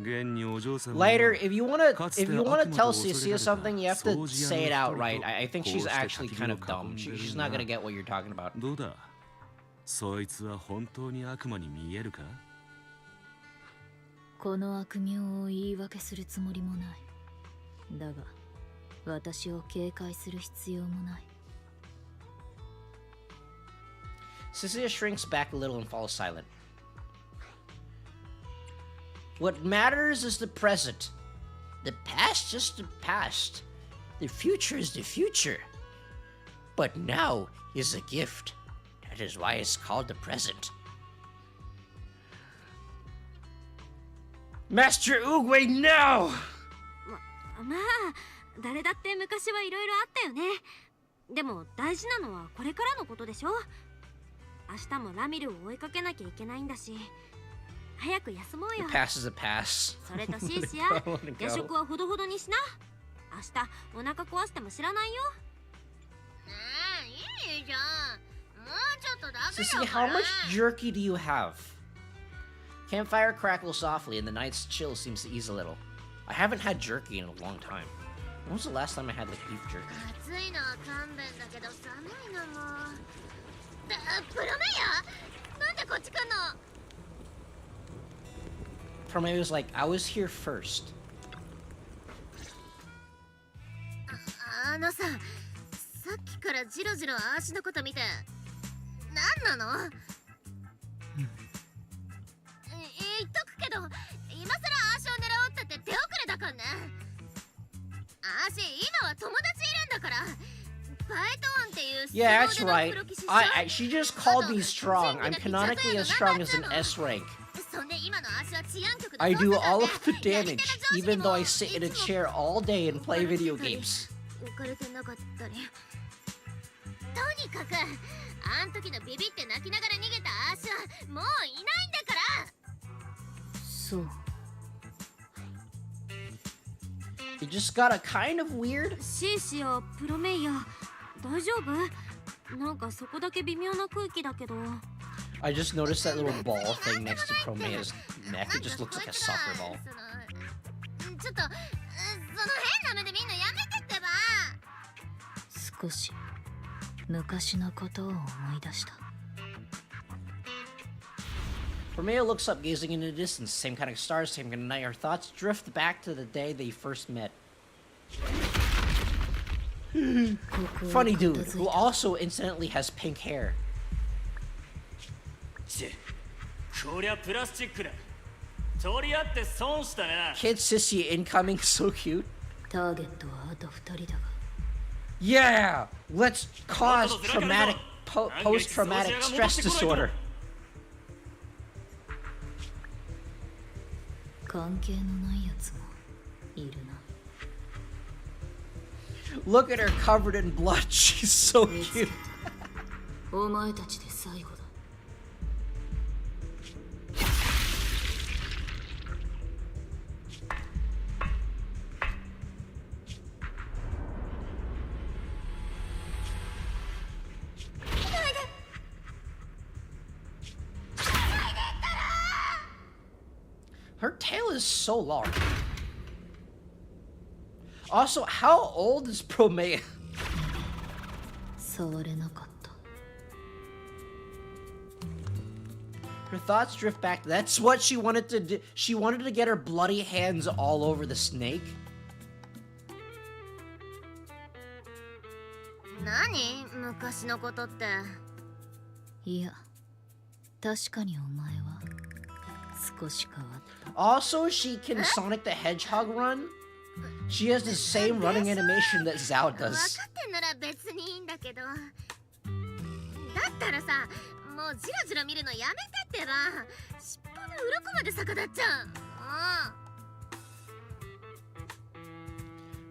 現にお嬢様は Later, if you wanna tell Cecilia something, you have to say it outright. I think she's actually kind of dumb. She's not gonna get what you're talking about. どうだ、そいつは本当に悪魔に見えるか？この悪名を言い訳するつもりもない。だが私を警戒する必要もない。 Cecilia shrinks back a little and falls silent. What matters is the present. The past just the past. The future is the future. But now is a gift. That is why it's called the present. Master Oogway, now! まあ誰だって昔はいろいろあったよね。でも大事なのはこれからのことでしょ。明日もラミルを追いかけなきゃいけないんだし、早く休もうよ。 The past is a pass. それとシーシや I wanna go. 夜食はほどほどにしな。明日お腹壊しても知らないよ。ねえ、いいじゃん。もうちょっとだけ Cecilia, だか how ら。 much jerky do you have? Campfire crackles softly and the night's chill seems to ease a little. I haven't had jerky in a long time. When was the last time I had like beef jerky? 暑いのは勘弁だけど寒いのも。プロメイヤー？なんでこっち来んの？ For me, it was like, I was here first. あのさ、さっきからジロジロ足のこと見て何なの？言っとくけど、今さら足を狙おうって手遅れだからね。足今は友達いるんだから。バイトンっていう Yeah, 凄 that's 腕の right. プロ棋士 She just called me strong. I'm canonically as strong as an S rank. そんで今の足は治安局の I 捜 do 査 all 官 of the で damage, even though I sit in a chair all day and play video games. 浮かれてなかったり。とにかくあん時のビビって泣きながら逃げた足はもういないんだから。そう。 It just got a kind of weird. シーシやプロメイヤー大丈夫？なんかそこだけ微妙な空気だけど。 I just noticed that little ball thing next to Promea's neck. It just looks like a soccer ball. ちょっとその変な目でみんなやめてってば。少し昔のことを思い出した。 Promea looks up, gazing into the distance. Same kind of stars, same kind of night. Her thoughts drift back to the day they first met. Funny dude, who also incidentally has pink hair. こりゃプラスチックだ。取り合って損したな。 Kid Sissy incoming, so cute. ターゲットはあと2人だが。 Yeah! Let's cause post-traumatic stress disorder. 関係のないやつもいるな。 Look at her covered in blood. She's so cute. お前たちで最後だ。 It Her tail is so large. Also, how old is Promea? 触れなかった。 Her thoughts drift back. That's what she wanted to do. She wanted to get her bloody hands all over the snake. 何？昔のことって。いや、確かにお前は少し変わった。 Also, she can Sonic the Hedgehog run. She has the same running animation that Zhao 分 does. かってんなら別にいいんだけど。だったらさ、もうじろじろ見るのやめてってば。尻尾の鱗まで逆立っちゃう。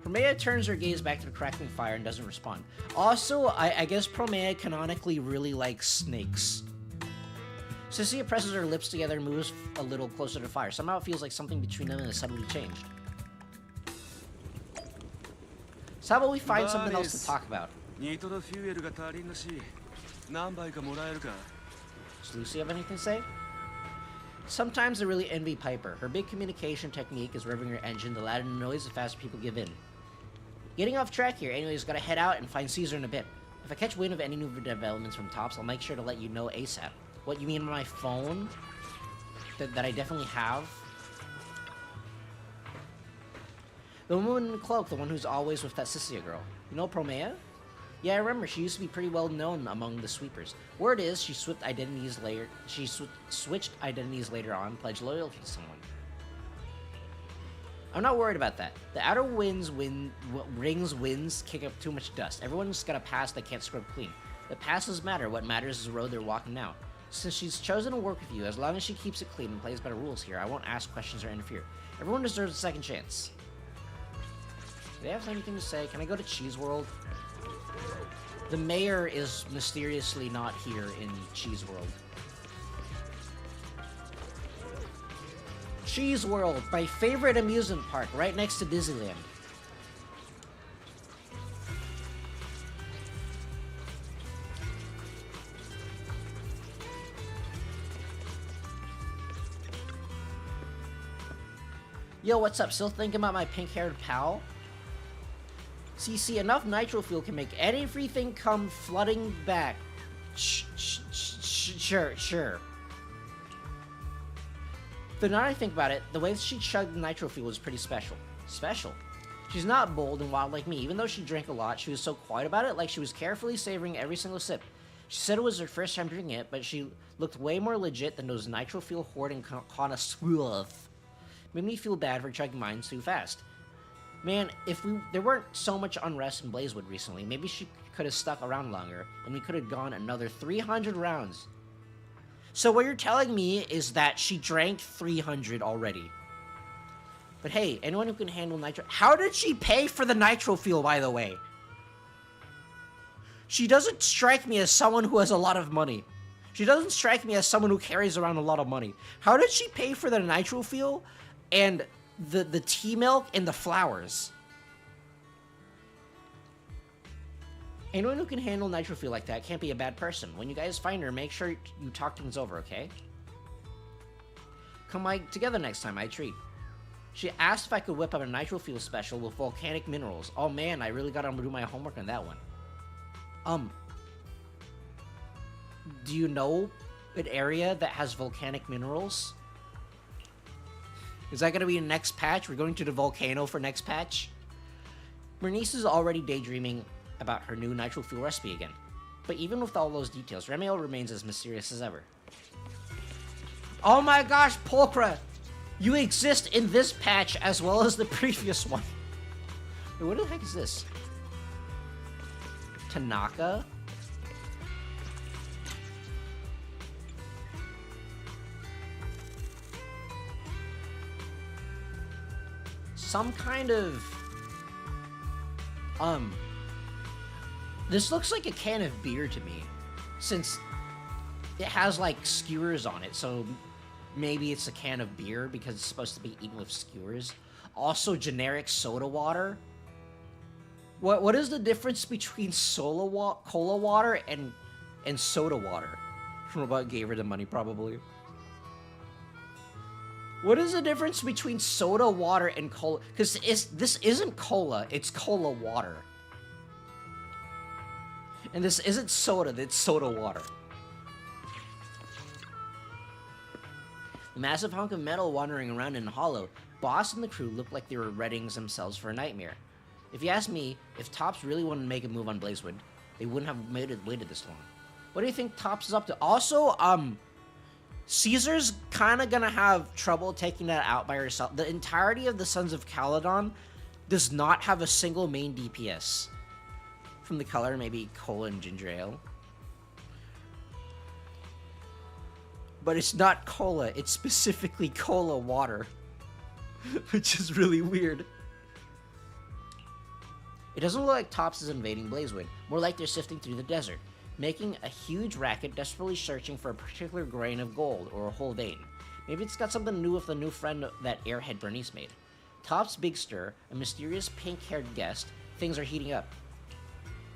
Promea turns her gaze back to the crackling fire and doesn't respond. Also, I guess Promea canonically really likes snakes. Cecilia presses her lips together and moves a little closer to the fire. Somehow it feels like something between them has suddenly changed. So how about we find something else to talk about? Does Lucy have anything to say? Sometimes I really envy Piper. Her big communication technique is revving her engine, the louder the noise, the faster people give in. Getting off track here, anyways, gotta head out and find Caesar in a bit. If I catch wind of any new developments from Tops, I'll make sure to let you know ASAP. What, you mean my phone? That I definitely have? The woman in the cloak, the one who's always with that Cecilia girl. You know Promea? Yeah, I remember. She used to be pretty well known among the sweepers. Word is, she switched identities later. She switched identities later on, pledged loyalty to someone. I'm not worried about that. The outer rings winds kick up too much dust. Everyone's got a past they can't scrub clean. The past doesn't matter. What matters is the road they're walking now. Since she's chosen to work with you, as long as she keeps it clean and plays by the rules here, I won't ask questions or interfere. Everyone deserves a second chance. Do they have anything to say? Can I go to Cheese World? The mayor is mysteriously not here in Cheese World. Cheese World, my favorite amusement park, right next to Disneyland. Yo, what's up? Still thinking about my pink-haired pal? CC, enough nitro fuel can make everything come flooding back. Sure. But now that I think about it, the way she chugged the nitro fuel was pretty special. Special? She's not bold and wild like me. Even though she drank a lot, she was so quiet about it, like she was carefully savoring every single sip. She said it was her first time drinking it, but she looked way more legit than those nitro fuel hoarding connoisseurs. Made me feel bad for chugging mine too fast. Man, if there weren't so much unrest in Blazewood recently, maybe she could have stuck around longer, and we could have gone another 300 rounds. So what you're telling me is that she drank 300 already. But hey, anyone who can handle nitro... How did she pay for the nitro fuel, by the way? She doesn't strike me as someone who has a lot of money. She doesn't strike me as someone who carries around a lot of money. How did she pay for the nitro fuel and the tea milk and the flowers? Anyone who can handle nitro fuel like that can't be a bad person. When you guys find her, make sure you talk things over, okay? Come like together next time, I treat. She asked if I could whip up a nitro fuel special with volcanic minerals. Oh man, I really gotta do my homework on that one. Do you know an area that has volcanic minerals? Is that gonna be the next patch? We're going to the volcano for next patch? Bernice is already daydreaming about her new nitro fuel recipe again. But even with all those details, Remiel remains as mysterious as ever. Oh my gosh, Pulchra! You exist in this patch as well as the previous one. Wait, what the heck is this? Tanaka? Some kind of... This looks like a can of beer to me, since it has, like, skewers on it, so maybe it's a can of beer because it's supposed to be eaten with skewers. Also, generic soda water. What is the difference between cola water and soda water? Robot gave her the money, probably. What is the difference between soda, water, and cola? Because this isn't cola, it's cola water. And this isn't soda, it's soda water. The massive hunk of metal wandering around in the hollow, Boss and the crew looked like they were readying themselves for a nightmare. If you ask me, if Topps really wanted to make a move on Blazewood, they wouldn't have waited this long. What do you think Topps is up to? Also, Caesar's kind of gonna have trouble taking that out by herself. The entirety of the Sons of Caledon does not have a single main DPS. From the color, maybe cola and ginger ale. But it's not cola, it's specifically cola water. Which is really weird. It doesn't look like Topps is invading Blazewood, more like they're sifting through the desert, making a huge racket, desperately searching for a particular grain of gold or a whole vein. Maybe it's got something to do with the new friend that Airhead Bernice made. Topps' big stir, a mysterious pink-haired guest, things are heating up.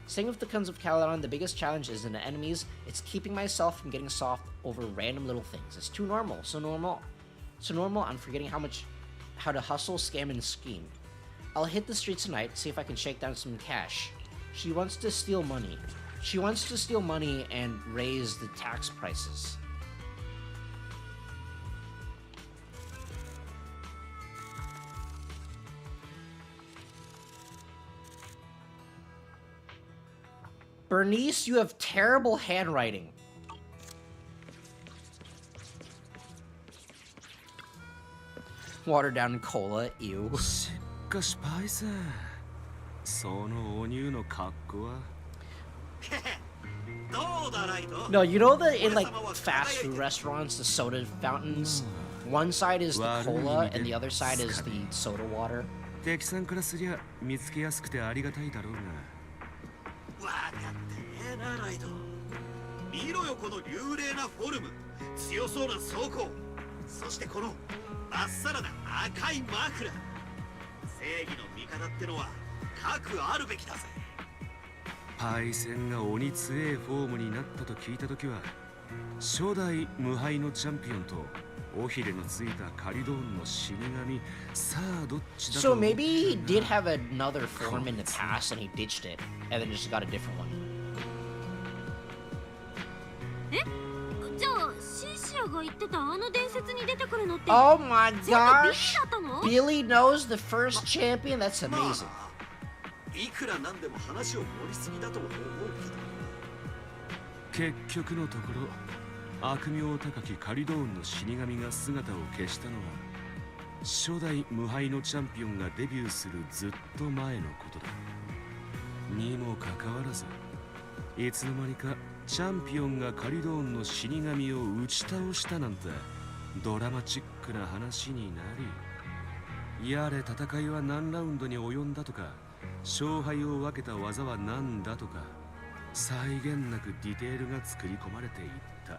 Staying with the Sons of Caledon, the biggest challenge isn't the enemies, it's keeping myself from getting soft over random little things. It's too normal, so normal. So normal, I'm forgetting how to hustle, scam, and scheme. I'll hit the streets tonight, see if I can shake down some cash. She wants to steal money. She wants to steal money and raise the tax prices. Bernice, you have terrible handwriting. Watered down cola, ew. No, you know that in like fast food restaurants, the soda fountains, one side is the cola and the other side is the soda water. 敵さんからすりゃ見つけやすくてありがたいだろうが。わかってねえなライド。見ろよこの流麗なフォルム、強そうな装甲、そしてこのまっさらな赤いマフラー。正義の味方ってのは核あるべきだぜ。パイセンが鬼強えフォームになったと聞いたときは、初代無敗のチャンピオンと。So maybe he did have another form in the past and he ditched it and then just got a different one. Oh my gosh! Billy knows the first champion? That's amazing. いくらなんでも話を盛りすぎだと思うけど。結局のところ。悪名高きカリドーンの死神が姿を消したのは初代無敗のチャンピオンがデビューするずっと前のことだ。にもかかわらずいつの間にかチャンピオンがカリドーンの死神を打ち倒したなんてドラマチックな話になり、やれ戦いは何ラウンドに及んだとか勝敗を分けた技は何だとか際限なくディテールが作り込まれていった。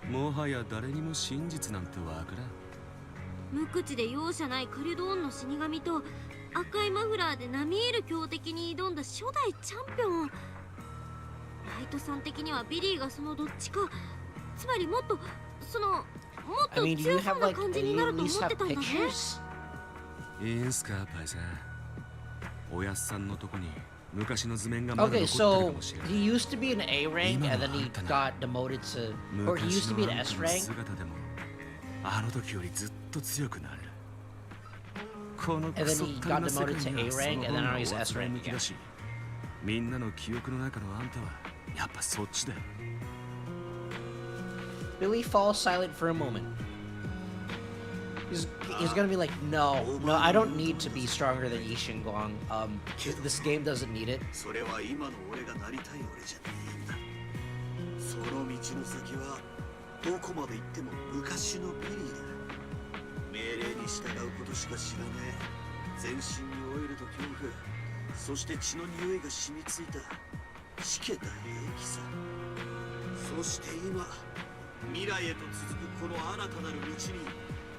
もはや誰にも真実なんてわからん。無口で容赦ないカリドーンの死神と赤いマフラーで並み居る強敵に挑んだ初代チャンピオン。ライトさん的にはビリーがそのどっちか、つまりもっとそのもっと強そうな感じになると思ってたんだね。いいんすかパイセン。おやっさんのとこに。Okay, so he used to be an A rank and then he got demoted to, or he used to be an S rank. And then he got demoted to A rank and then now he's S rank again. Billy falls silent for a moment. He's gonna be like, no, I don't need to be stronger than Yishin Guang. This game doesn't need it.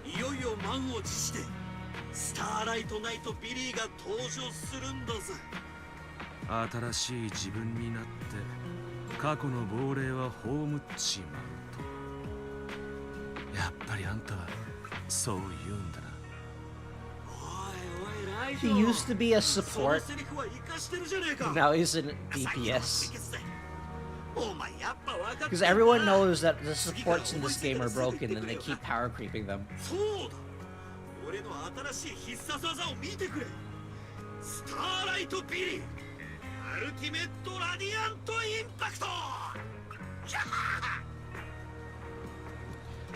いよいよ満を持してスターライトナイトビリーが登場するんだぜ。新しい自分になって過去の亡霊は葬っちまうと。やっぱりあんたはそう言うんだな。 He used to be a support. Now he's an DPS. Because everyone knows that the supports in this game are broken and they keep power creeping them.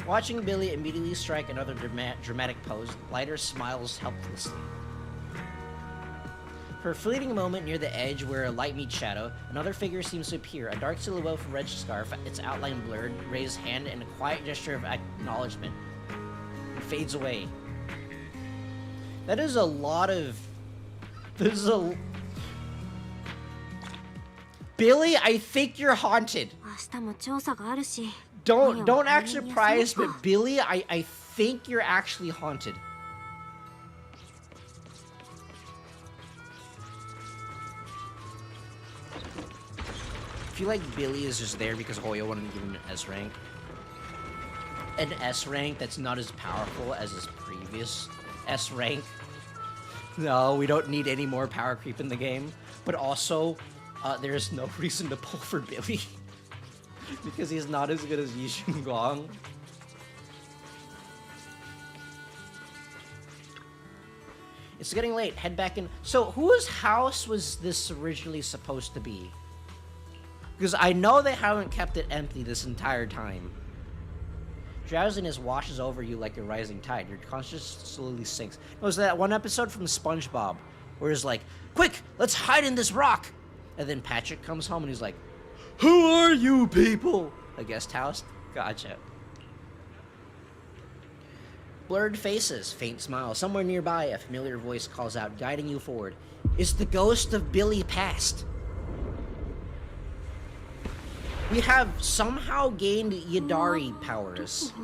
Watching Billy immediately strike another dramatic pose, Lighter smiles helplessly. For a fleeting moment near the edge where light meets shadow, another figure seems to appear, a dark silhouette with a red scarf, its outline blurred, raised hand, and a quiet gesture of acknowledgement. It fades away. That is a lot of... There's a... Billy, I think you're haunted. Don't act surprised, but Billy, I think you're actually haunted. I feel like Billy is just there because Hoyo wanted to give him an S rank. An S rank that's not as powerful as his previous S rank. No, we don't need any more power creep in the game. But also, there's no reason to pull for Billy. Because he's not as good as Yishun Gong. It's getting late. Head back in. So, whose house was this originally supposed to be? Because I know they haven't kept it empty this entire time. Drowsiness washes over you like a rising tide. Your consciousness slowly sinks. Was that one episode from SpongeBob where it's like, quick, let's hide in this rock. And then Patrick comes home and he's like, who are you people? A guest house? Gotcha. Blurred faces, faint smile. Somewhere nearby, a familiar voice calls out, guiding you forward. It's the ghost of Billy Past. We have somehow gained Yadari powers.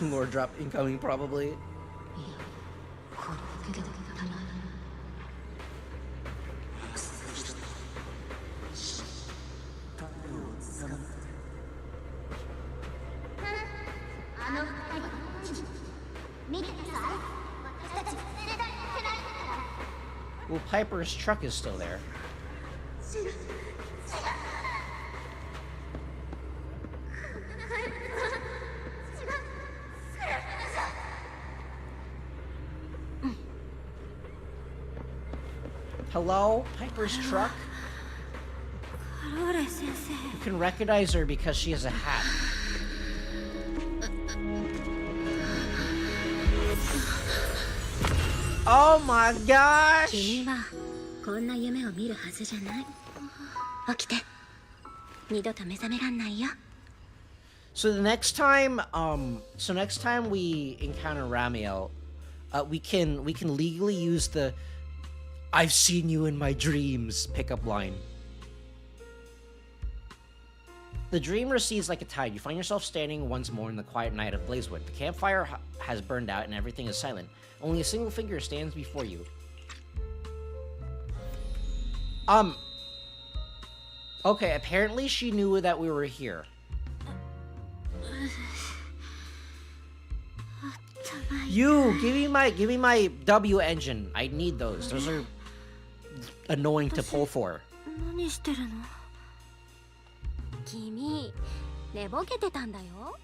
More drop incoming, probably. Well, Piper's truck is still there. Hello, Piper's truck? You can recognize her because she has a hat. Oh my gosh! So the next time we encounter Ramiel, we can legally use the "I've seen you in my dreams" pickup line. The dream recedes like a tide. You find yourself standing once more in the quiet night of Blazewood. The campfire has burned out and everything is silent. Only a single figure stands before you. Okay, apparently she knew that we were here. You, give me my W engine. I need those. Those are annoying to pull for. 君、寝ぼけてたんだよ。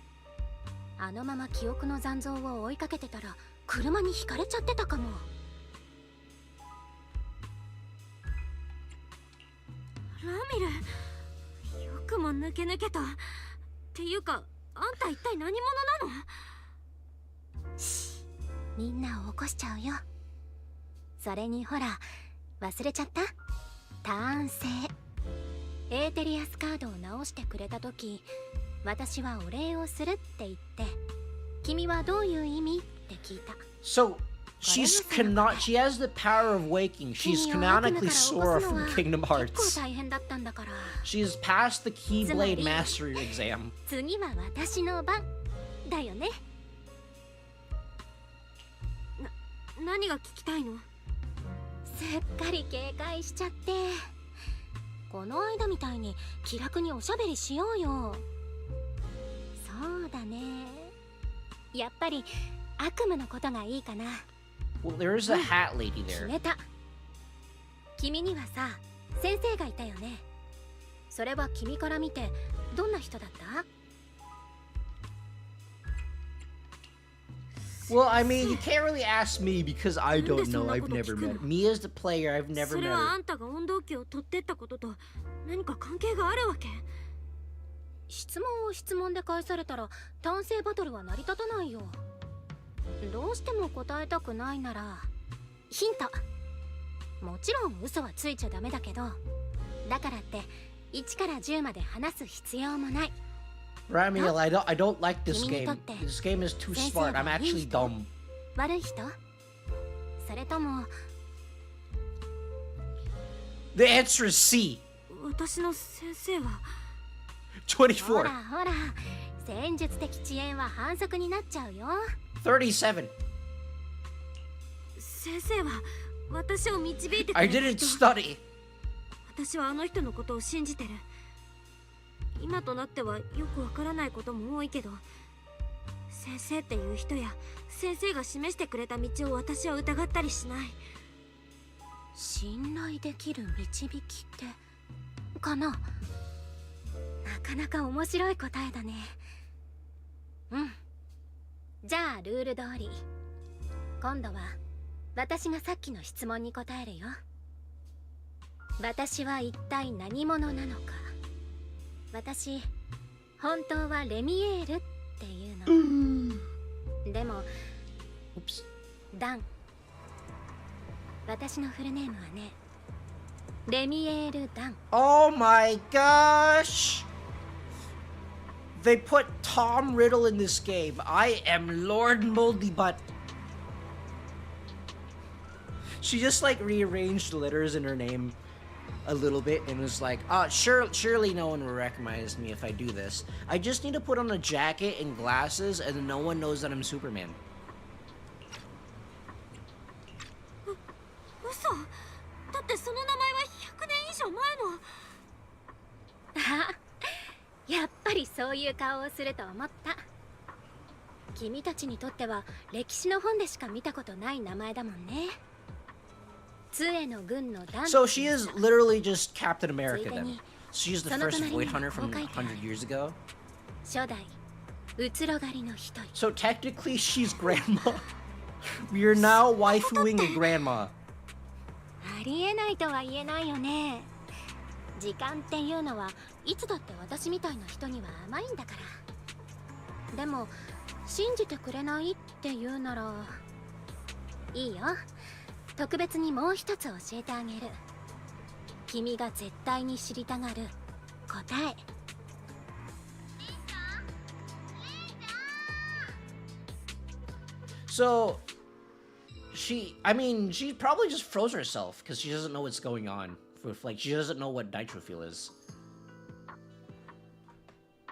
あのまま記憶の残像を追いかけてたら車にひかれちゃってたかも。ラミル、よくも抜けた。っていうか、あんた一体何者なの？みんなを起こしちゃうよ。それにほら、忘れちゃった？ターン制。エーテリアスカードを直してくれた時、私はお礼をするって言って、君はどういう意味って聞いた。So, she has the power of waking. She's canonically Sora from Kingdom Hearts. She's passed the Keyblade Mastery exam. 次は私の番だよね。何が聞きたいの？すっかり警戒しちゃって。この間みたいに気楽におしゃべりしようよ。そうだね。やっぱり悪夢のことがいいかな。Well, there's a hat lady 決 there. めた。君にはさ、先生がいたよね。それは君から見てどんな人だった？ Well, I mean, you can't really ask me because I don't know. I've never met her. Me as the player, I've never それ met は her. あんたが温度計を取ってったことと何か関係があるわけ？質問を質問で返されたら単性バトルは成り立たないよ。どうしても答えたくないならヒント。もちろん嘘はついちゃダメだけど、だからって1から10まで話す必要もない。Ramiel, I don't like this game. This game is too smart. I'm actually dumb. 悪い人？それとも The answer is C. 私の先生は24. ほらほら、戦術的遅延は反則になっちゃうよ。37. 先生は私を導いてくれた I 人。 didn't study. 私はあの人のことを信じてる。今となってはよくわからないことも多いけど、先生っていう人や先生が示してくれた道を私は疑ったりしない。信頼できる導きってかな。なかなか面白い答えだね。うん。じゃあルール通り、今度は私がさっきの質問に答えるよ。私は一体何者なのか。私、本当はレミエールっていうの。でも、ダン。私のフルネームはね、レミエール・ダン。Oh my gosh! They put Tom Riddle in this game. I am Lord Moldybutt. She just like rearranged the letters in her name a little bit and was like, surely no one will recognize me if I do this. I just need to put on a jacket and glasses and no one knows that I'm Superman. 嘘？だってその名前は100年以上前の。あ、やっぱりそういう顔をすると思った。君たちにとっては歴史の本でしか見たことない名前だもんね。杖の軍のダン。 So she is literally just Captain America then. She's the first Void Hunter from 100 years ago. 初代うつろ狩りの一人。 So technically she's grandma. We are now waifuing a grandma. ありえないとは言えないよね。時間っていうのはいつだって私みたいな人には甘いんだから。でも信じてくれないって言うならいいよ。特別にもう一つ教えてあげる。君が絶対に知りたがる答え。So she probably just froze herself because she doesn't know what's going on. Like she doesn't know what nitrophyll is.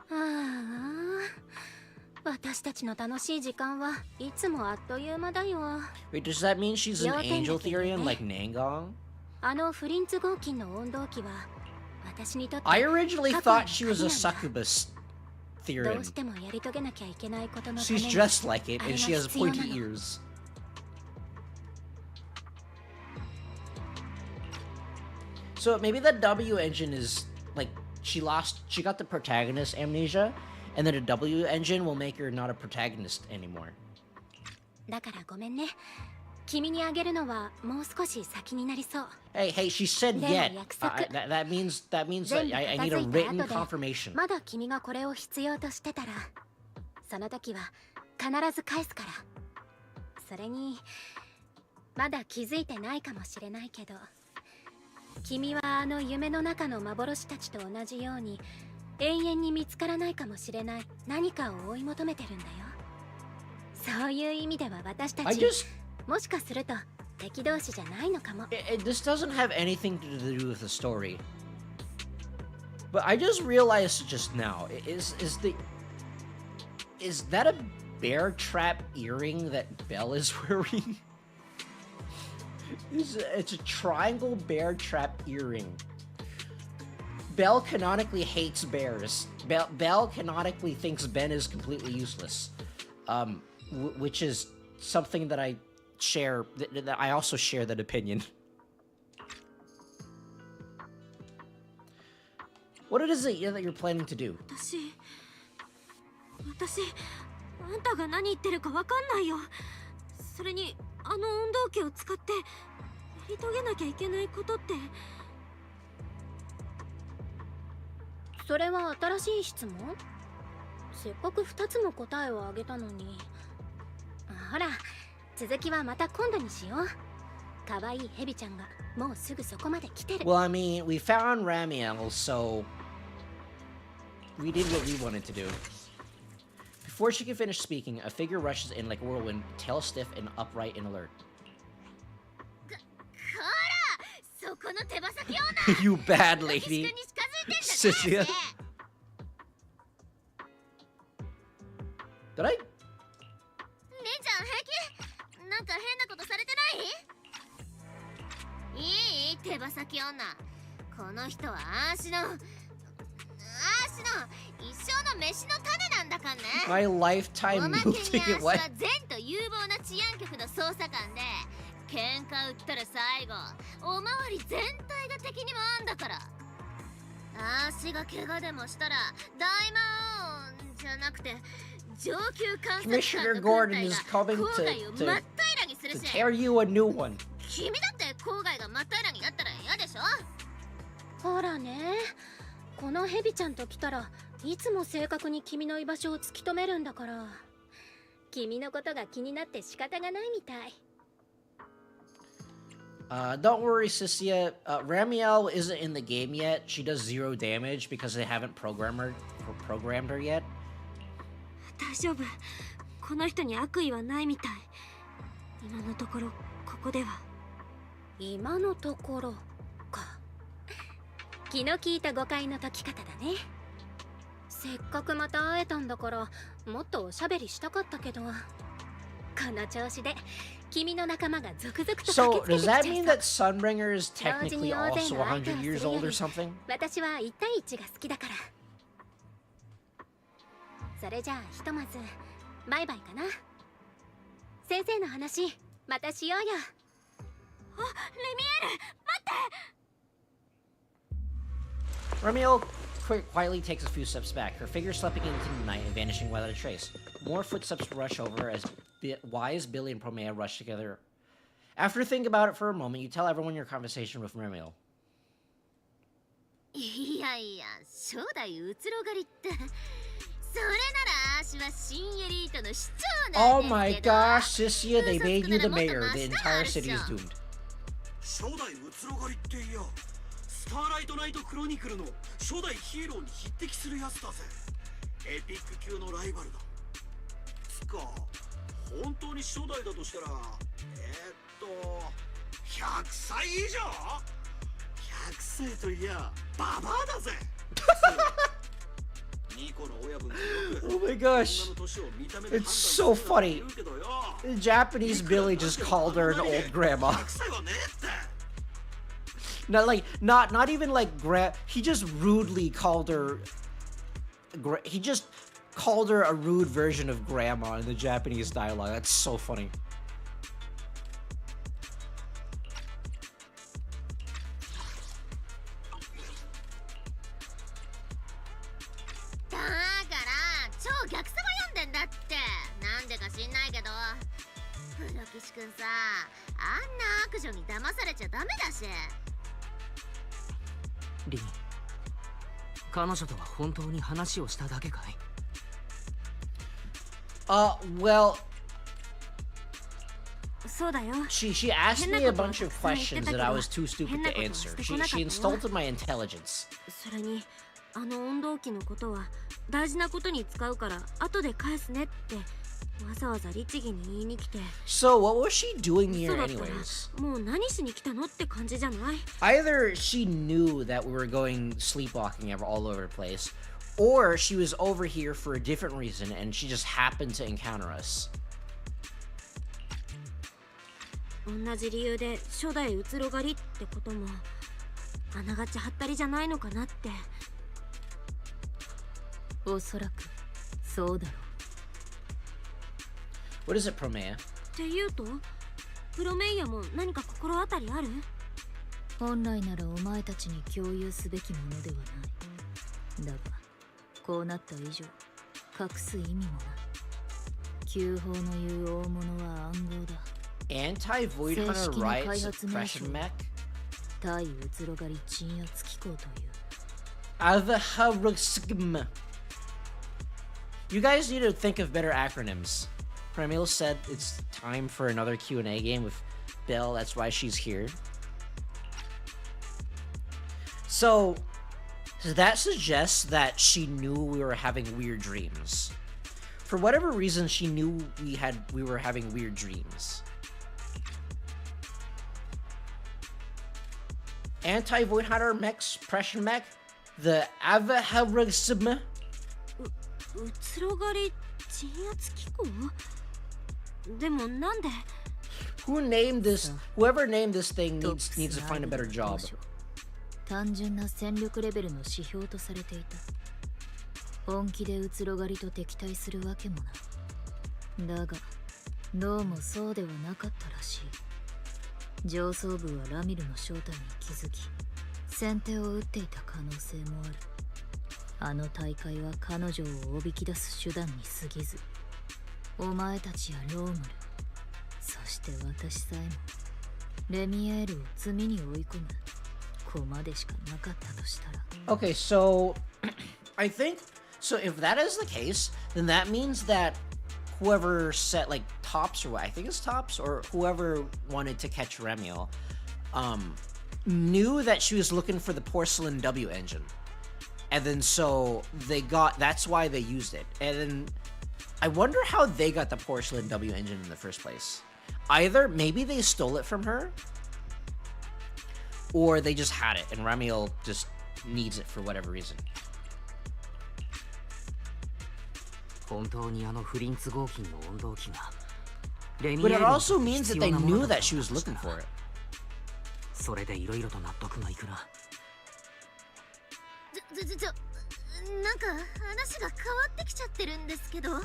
ああ、私たちの楽しい時間はいつもあっという間だよ。 Wait, does that mean she's an angel Therian like Nangong? あのフリンツ合金の温動機は私にとって I originally thought she was a succubus ど Therian. うしてもやり遂げなきゃいけないことのため She's に dressed like it and she has あれが必要な pointy の。 ears. So maybe the W engine is like she got the protagonist amnesia, and then a W engine will make her not a protagonist anymore. だからごめんね。君にあげるのはもう少し先になりそう。 Hey, she said でも yet. 約束。 That means 全 that 部 I 片 need a 付いた written 後で confirmation. まだ君がこれを必要としてたら、その時は必ず返すから。それにまだ気づいてないかもしれないけど、君はあの夢の中の幻たちと同じように永遠に見つからないかもしれない何かを追い求めてるんだよ。そういう意味では私たちもしかすると敵同士じゃないのかも。 This doesn't have anything to do with the story. But I just realized just now, is that a bear trap earring that Belle is wearing? It's a triangle bear trap earring. Belle canonically hates bears. Belle canonically thinks Ben is completely useless. Which is something that I share, that I also share that opinion. What is it that you're planning to do? 私、あんたが何言ってるかわかんないよ。それに、あの運動器を使ってやり遂げなきゃいけないことって。それは新しい質問？せっかく2つも答えをあげたのに。ほら、続きはまた今度にしよう。可愛いヘビちゃんがもうすぐそこまで来てる。Well, I mean, we found Ramiel, so we did what we wanted to do. Before she can finish speaking, a figure rushes in like a whirlwind, tail stiff and upright in alert. You bad lady. Cynthia. Did I? 姉ちゃん平気？なんか変なことされてない？いい手羽先女。この人は一生の飯の種なんだかんね。My lifetime おま move けに to あ get し what? は善と有望な治安局の捜査官で、喧嘩売ったら最後おまわり全体が敵に回んだから。足が怪我でもしたら大魔王じゃなくて上級監察官 Commissioner の Gordon 軍隊 is が coming 郊外を to 真っ平らにするし、 tear you a new one. 君だって郊外が真っ平らになったら嫌でしょ。ほらね、このヘビちゃんと来たらいつも正確に君の居場所を突き止めるんだから、君のことが気になって仕方がないみたい。Don't worry, Cynthia. Ramiel isn't in the game yet. She does 0 damage because they haven't programmed her yet. 大丈夫。この人に悪意はないみたい。今のところここでは。今のところか。気の利いた誤解の解き方だね。せっかくまた会えたんだからもっとおしゃべりしたかったけど、この調子で君の仲間が続々と So 駆けつ does けてき that ちゃ mean い that Sunbringer is technically also 100 years old or something? 私は1対1が好きだから。それじゃあひとまずバイバイかな。先生の話またしようよ。あ、レミエール、待って。 Ramiel quietly takes a few steps back, her figure slipping into the night and vanishing without a trace. More footsteps rush over as Wise, Billy, and Promea rush together. After thinking about it for a moment, you tell everyone your conversation with Ramiel. いやいや、初代うつろがりって。それなら私は新エリートの市長なんですけど。 Oh my gosh, Cynthia, they made you the mayor. The entire city is doomed. 初代うつろがりっていや、スターライトナイトクロニクルの初代ヒーローに匹敵するやつだぜ。エピック級のライバルだ。つか、本当に初代だとしたら、100歳以上 ?100 歳といや、ババアだぜ。Oh my gosh, it's so funny. The Japanese Billy just called her an old grandma. Not even like he just rudely called her. He just called her a rude version of grandma in the Japanese dialogue. That's so funny. Lee, 彼女とは本当に話をしただけかい? Well, そうだよ。 she asked me a bunch of questions that I was too stupid to answer. She insulted my intelligence. それに、あの運動器のことは大事なことに使うから後で返すねってわざわざ律儀に言いに来て。 So what was she doing here そうだったら anyways? もう何しに来たのって感じじゃない？ Either she knew that we were going sleepwalking all over the place, or she was over here for a different reason and she just happened to encounter us. 同じ理由で初代うつろ狩りってこともあながちはったりじゃないのかなって。おそらくそうだろう。 What is it, Promea? っていうとプロメイヤも何か心当たりある？本来ならお前たちに共有すべきものではない。だがこうなった以上隠す意味もない。旧法の言う大物は暗号だ。Anti-Void Hunter Riot Suppression Mech? 対うつろ狩り鎮圧機構という。Avaharusgm. You guys need to think of better acronyms. Premil said it's time for another Q&A game with Bill. That's why she's here. So that suggests that she knew we were having weird dreams. For whatever reason, she knew we were having weird dreams. Anti-Void Hunter Mech Suppression Mech? The Avaharusgm? うつろ狩り鎮圧機構？でもなんで？ Whoever named this thing needs to find a better job. 単純な戦力レベルの指標とされていた。本気でうつろ狩りと敵対するわけもない。だがどうもそうではなかったらしい。上層部はラミルの正体に気づき先手を打っていた可能性もある。あの大会は彼女をおびき出す手段に過ぎず、お前たちやロームル、そして私さえもレミエールを罪に追い込む子までしかなかったとしたら。 Okay, so I think so. If that is the case, then that means that whoever set like Tops, or what I think it's Tops, or whoever wanted to catch Remiel, knew that she was looking for the Porcelain W engine. And then so that's why they used it. And then I wonder how they got the Porcelain W engine in the first place. Either maybe they stole it from her, or they just had it and Ramiel just needs it for whatever reason. 本当にあの不倫都合金の温動機が But it also means that they knew that she was looking for it. それでいろいろと納得がいくな。なんか話が変わってきちゃってるんですけど。もう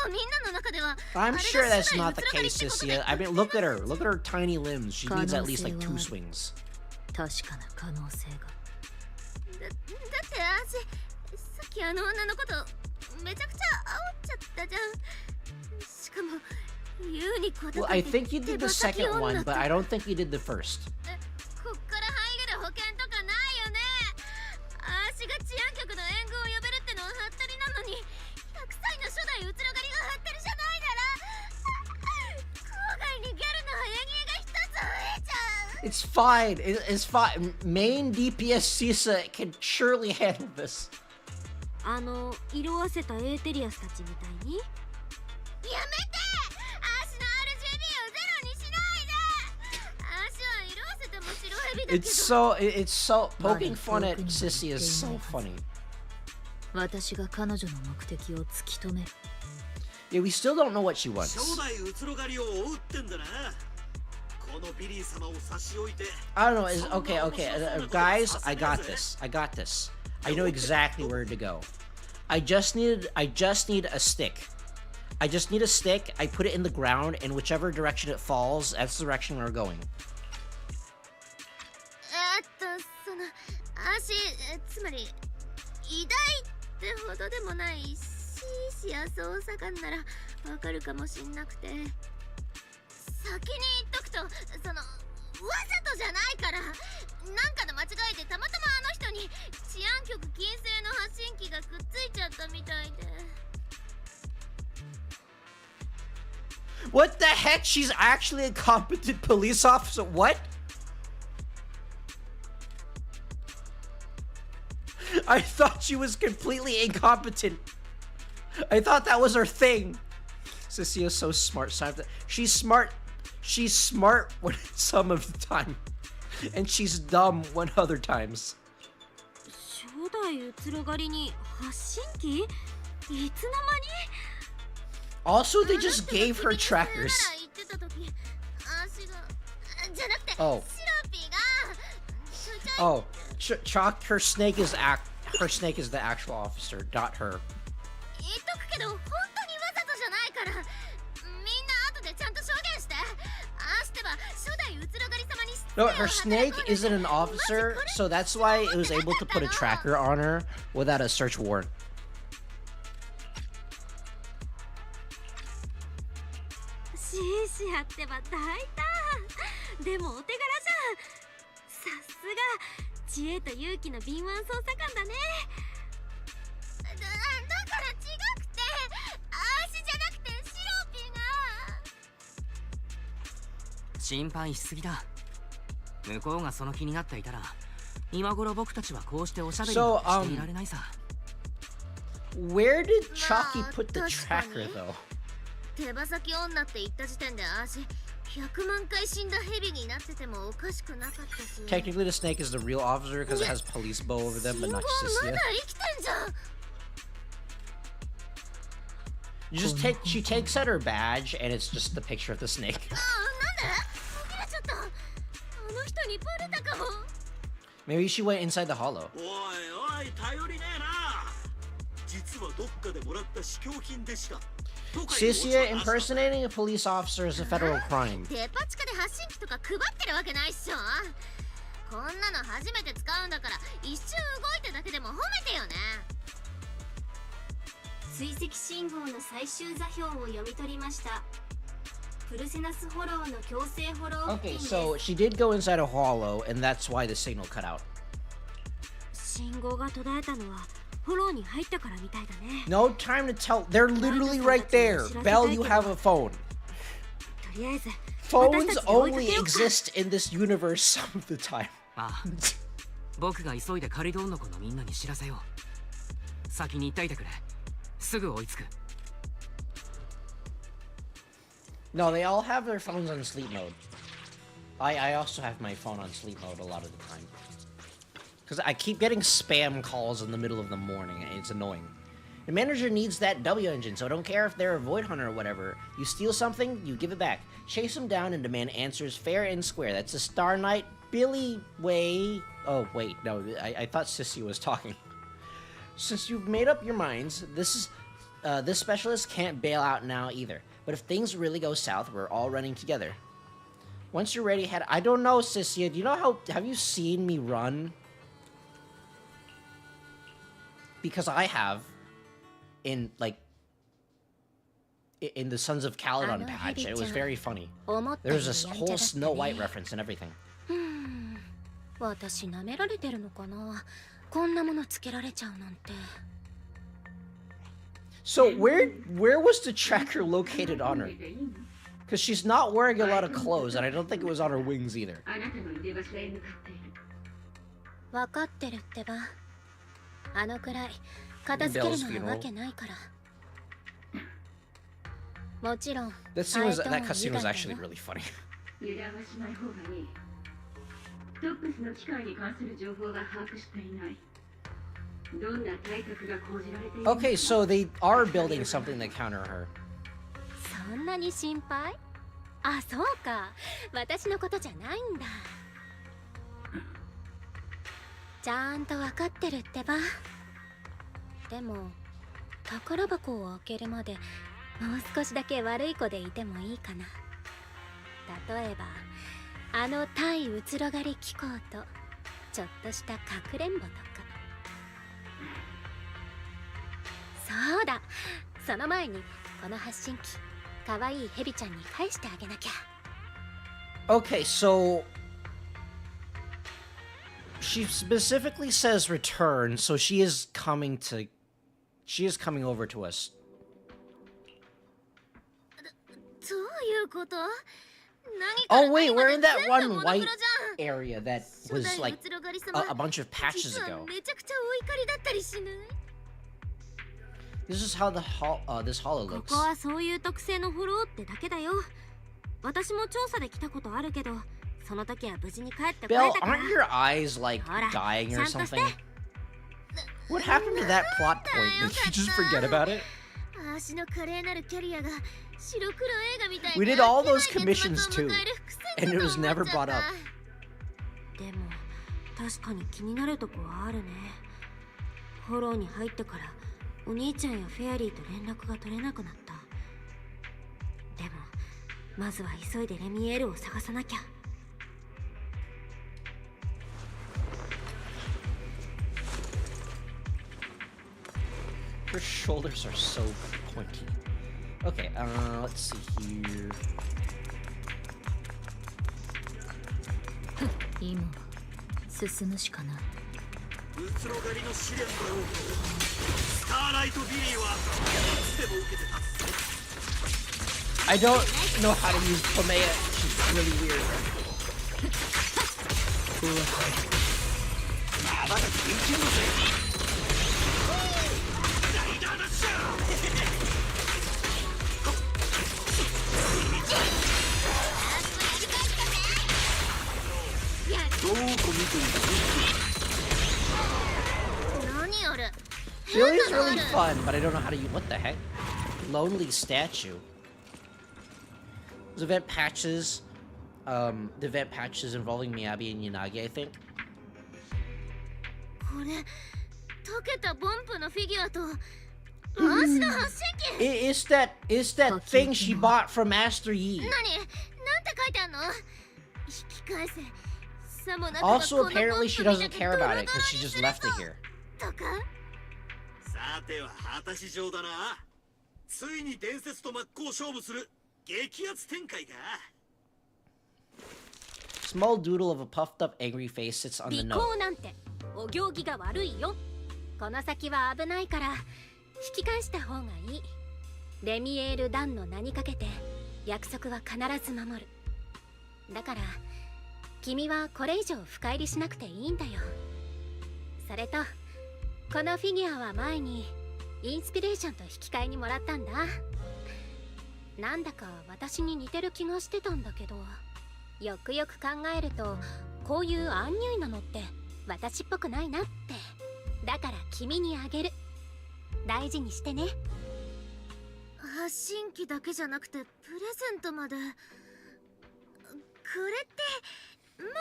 みんなの中では I'm sure that's not the case, Sissia. I mean, look at her tiny limbs. She needs at least like 2 swings. 確かな可能性が。だってさっきあの女のことめちゃくちゃ煽っちゃったじゃん。しかもユーにこだ Well, I think you did the second one, but I don't think you did the first. こっから入れる保険とかないよね。私が治安局の援軍を呼べるってのはハッタリなのに、100歳の初代うつろ狩りがハッタリじゃないなら郊外にギャルの早消えが一つ増えちゃう。 It's fine. It's fine. Main DPS Sisa can surely handle this. 色あせたエーテリアスたちみたいに。やめて！足の RGB をゼロにしないで！足は色あせても白蛇だけど。It's so poking fun at Sissy is so funny. 私が彼女の目的を突き止める。 Yeah, we still don't know what she wants. 初代うつろ狩りを追うってんだな。このビリー様を差し置いて。I don't know. Okay. Guys, I got this. I know exactly where to go. I just need a stick. I just need a stick. I put it in the ground, and whichever direction it falls, that's the direction we're going. その足つまり偉大ってほどでもないシーシや捜査官ならわかるかもしんなくて、先に言っとくとそのわざとじゃないから、なんかの間違いでたまたまあの人に治安局禁制の発信機がくっついちゃったみたいで。 What the heck? She's actually a competent police officer? What? I thought she was completely incompetent. I thought that was her thing. Sissy is so smart. She's smart. She's smart some of the time. And she's dumb one other times. 初代うつろ狩りに発信機？いつの間に？ Also, they just gave her trackers. 言ってた時 Oh. Oh, Chalk. Her snake is the actual officer, not her. No, her snake isn't an officer, so that's why it was able to put a tracker on her without a search warrant.心配しすぎだ。向こうがその気になっていたら、今頃僕たちはこうしておしゃべりをしていられないさ。Where did Chalky put the tracker though? 手羽先女って言った時点で100万回死んだヘビになっててもおかしくなかったし。Technically, the snake is the real officer because it has police bow over them, but not Cecilia. She takes out her badge, and it's just the picture of the snake. Maybe she went inside the hollow. Cecilia impersonating a police officer is a federal crime. こんなの初めて使うんだから一瞬動いただけでも褒めてよね。追跡信号の最終座標を読み取りました。プルセナスホローの強制ホロー付近です。 Okay, so she did go inside a hollow, and that's why the signal cut out. 信号が途絶えたのはホローに入ったからみたいだね。 No time to tell. They're literally right there. Belle, you have a phone. とりあえず Phones only exist in this universe some of the time. ああ、僕が急いでカリドンの子のみんなに知らせよう。先に行っていてくれ。すぐ追いつく。No, they all have their phones on sleep mode. I also have my phone on sleep mode a lot of the time. Because I keep getting spam calls in the middle of the morning, and it's annoying. The manager needs that W engine, so I don't care if they're a void hunter or whatever. You steal something, you give it back. Chase them down and demand answers fair and square. That's the Star Knight Billy way. Oh, wait, no, I thought Sissy was talking. Since you've made up your minds, this specialist can't bail out now either. But if things really go south, we're all running together. Once you're ready, I don't know, Sissy. Do you know have you seen me run? Because I have. In the Sons of Caledon patch, and it was very funny. There's this whole Snow White reference and everything. 私舐められてるのかな。こんなものつけられちゃうなんて。 So where was the tracker located on her? Because she's not wearing a lot of clothes, and I don't think it was on her wings either. 分かってるってば。あのくらい片付けるのはわけないから。もちろん。That cutscene was actually really funny. 油断はしない方がいい。トップスの機械に関する情報が把握していない。 Okay, so they are building something to counter her. そんなに心配？あ、そうか。私のことじゃないんだ。ちゃんと分かってるってば。でも宝箱を開けるまでもう少しだけ悪い子でいてもいいかな。例えばあの対うつろがり機構とちょっとしたかくれんぼとか。 そうだ。その前にこの発信機可愛いヘビちゃんに返してあげなきゃ。 Okay, so she specifically says return, so she is coming over to us. どういうこと？ Oh wait, we're in that one white area that was like a bunch of patches ago. This is how this hollow looks. ここはそういう特性のフォローってだけだよ。私も調査で来たことあるけど、その時は無事に帰ってこれ Belle, たから。 aren't your eyes like dying or something? What happened to that plot point? Did you just forget about it? しの華麗なるキャリアが白黒映画みたい We な did all 飽 those きない結 commissions 末を too, 迎える伏線 and it か was と思 never っちゃっ brought た up. でも確かに気になるとこはあるね。フォローに入ってからお兄ちゃんやフェアリーと連絡が取れなくなった。でもまずは急いでレミエールを探さなきゃ。Her shoulders are so pointy. Okay, let's see here. 今は進むしかない。うつろがりの試練の王スターライトビリーはいつでも受けて立つ。 I don't know how to use Pomea. She's really weird. まだ緊急のぜ。ライダーダッシュ。どこ見ても何あれ Really is really fun, but I don't know how to use. What the heck? Lonely statue. Those event patches. The event patches involving Miyabi and Yanagi, I think. これ溶けたボンプのフィギュアと足の発信機。It's that thing she bought from Master Yi. 何なんて書いてあんの？引き返せ。さもなくば Also, この apparently ボン she プ doesn't みたく care ドロ about ドロ it because she just left it here. とかさては果たし状だな。ついに伝説と真っ向勝負する激アツ展開か。 Small doodle of a puffed up angry face sits on the 尾 note. 行なんてお行儀が悪いよ。この先は危ないから引き返した方がいい。レミエール・ダンの名にかけて約束は必ず守る。だから君はこれ以上深入りしなくていいんだよ。それとこのフィギュアは前にインスピレーションと引き換えにもらったんだ。なんだか私に似てる気がしてたんだけど、よくよく考えるとこういうアンニュイなのって私っぽくないなって。だから君にあげる。大事にしてね。発信機だけじゃなくてプレゼントまで。これってもうそんな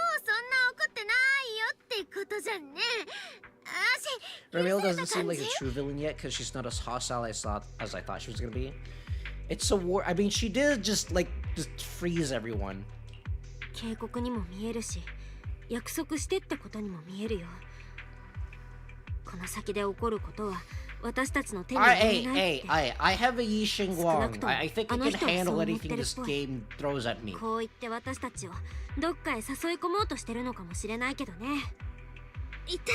怒ってないよってことじゃんね。 Ramil doesn't seem like a true villain yet because she's not as hostile as I thought she was gonna be. It's a war. I mean, she did just freeze everyone. 警告にも見えるし、約束してってことにも見えるよ。この先で起こることは私たちの手に入れないって。I have a Yi Xingguang. I think I can handle anything this game throws at me. こう言って私たちをどっかへ誘い込もうとしてるのかもしれないけどね。いた。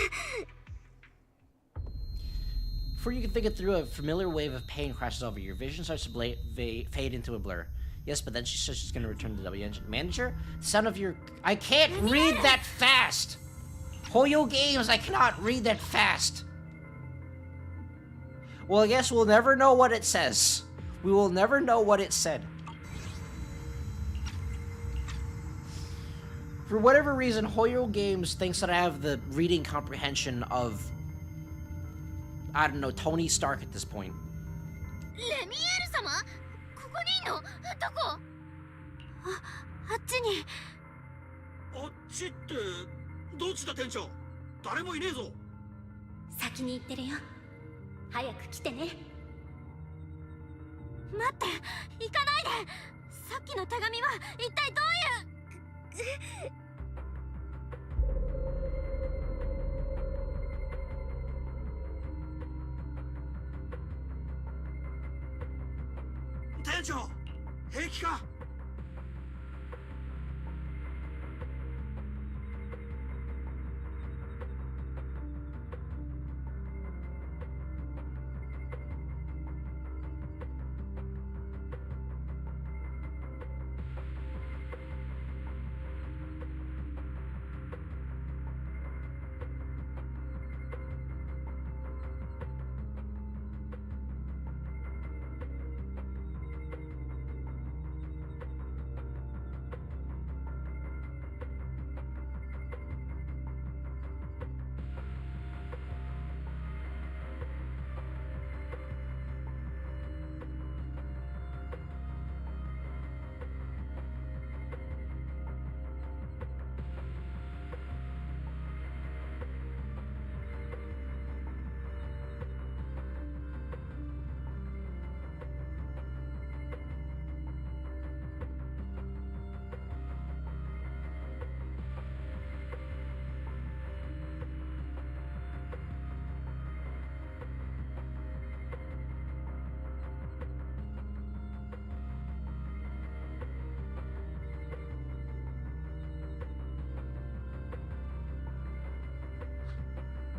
Before you can think it through, a familiar wave of pain crashes over. Your vision starts to fade into a blur. Yes, but then she says she's going to return to the W engine. Manager? The sound of your... I can't read that fast! Hoyo Games, I cannot read that fast! Well, I guess we'll never know what it says. We will never know what it said. For whatever reason, Hoyo Games thinks that I have the reading comprehension of... I don't know, Tony Stark at this point. レミエール様？ここにいんの？どこ？あっちに。あっちってどっちだ店長？誰もいねえぞ。先に行ってるよ。早く来てね。待って、行かないで。さっきの手紙は一体どういう。店長、平気か？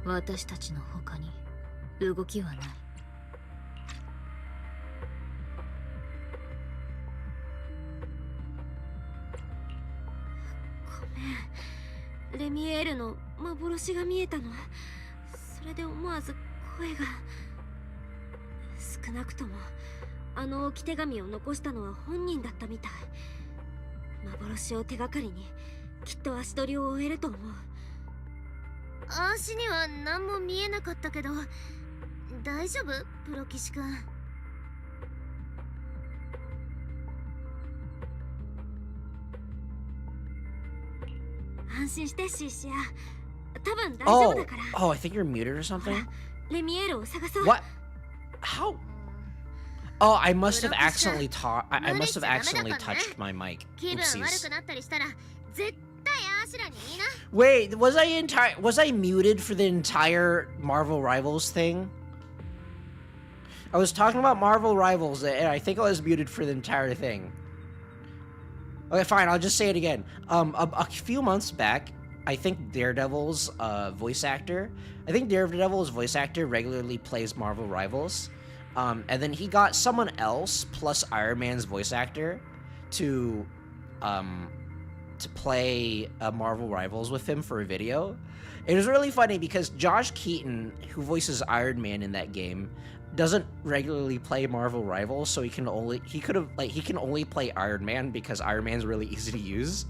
私たちの他に動きはない。ごめん、レミエールの幻が見えたの。それで思わず声が。少なくともあの置き手紙を残したのは本人だったみたい。幻を手がかりにきっと足取りを終えると思う。足には何も見えなかったけど、大丈夫プロ騎士君？安心してシーシア、多分大丈夫だから。Oh, I think you're muted or something. レミエールを探そう。 What? How? Oh, I must have accidentally I must have accidentally touched my mic. 気分悪 Oopsies. くなったりしたら絶対アシュラに言いな。 Wait, was I muted for the entire Marvel Rivals thing? I was talking about Marvel Rivals and I think I was muted for the entire thing. Okay, fine, I'll just say it again. A few months back, I think Daredevil's voice actor regularly plays Marvel Rivals. And then he got someone else plus Iron Man's voice actor to play Marvel Rivals with him for a video. It was really funny because Josh Keaton, who voices Iron Man in that game, doesn't regularly play Marvel Rivals, so he can only play Iron Man because Iron Man's really easy to use.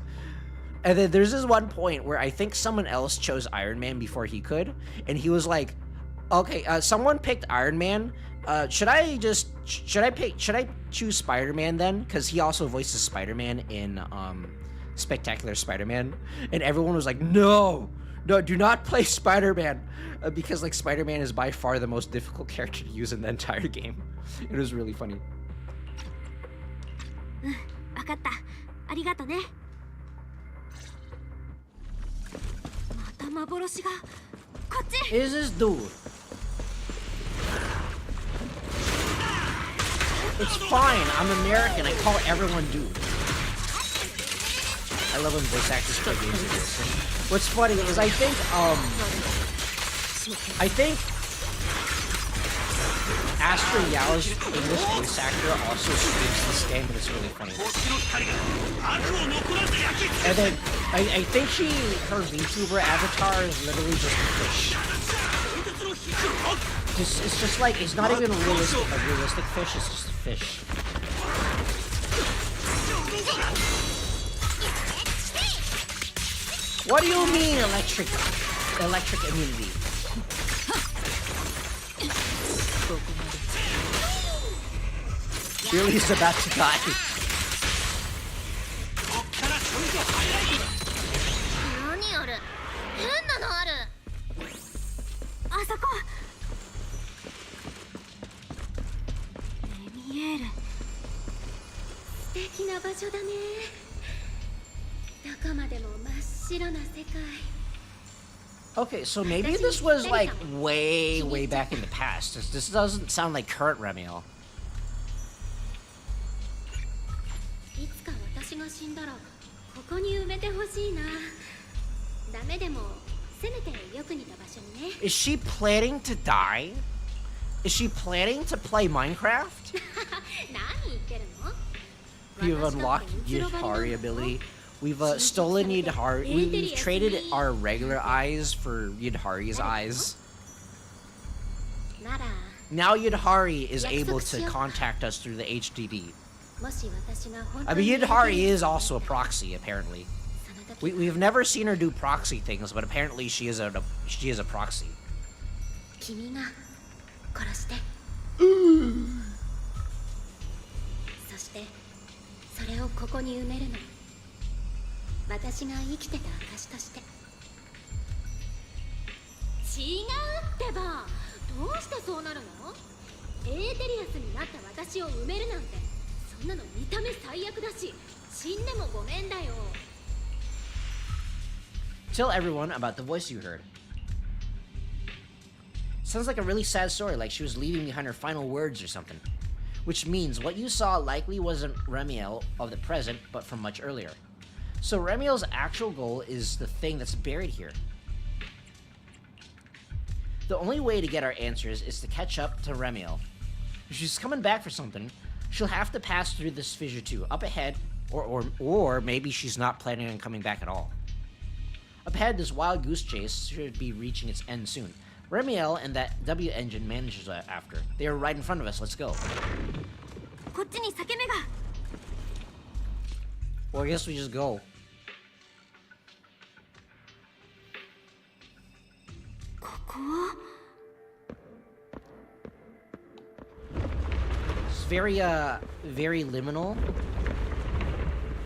And then there's this one point where I think someone else chose Iron Man before he could, and he was like, "Okay, someone picked Iron Man. Should I choose Spider-Man then? Because he also voices Spider-Man in Spectacular Spider-Man." And everyone was like, "No, do not play Spider-Man," because like Spider-Man is by far the most difficult character to use in the entire game. It was really funny. わかった。ありがとね。また幻が。こっち。Is this dude? It's fine. I'm American. I call everyone dude. I love when voice actors play games like this. And what's funny is I think Astro Yao's English voice actor also streams this game, and it's really funny. And then I think her VTuber avatar is literally just a fish. It's just like, it's not even a realistic fish, it's just a fish. What do you mean electric immunity? Really is about to die. 何あれ？変なのある。あそこ。レミエール。素敵な場所だね。どこまでも真っ白な世界。 Okay, so maybe this was like way back in the past. This doesn't sound like current Remiel. いつか私が死んだらここに埋めてほしいな。ダメでもせめてよく似た場所にね。 Is she planning to die? Is she planning to play Minecraft? 何言ってるの? We've unlocked Yidhari ability. We've stolen Yidhari. We've traded our regular eyes for Yidhari's eyes. Now Yidhari is able to contact us through the HDD. I mean, Yidhari is also a proxy, apparently. We've never seen her do proxy things, but apparently she is a proxy. 君が殺して。そしてそれをここに埋めるの。私が生きてた証として。違うってば。どうしてそうなるの？エーテリアスになった私を埋めるなんて、そんなの見た目最悪だし、死んでもごめんだよ。 Tell everyone about the voice you heard. Sounds like a really sad story, like she was leaving behind her final words or something. Which means what you saw likely wasn't Remiel of the present, but from much earlier. So Remiel's actual goal is the thing that's buried here. The only way to get our answers is to catch up to Remiel. If she's coming back for something, she'll have to pass through this fissure too, up ahead, or maybe she's not planning on coming back at all. Up ahead, this wild goose chase should be reaching its end soon. Remiel and that W engine manages after. They are right in front of us. Let's go. Well, I guess we just go. It's very liminal.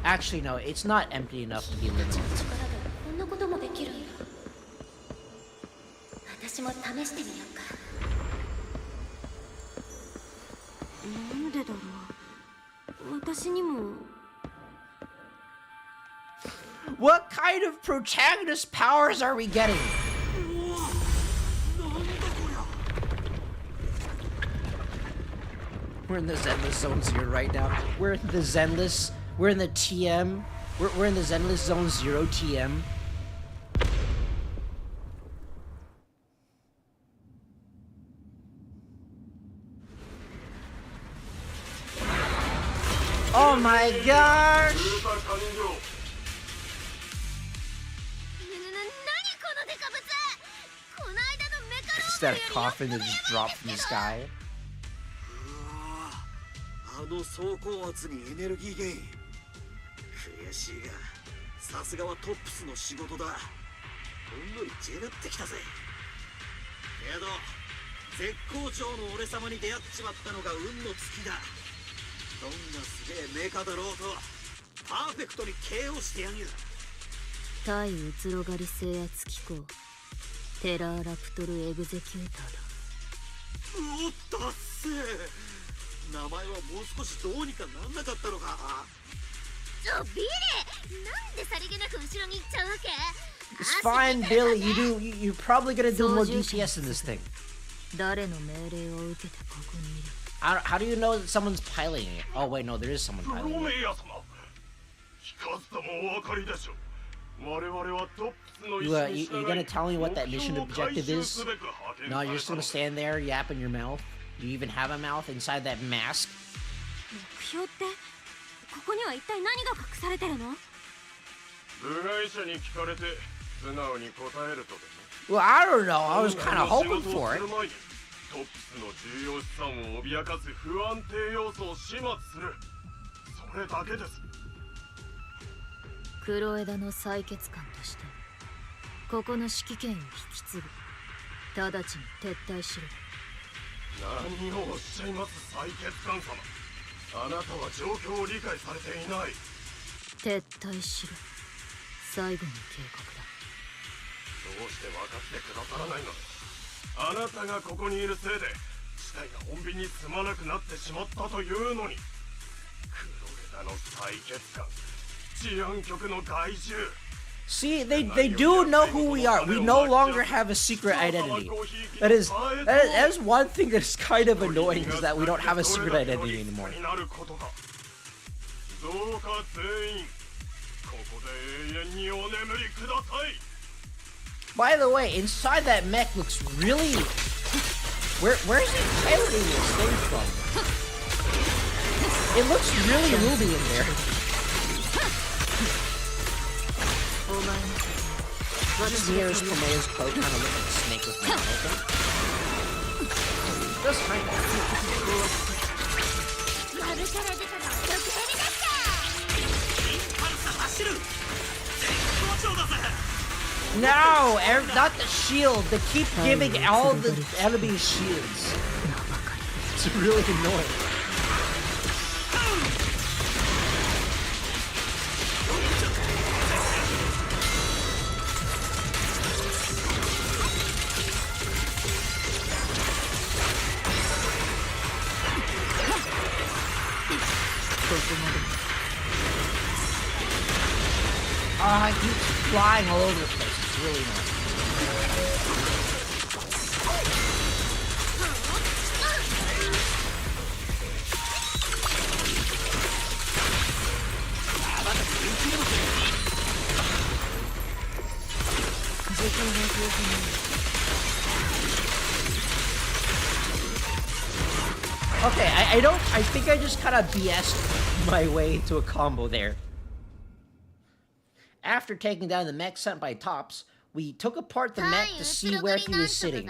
Actually, no, it's not empty enough to be liminal. What kind of protagonist powers are we getting? We're in the Zenless Zone 0 right now. We're in the Zenless. We're in the TM. We're in the Zenless Zone 0 TM. Oh my gosh! Is that a coffin that just dropped from the sky? あの走行圧にエネルギーゲイン。悔しいが、さすがはトップスの仕事だ。ほんのりジェラってきたぜ。けど、絶好調の俺様に出会っちまったのが運の尽きだ。どんなすげえメカだろうと、パーフェクトに KO してやんよ。対うつろがり制圧機構、テラーラプトルエグゼキューターだ。おったっせー。 名前はもう少しどうにかなんなかったのか。ビリー、なんでさりげなく後ろに行っちゃうわけ？ It's fine, Billy. You're probably gonna do more DPS in this thing. 誰の命令を受けてここにいる？ How do you know that someone's piloting it? Oh wait, no, there is someone piloting it. You gonna tell me what that mission objective is? No, you're just gonna stand there yapping your mouth. You even have a mouth inside that mask? Well, I don't know. I was kind of hoping for it. トップスの重要資産を脅かす不安定要素を始末する。それだけです。黒枝の採血官としてここの指揮権を引き継ぐ。直ちに撤退しろ。何をおっしゃいます、採血官様。あなたは状況を理解されていない。撤退しろ。最後の警告だ。どうして分かってくださらないのです。 あなたがここにいるせいで事態が穏便に進まなくなってしまったというのに、黒枝の採血官、治安局の害獣。 See, they do know who we are. We no longer have a secret identity. That is one thing that's kind of annoying, is that we don't have a secret identity anymore. By the way, inside that mech looks really... Where's he piloting this thing from? It looks really roomy in there. Just mirrors Tomeo's coat, kind of look like a snake with one open. Just kind of. No, not the shield. They keep giving all the enemies shields. It's really annoying. He keeps flying all over the place. It's really annoying. Okay, I think I just kind of BS'd my way into a combo there. After taking down the mech sent by Tops, we took apart the mech to see where he was sitting.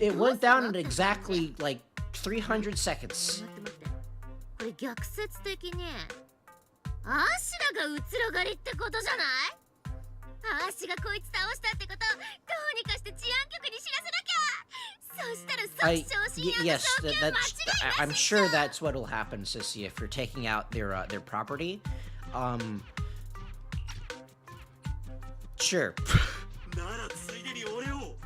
It went down in exactly, like, 300 seconds. これ逆説的にアシラがうつろがりってことじゃない？アシがこいつ倒したってことどうにかして治安局に知らせなきゃ。そしたら即昇進やyes, I'm sure that's what'll happen, Sissy, if you're taking out their property. Sure. ならついでに俺を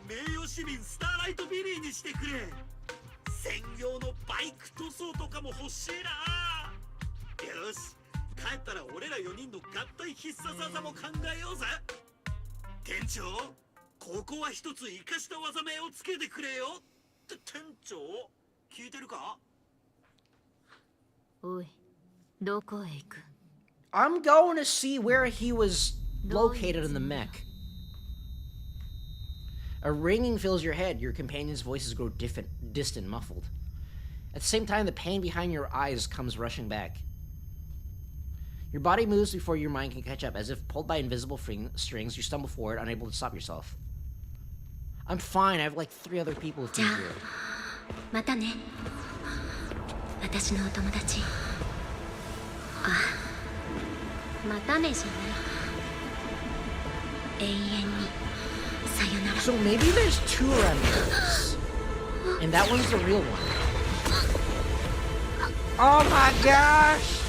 名誉市民スターライトビリーにしてくれ。専用のバイク塗装とかも欲しいな。よし、帰ったら俺ら4人の合体必殺技も考えようぜ。店長、ここは一つ生かした技名をつけてくれよ。って店長、聞いてるか？おい、どこへ行く？ I'm going to see where he was located in the mech. A ringing fills your head. Your companions' voices grow distant, muffled. At the same time, the pain behind your eyes comes rushing back. Your body moves before your mind can catch up. As if pulled by invisible strings, you stumble forward, unable to stop yourself. I'm fine. I have like 3 other people with me here. またね。私のお友達。あ、またねじゃない。永遠に。So maybe there's 2 remnants, and that one's the real one. Oh my gosh!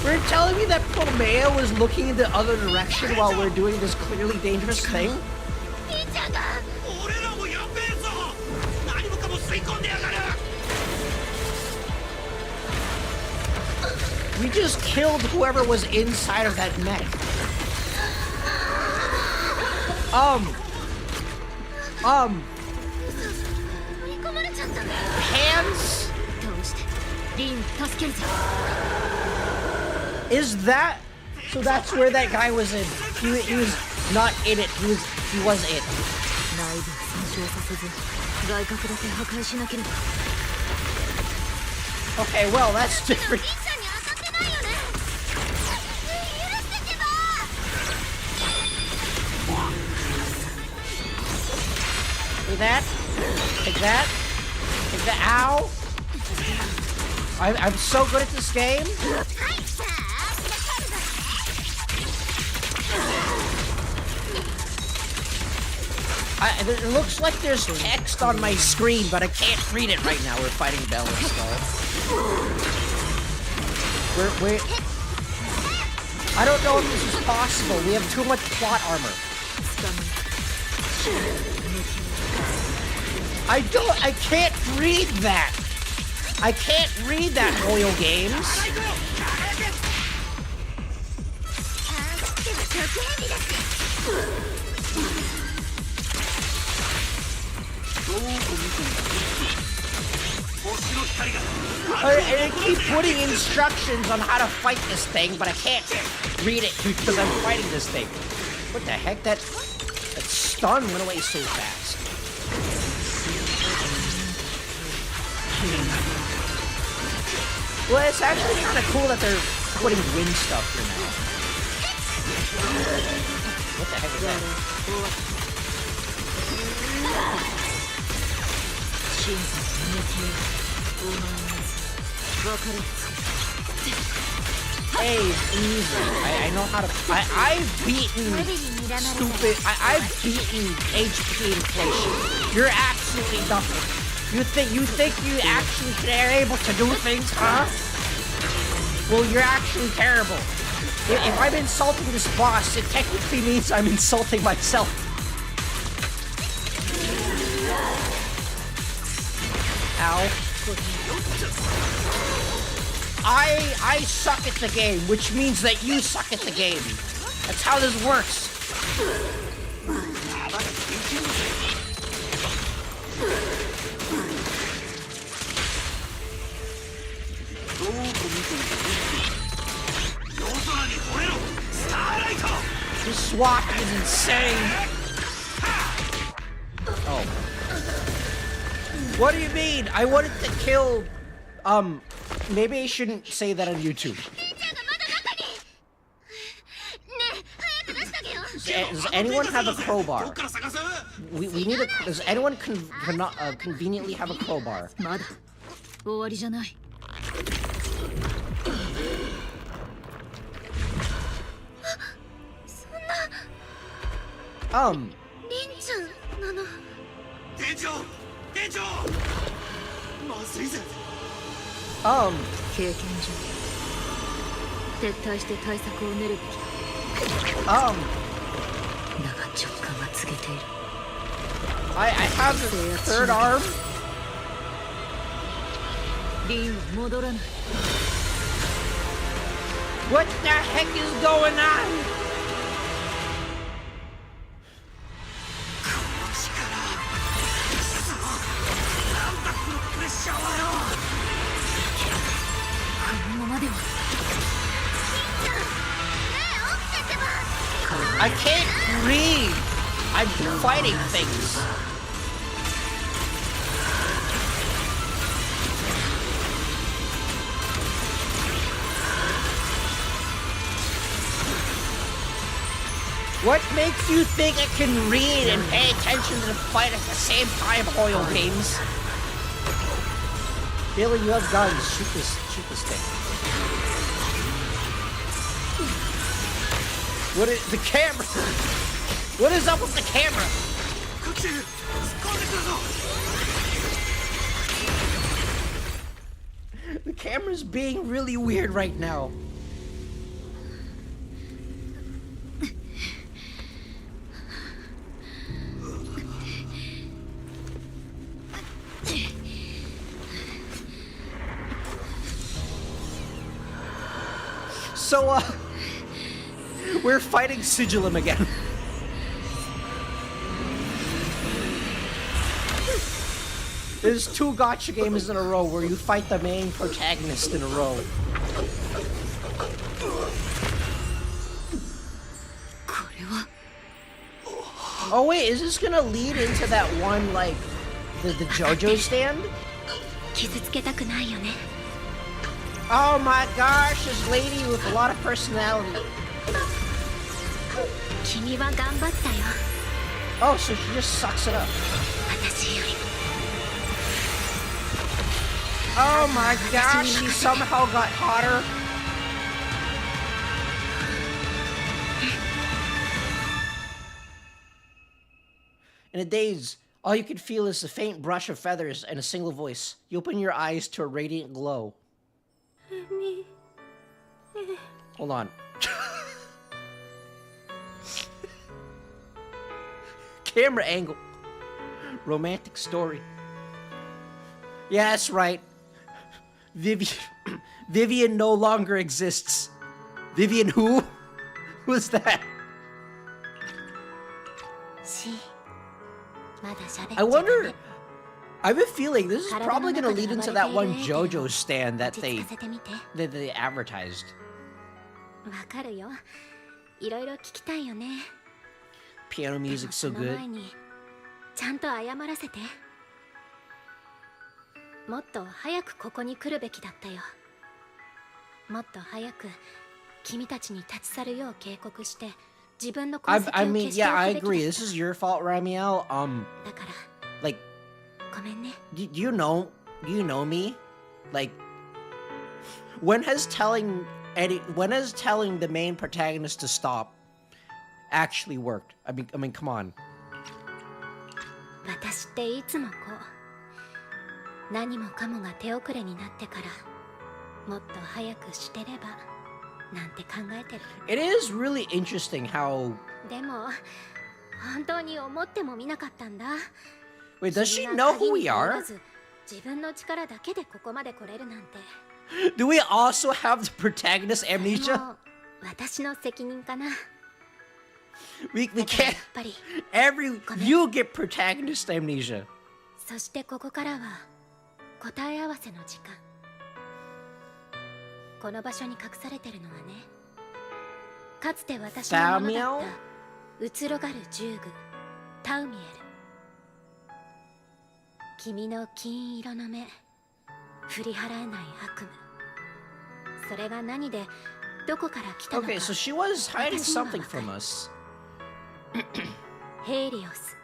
We're telling me that Promea was looking in the other direction while we're doing this clearly dangerous thing? We just killed whoever was inside of that mech. Hands? Is that... So that's where that guy was in. He was not in it. He was it. Okay, well, that's different. Take that. Take that. Take that. Ow. I'm so good at this game. It looks like there's text on my screen, but I can't read it right now. We're fighting Bell and Skull. We're... I don't know if this is possible. We have too much plot armor. I can't read that. I can't read that, Royal Games. I keep putting instructions on how to fight this thing, but I can't read it because I'm fighting this thing. What the heck? That stun went away so fast. Well, it's actually kind of cool that they're putting wind stuff here now. What the heck is that? Hey, easy. I know how to... I've beaten stupid... I've beaten HP inflation. You're absolutely nothing. You think you actually are able to do things, huh? Well, you're actually terrible. If I'm insulting this boss, it technically means I'm insulting myself. Ow. I suck at the game, which means that you suck at the game. That's how this works. swapping is insane. Oh. What do you mean? I wanted to kill... maybe I shouldn't say that on YouTube. Does anyone have a crowbar? We need a... Does anyone conveniently have a crowbar? I have a third arm. What the heck is going on? I can't breathe. I'm fighting things. What makes you think I can read and pay attention to the fight at the same time, Hoyle Games? Billy, you have guns. Shoot this thing. What is the camera? What is up with the camera? The camera's being really weird right now. So, we're fighting Sigilum again. There's 2 gacha games in a row where you fight the main protagonist in a row. Oh wait, is this gonna lead into that one, like, the JoJo stand? Oh my gosh, this lady with a lot of personality. Oh, so she just sucks it up. Oh my gosh, she somehow got hotter. In a daze, all you can feel is a faint brush of feathers and a single voice. You open your eyes to a radiant glow. Hold on. Camera angle. Romantic story. Yeah, that's right. Vivian no longer exists. Vivian who? Who's that? I wonder... I have a feeling this is probably going to lead into that one JoJo stand that they advertised. Piano music's so good. I mean, yeah, I agree. This is your fault, Ramiel. Like, do you know me? Like, when has telling the main protagonist to stop actually worked? I mean, come on. It is really interesting how... Wait, does she know who we are? Do we also have the protagonist amnesia? We can't... You get protagonist amnesia. Samuel? 移ろがる従具タウミエル。君の金色の目、振り払えない悪夢。それが何でどこから来たのか。 Okay, so she was hiding something from us. ヘイリオス。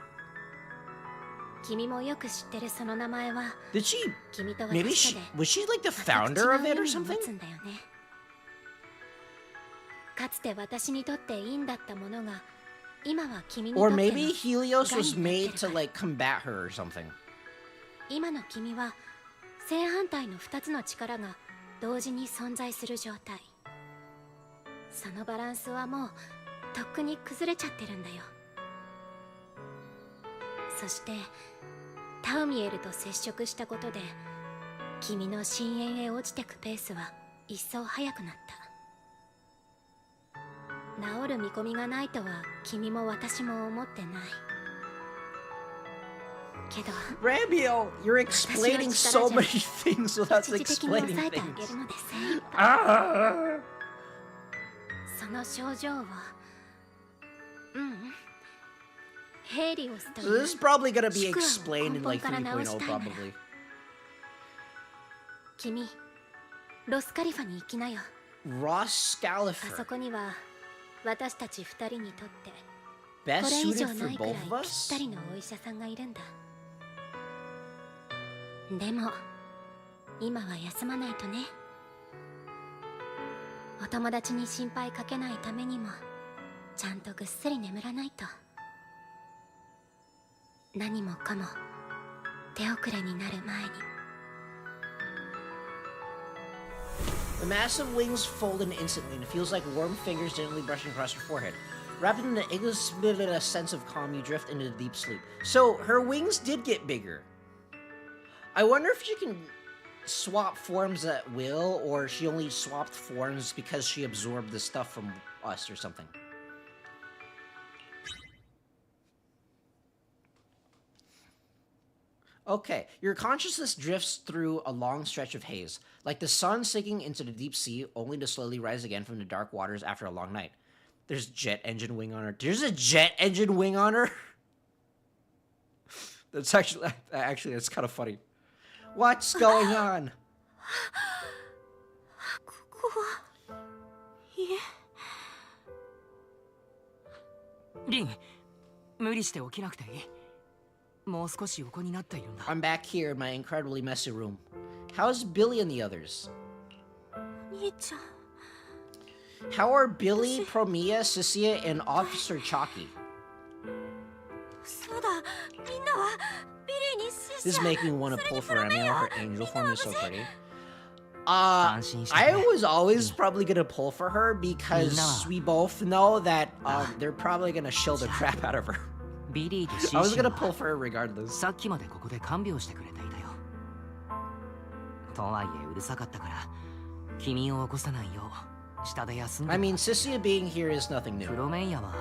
君もよく知ってるその名前は Did she 君と maybe 私 she とで was she like the founder of it or 全く違う意味を something? 持つんだよね。かつて私にとって陰だったものが今は君にと Or っての maybe Helios was 害にな made ってる to like combat her or something. 今の君は正反対の2つの力が同時に存在する状態。そのバランスはもうとっくに崩れちゃってるんだよ。そしてタウミエルと接触したことで君の深淵へ落ちてくペースは一層速くなった。治る見込みがないとは君も私も思ってないけど、 Ramio, you're explaining so many things without 一時的に explaining 抑えてあげ things. るので精一杯。 Ah! その症状はヘイリオスとい So う this is probably gonna be 宿儺を explained in 根本 like から直 3.0 したいなら probably. 君ロスカリファに行きなよ。 Ross あそ Scalifer. こには私たち2人にとって Best これ以 suited 上 for ないくらい both ぴ of っ us? たりのお医者さんがいるんだ。でも今は休まないとね。お友達に心配かけないためにもちゃんとぐっすり眠らないと。何もかも手遅れになる前に。 The massive wings folded instantly, and it feels like warm fingers gently brushing across her forehead. Wrapped in an inexplicable sense of calm, you drift into deep sleep. So, her wings did get bigger. I wonder if she can swap forms at will, or she only swapped forms because she absorbed the stuff from us or something. Okay, your consciousness drifts through a long stretch of haze, like the sun sinking into the deep sea, only to slowly rise again from the dark waters after a long night. There's jet engine wing on her. There's a jet engine wing on her? That's actually that's kind of funny. What's going on? ここはいえ。リン、無理して起きなくていい。もう少し横になっているんだ。 I'm back here in my incredibly messy room. How's Billy and the others? 兄ちゃん。 How are Billy, Promia, Cisia, and Officer Chalky? そうだ、みんなはビリーに死 This 者。 is making me want to pull for Emil. Her angel form is so pretty. I I was always probably gonna pull for her because we both know that they're probably gonna shield the crap out of her. ビリーと I シ was ーシ gonna ャ pull は for her regardless. さっきまでここで看病してくれていたよ。とはいえうるさかったから君を起こさないよう下で休んで。 I mean, Cisia being here is nothing プ new. ロメイヤは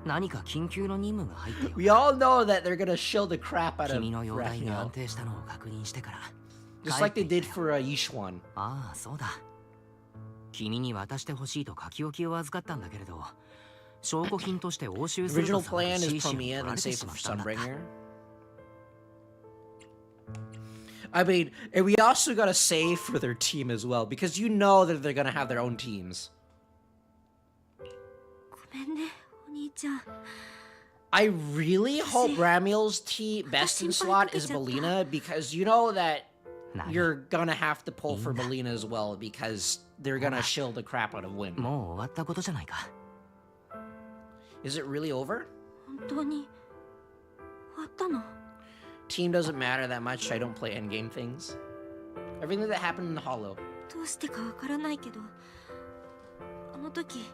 何か緊急の任務が入ってよ。 We all know that they're gonna shield the crap out of 君の容体が安 Raphael. 定したのを確認してから。 Just like they did for Yishuan. ああ、そうだ。君に渡してほしいと書き置きを預かったんだけれど、証拠品として押収 The する original とされ plan た is シーシーを Promia, 取ら then れて save し it ま for ったんだった。 Sunbringer. I mean, and we also gotta save for their team as well, because you know that they're gonna have their own teams. ごめんね、お兄ちゃん。 I really hope Ramiel's best in slot is Belina, because you know that you're gonna have to pull for Belina as well, because they're gonna shield the crap out of Wim. もう終わったことじゃないか。 Is it really over? 本当に終わったの？ Team doesn't matter that much. I don't play endgame things. Everything that happened in the Hollow. どうしてかわからないけど、あの時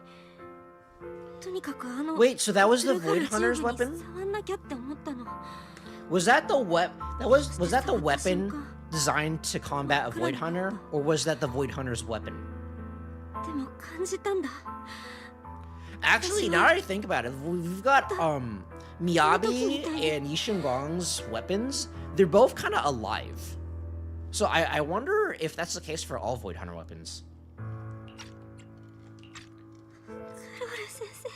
とにかくあの Wait, so that was the 後ろから Void Hunter's ジムに weapon? 触んなきゃって思ったの。 Was that the was that the weapon designed to combat a Void Hunter, or was that the Void Hunter's weapon? でも感じたんだ。 Actually, now that I think about it, we've got Miyabi and Yishin Gong's weapons. They're both kind of alive. So I wonder if that's the case for all Void Hunter weapons. クロール先生、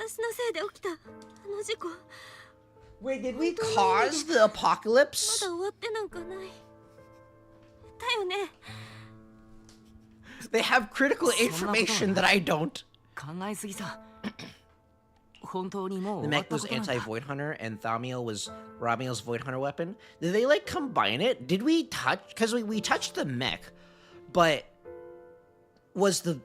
私のせいで起きたあの事故。 Wait, did we cause the apocalypse? まだ終わってなんかない。だよね。 They have critical information that I don't. 考えすぎさ。本当にもう The 終わっ mech た was ことなんだ。 anti-Void Hunter and Thaumiel was Ramiel's Void Hunter weapon. Did they like combine it? Did we touch? Because we touched the mech, but was the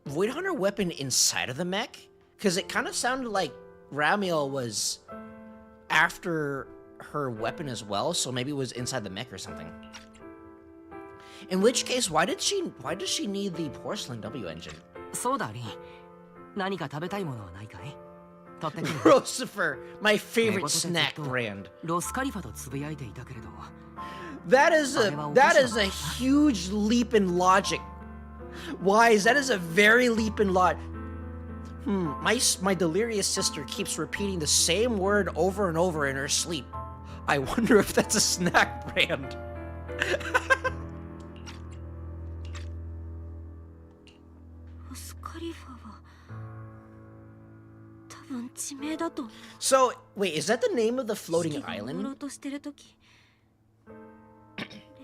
Void Hunter weapon inside of the mech? Because it kind of sounded like Ramiel was after her weapon as well, so maybe it was inside the mech or something. In which case, why does she need the porcelain W engine? そうだ、リン。何か食べたいものはないかい？取ってくる。 Rosifer, my favorite snack brand. ロスカリファとつぶやいていたけれど。That is a huge leap in logic. Wise, that is a very leap in logic. My delirious sister keeps repeating the same word over and over in her sleep. I wonder if that's a snack brand. So, wait, is that the name of the floating island? レ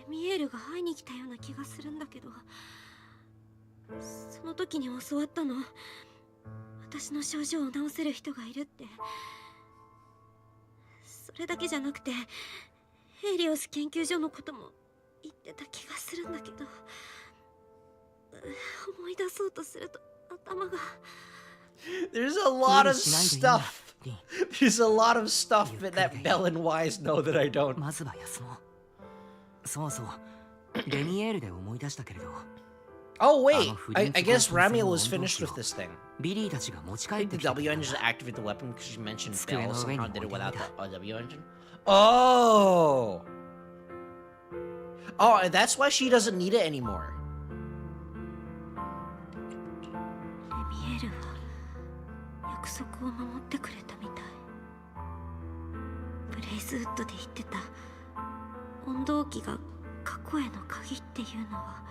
ミエールが会いに来たような気がするんだけど、その時に教わったの。私の症状を治せる人がいるって。それだけじゃなくて、ヘイリオス研究所のことも言ってた気がするんだけど、思い出そうとすると頭が。 There's a lot of stuff. There's a lot of stuff that Bell and Wise know that I don't. まずは休もう。そうそう。レミエールで思い出したけれど。 Oh wait, I guess Ramiel was finished with this thing. ビリーたちが持ち帰 I って think き the た。 W engine to activate the weapon because you mentioned Bell somehow did it without the W engine. Oh! Oh, that's why she doesn't need it anymore. レミエールは約束を守ってくれたみたい。ブレイズウッドで言ってた温動機が過去への鍵っていうのは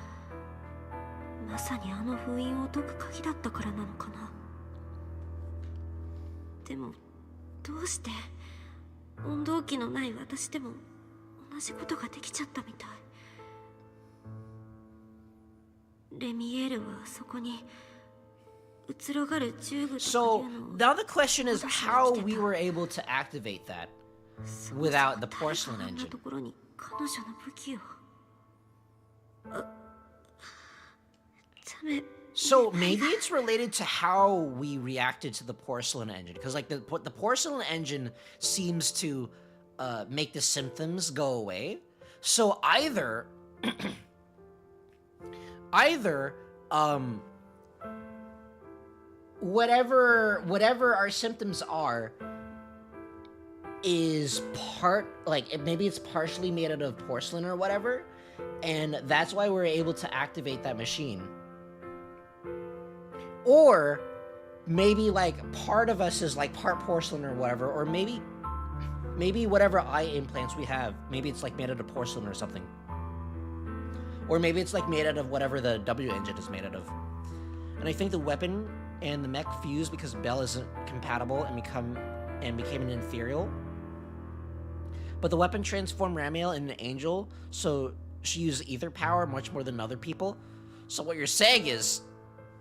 まさにあの封印を解く鍵だったからなのかな。でもどうして温動機のない私でも同じことができちゃったみたい。レミエールはそこに So now the question is how we were able to activate that without the porcelain engine. So maybe it's related to how we reacted to the porcelain engine, because like the porcelain engine seems to make the symptoms go away. So either whatever our symptoms are is maybe it's partially made out of porcelain or whatever, and that's why we're able to activate that machine. Or maybe like part of us is like part porcelain or whatever, or maybe whatever eye implants we have, maybe it's like made out of porcelain or something. Or maybe it's like made out of whatever the W engine is made out of. And I think the weapon and the mech fused because Bell isn't compatible and became an inferior. But the weapon transformed Ramiel into an angel, so she used ether power much more than other people. So what you're saying is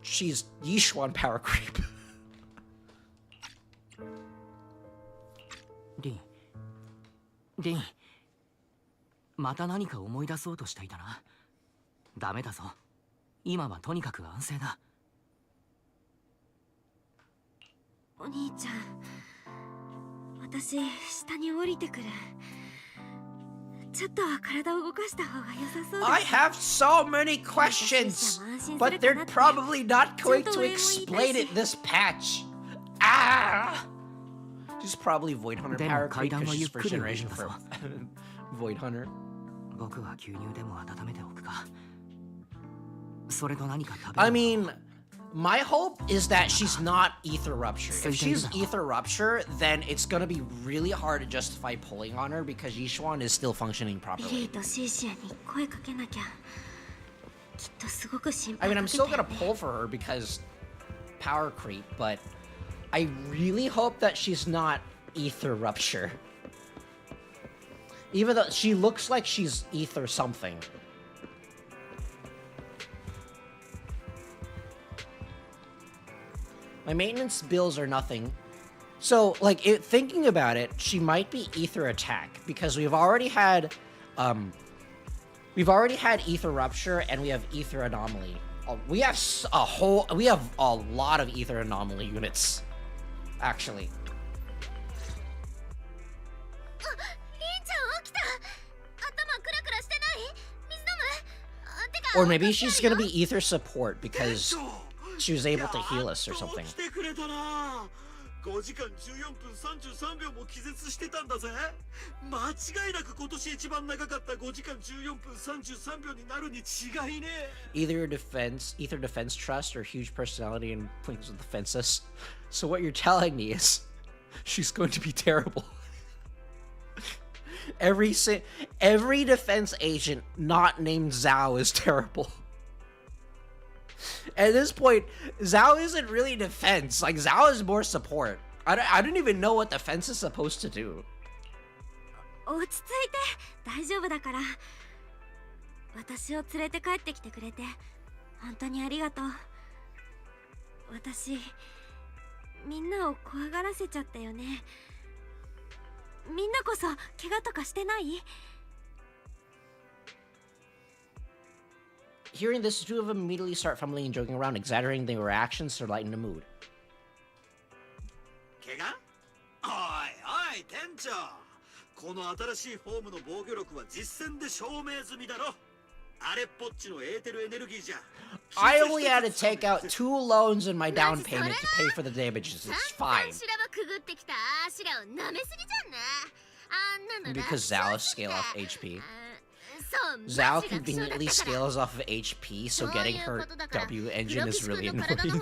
she's Yishuan power creep. リン、また何か思い出そうとしていたな。ダメだぞ。今はとにかく安静だ。お兄ちゃん、私下に降りてくる。ちょっとは体を動かした方が良さそうだ。I have so many questions, but they're probably not going to explain it this patch. Ah! She's probably Void Hunter power creep because she's first generation for Void Hunter. 僕は牛乳でも温めておくか。それと何か食べる。I mean, my hope is that she's not ether rupture. If she's ether rupture, then it's gonna be really hard to justify pulling on her because Yishuan is still functioning properly. I mean, I'm still gonna pull for her because power creep, but I really hope that she's not ether rupture. Even though she looks like she's ether something. My maintenance bills are nothing. So, like, thinking about it, she might be ether attack because we've already had ether rupture and we have ether anomaly. We have a lot of ether anomaly units, actually. Or maybe she's gonna be ether support because she was able to heal us or something. 5時間14分33秒も気絶してたんだぜ。間違いなく今年一番長かった5時間14分33秒になるに違いね。Either defense trust or huge personality and things with defenses. So what you're telling me is she's going to be terrible. Every defense agent not named Zhao is terrible. At this point, Zhao isn't really defense. Like, Zhao is more support. I don't even know what defense is supposed to do. 落ち着いて大丈夫だから。私を連れて帰ってきてくれて本当にありがとう。私みんなを怖がらせちゃったよね。みんなこそ怪我とかしてない？ Hearing this, the two of them immediately start fumbling and joking around, exaggerating their reactions to lighten the mood. 怪我？おいおい店長、この新しいフォームの防御力は実戦で証明済みだろ。あれっぽっちのエーテルエネルギーじゃ。I only had to take out 2 loans in my down payment to pay for the damages. It's fine. Because Zhao scale off HP. Zhao conveniently scales off of HP, so getting her W engine is really annoying.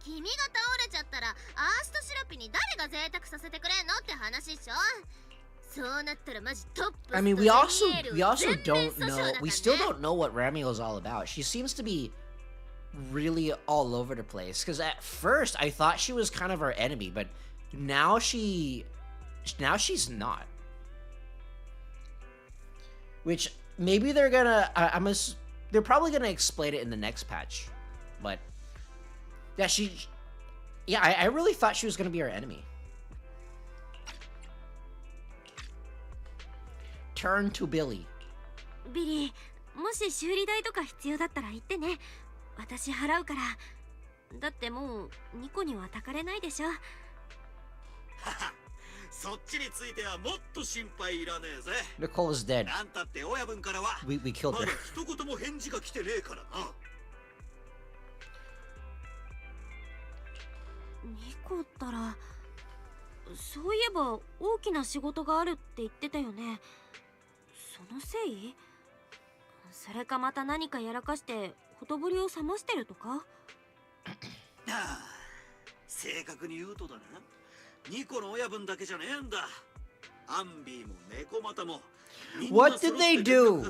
君が倒れちゃったらアースとシロピに誰が贅沢させてくれんのって話っしょ。そうなったらマジトップ。 I mean, we also don't know. We still don't know what Ramiel is all about. She seems to be really all over the place. Because at first I thought she was kind of our enemy, but now she's not. Which maybe they're gonna. They're probably gonna explain it in the next patch, but yeah, I really thought she was gonna be our enemy. Turn to Billy. ビリー、もし修理代とか必要だったら言ってね。私払うから。だってもうニコにはたかれないでしょ。そっちについてはもっと心配いらねえぜ。 Nicole is dead. あんたって親分からは We killed ま her. だ一言も返事が来てねえからな。ニコったら、そういえば大きな仕事があるって言ってたよね。そのせい？それかまた何かやらかしてほとぼりを冷ましてるとか？正確に言うとだな。ニコの親分だけじゃねえんだ。アンビーも猫股も。What did they do?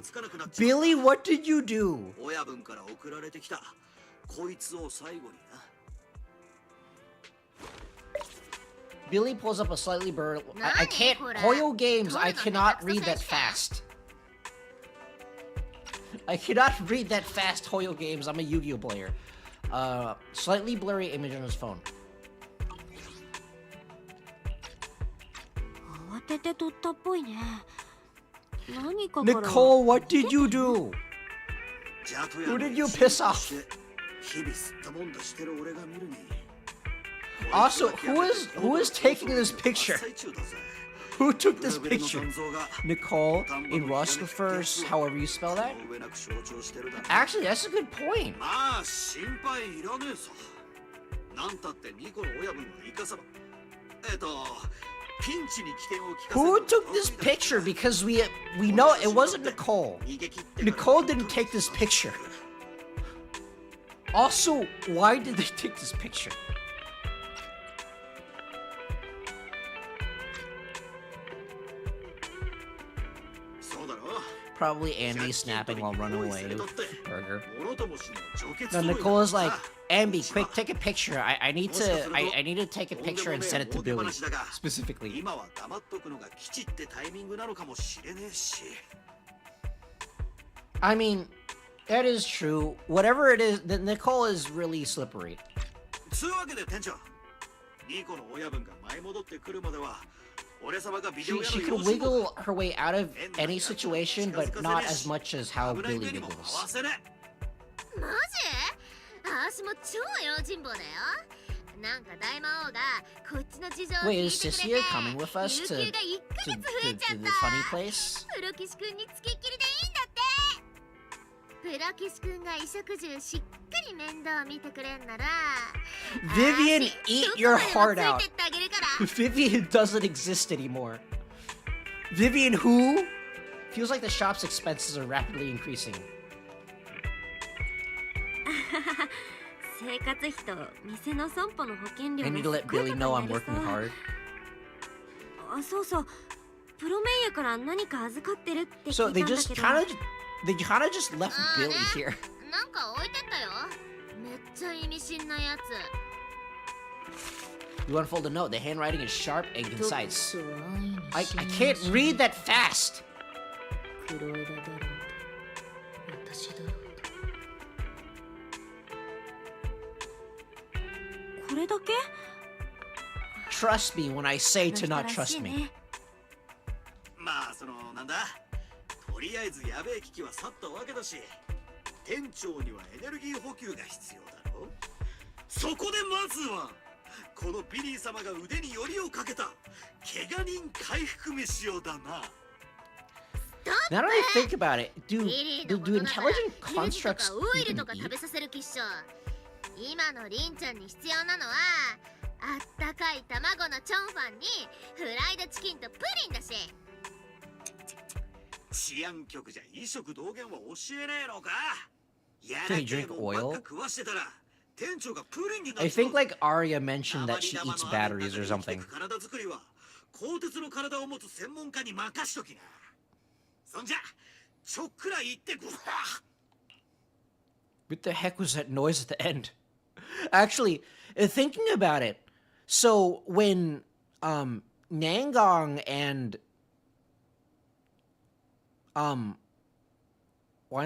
Billy, what did you do? 親分から送られてきた。こいつを最後にな。Billy pulls up a slightly blurred. I can't. Hoyo Games. I cannot read that fast. I cannot read that fast, Hoyo Games. I'm a Yu-Gi-Oh player. Slightly blurry image on his phone. 慌てて撮ったっぽいね。何かから。 Nicole, what did you do? Who did you piss off? Also, who is taking this picture? Who took this picture? Nicole in Roscoe's, however you spell that? Actually, that's a good point. Who took this picture? Because we know it wasn't Nicole. Nicole didn't take this picture. Also, why did they take this picture? Probably Andy snapping while running away with Burger. 諸々しの除血 No, 行為 Nicole is だ like, な Ambi, quick, take a picture. I need to take a picture and send it to Billy specifically. 今は黙っとくのが吉ってタイミングなのかもしれねえし I mean, that is true. Whatever it is, Nicole is really slippery. つうわけで店長ニコの親分が舞い戻ってくるまでは俺様がビデオ She 屋 could の用心棒 wiggle her way out of any situation, but not as much as how 危ない Billy 目にも合わ wiggles. せねマジ？私も超用心棒だよ。なんか大魔王がこっちの事情を Wait, 聞い is てく Sissia れて coming with us 有 to 給が1ヶ月増えちゃっ the た。 funny place? プロ騎士くんにつきっきりでいいんだって。プロ騎士くんが衣食住しっかり面倒見てくれんなら Vivian, 私 eat your どこま heart でも out. ついてってあげるから Vivian doesn't exist anymore. Vivian who? Feels like the shop's expenses are rapidly increasing. 生活費と店の損保の保険料 I が need to let すっごい Billy こと know に I'm なりそう working hard. あ、そうそう。プロメイヤから何か預かってるって聞 So いた they んだ just けど。 kind of just left Billy here. なんか置いてったよ。めっちゃ意味深なやつ。 You unfold a note. The handwriting is sharp and どっ concise. と安易に I 信用 can't し read that fast. 黒枝だろうと私だろうとこれだけ？ Trust me when I say to の not 人らし trust い me. ね。まあそのなんだとりあえずやべえ危機は去ったわけだし店長にはエネルギー補給が必要だろそこでまずはこのビリー様が腕によりをかけた怪我人回復飯をだな Now that I think about it, ビ do リー do, の do ことなら intelligent ユズと constructs かオイル even とか eat? 食べさせるきっしょ。今のリンちゃんに必要なのはあったかい卵のチョンファンにフライドチキンとプリンだし。治安局じゃ衣食同源は教えねえのか Can he drink oil? 食わしてたら店長がプリンにな I っちまう think like Arya mentioned that she eats batteries or something. 体作りは鋼鉄の体を持つ専門家に任しときなそんじゃちょっくらい言ってく What the heck was that noise at the end? Actually, thinking about it, so when Nangong and why am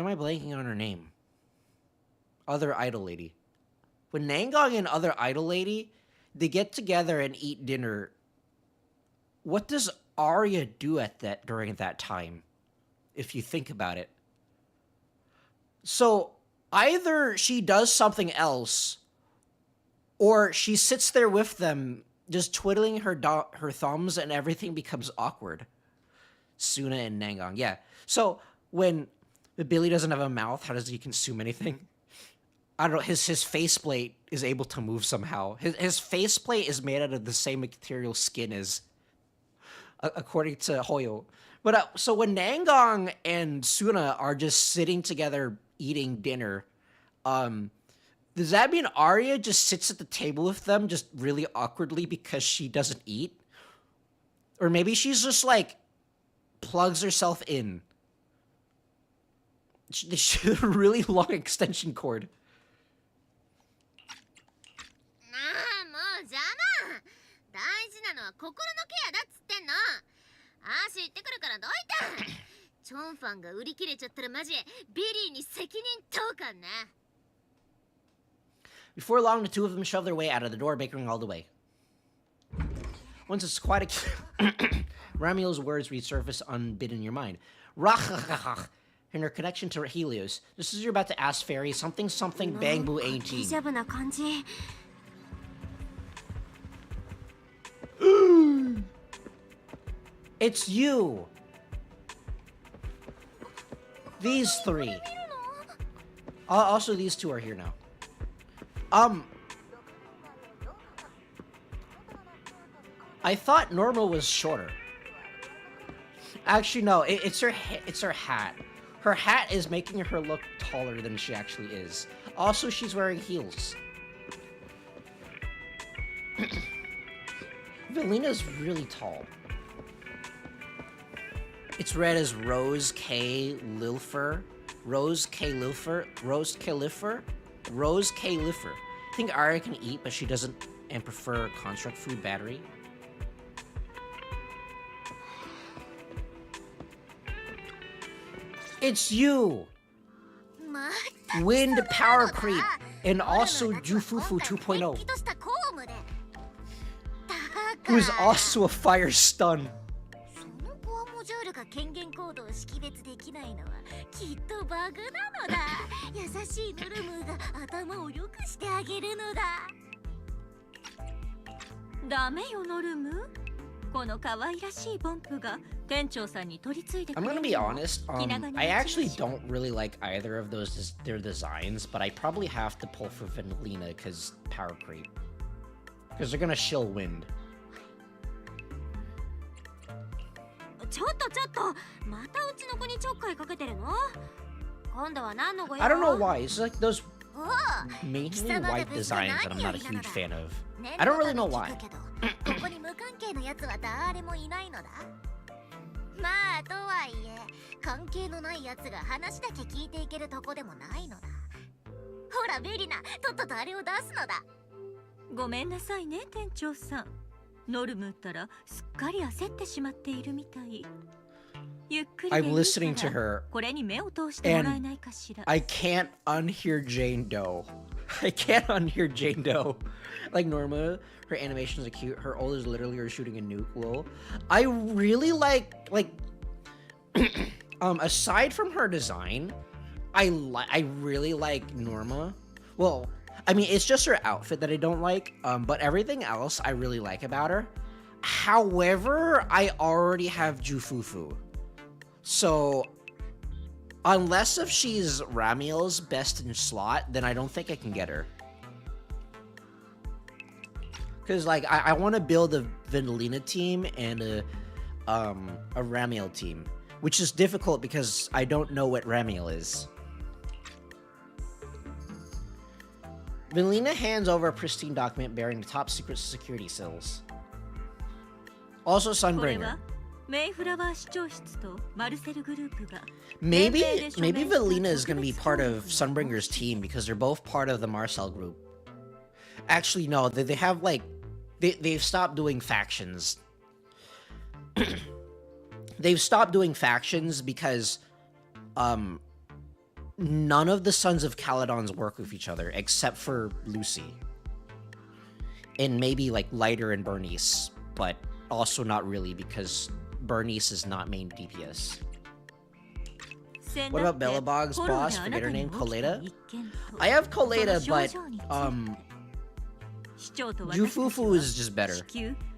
I blanking on her name? Other idol lady. When Nangong and other idol lady, they get together and eat dinner. What does Arya do at that during that time? If you think about it. So either she does something else, or she sits there with them, just twiddling her thumbs, and everything becomes awkward. Suna and Nangong, yeah. So when Billy doesn't have a mouth, how does he consume anything? I don't know. His faceplate is able to move somehow. His faceplate is made out of the same material skin as, according to Hoyo. But so when Nangong and Suna are just sitting together eating dinner, does that mean Arya just sits at the table with them just really awkwardly because she doesn't eat? Or maybe she's just like plugs herself in. She a really long extension cord. なあもう邪魔。大事なのは心のケアだっつってんの。足行ってくるからどいた。チョンファンが売り切れちゃったらマジビリーに責任問うかんな。Before long, the two of them shove their way out of the door, bickering all the way. Once it's quite a... Ramiel's words resurface unbidden in your mind. Rachachach, and her connection to Helios. Just as you're about to ask Fairy, something bang boo ain't デジャブな感じ。It's you! These three. Also, these two are here now. I thought Normal was shorter. Actually, no. It's her hat. Her hat is making her look taller than she actually is. Also, she's wearing heels. Velina's really tall. It's read as Rose K. Lilfer. Rose K. Lilfer. Rose K. Lilfer. Rose K. Lilfer. I think Arya can eat, but she doesn't and prefer construct food battery. It's you! Wind power creep and also Jufufu 2.0. Who's also a fire stun. モジュールが権限コードを識別できないのはきっとバグなのだ。優しいノルムが頭を良くしてあげるのだ。ダメよノルム。この可愛らしいボンプが店長さんに取り継いでくれる。I'm gonna be honest, I actually don't really like either of those their designs, but I probably have to pull for Vanillina because power creep. Because they're gonna shill wind. ちょっとまたうちの子にちょっかいかけてるの？今度は何のご用？ I don't know why. It's like those mainly white designs that I'm not a huge fan of. I don't really know why. ここに無関係のやつは誰もいないのだ。まあとはいえ関係のないやつが話だけ聞いていけるとこでもないのだ。ほらベリナ、とっととあれを出すのだ。ごめんなさいね店長さん。ノルムったらすっかり焦ってしまっているみたい。ゆっくりでいいから I'm listening to her これに目を通してもらえないかしら。I can't unhear Jane Doe. I can't unhear Jane Doe. Like Norma, her animations are cute. Her old is literally her shooting a nuke. Lol. I really like aside from her design, I really like Norma. Well, I mean, it's just her outfit that I don't like, but everything else I really like about her. However, I already have Jufufu. So, unless if she's Ramiel's best in slot, then I don't think I can get her. Because, like, I want to build a Vanillina team and a Ramiel team, which is difficult because I don't know what Ramiel is. Vanillina hands over a pristine document bearing the top secret security seals. Also Sunbringer. Maybe Vanillina is gonna be part of Sunbringer's team because they're both part of the Marcel group. Actually, no, they have like they've stopped doing factions. They've stopped doing factions because none of the Sons of Caledons work with each other except for Lucy. And maybe like Lighter and Bernice, but also not really because Bernice is not main DPS. What about Bellabog's boss? Forget her name, Coleta? I have Coleta, but Jufufu is just better.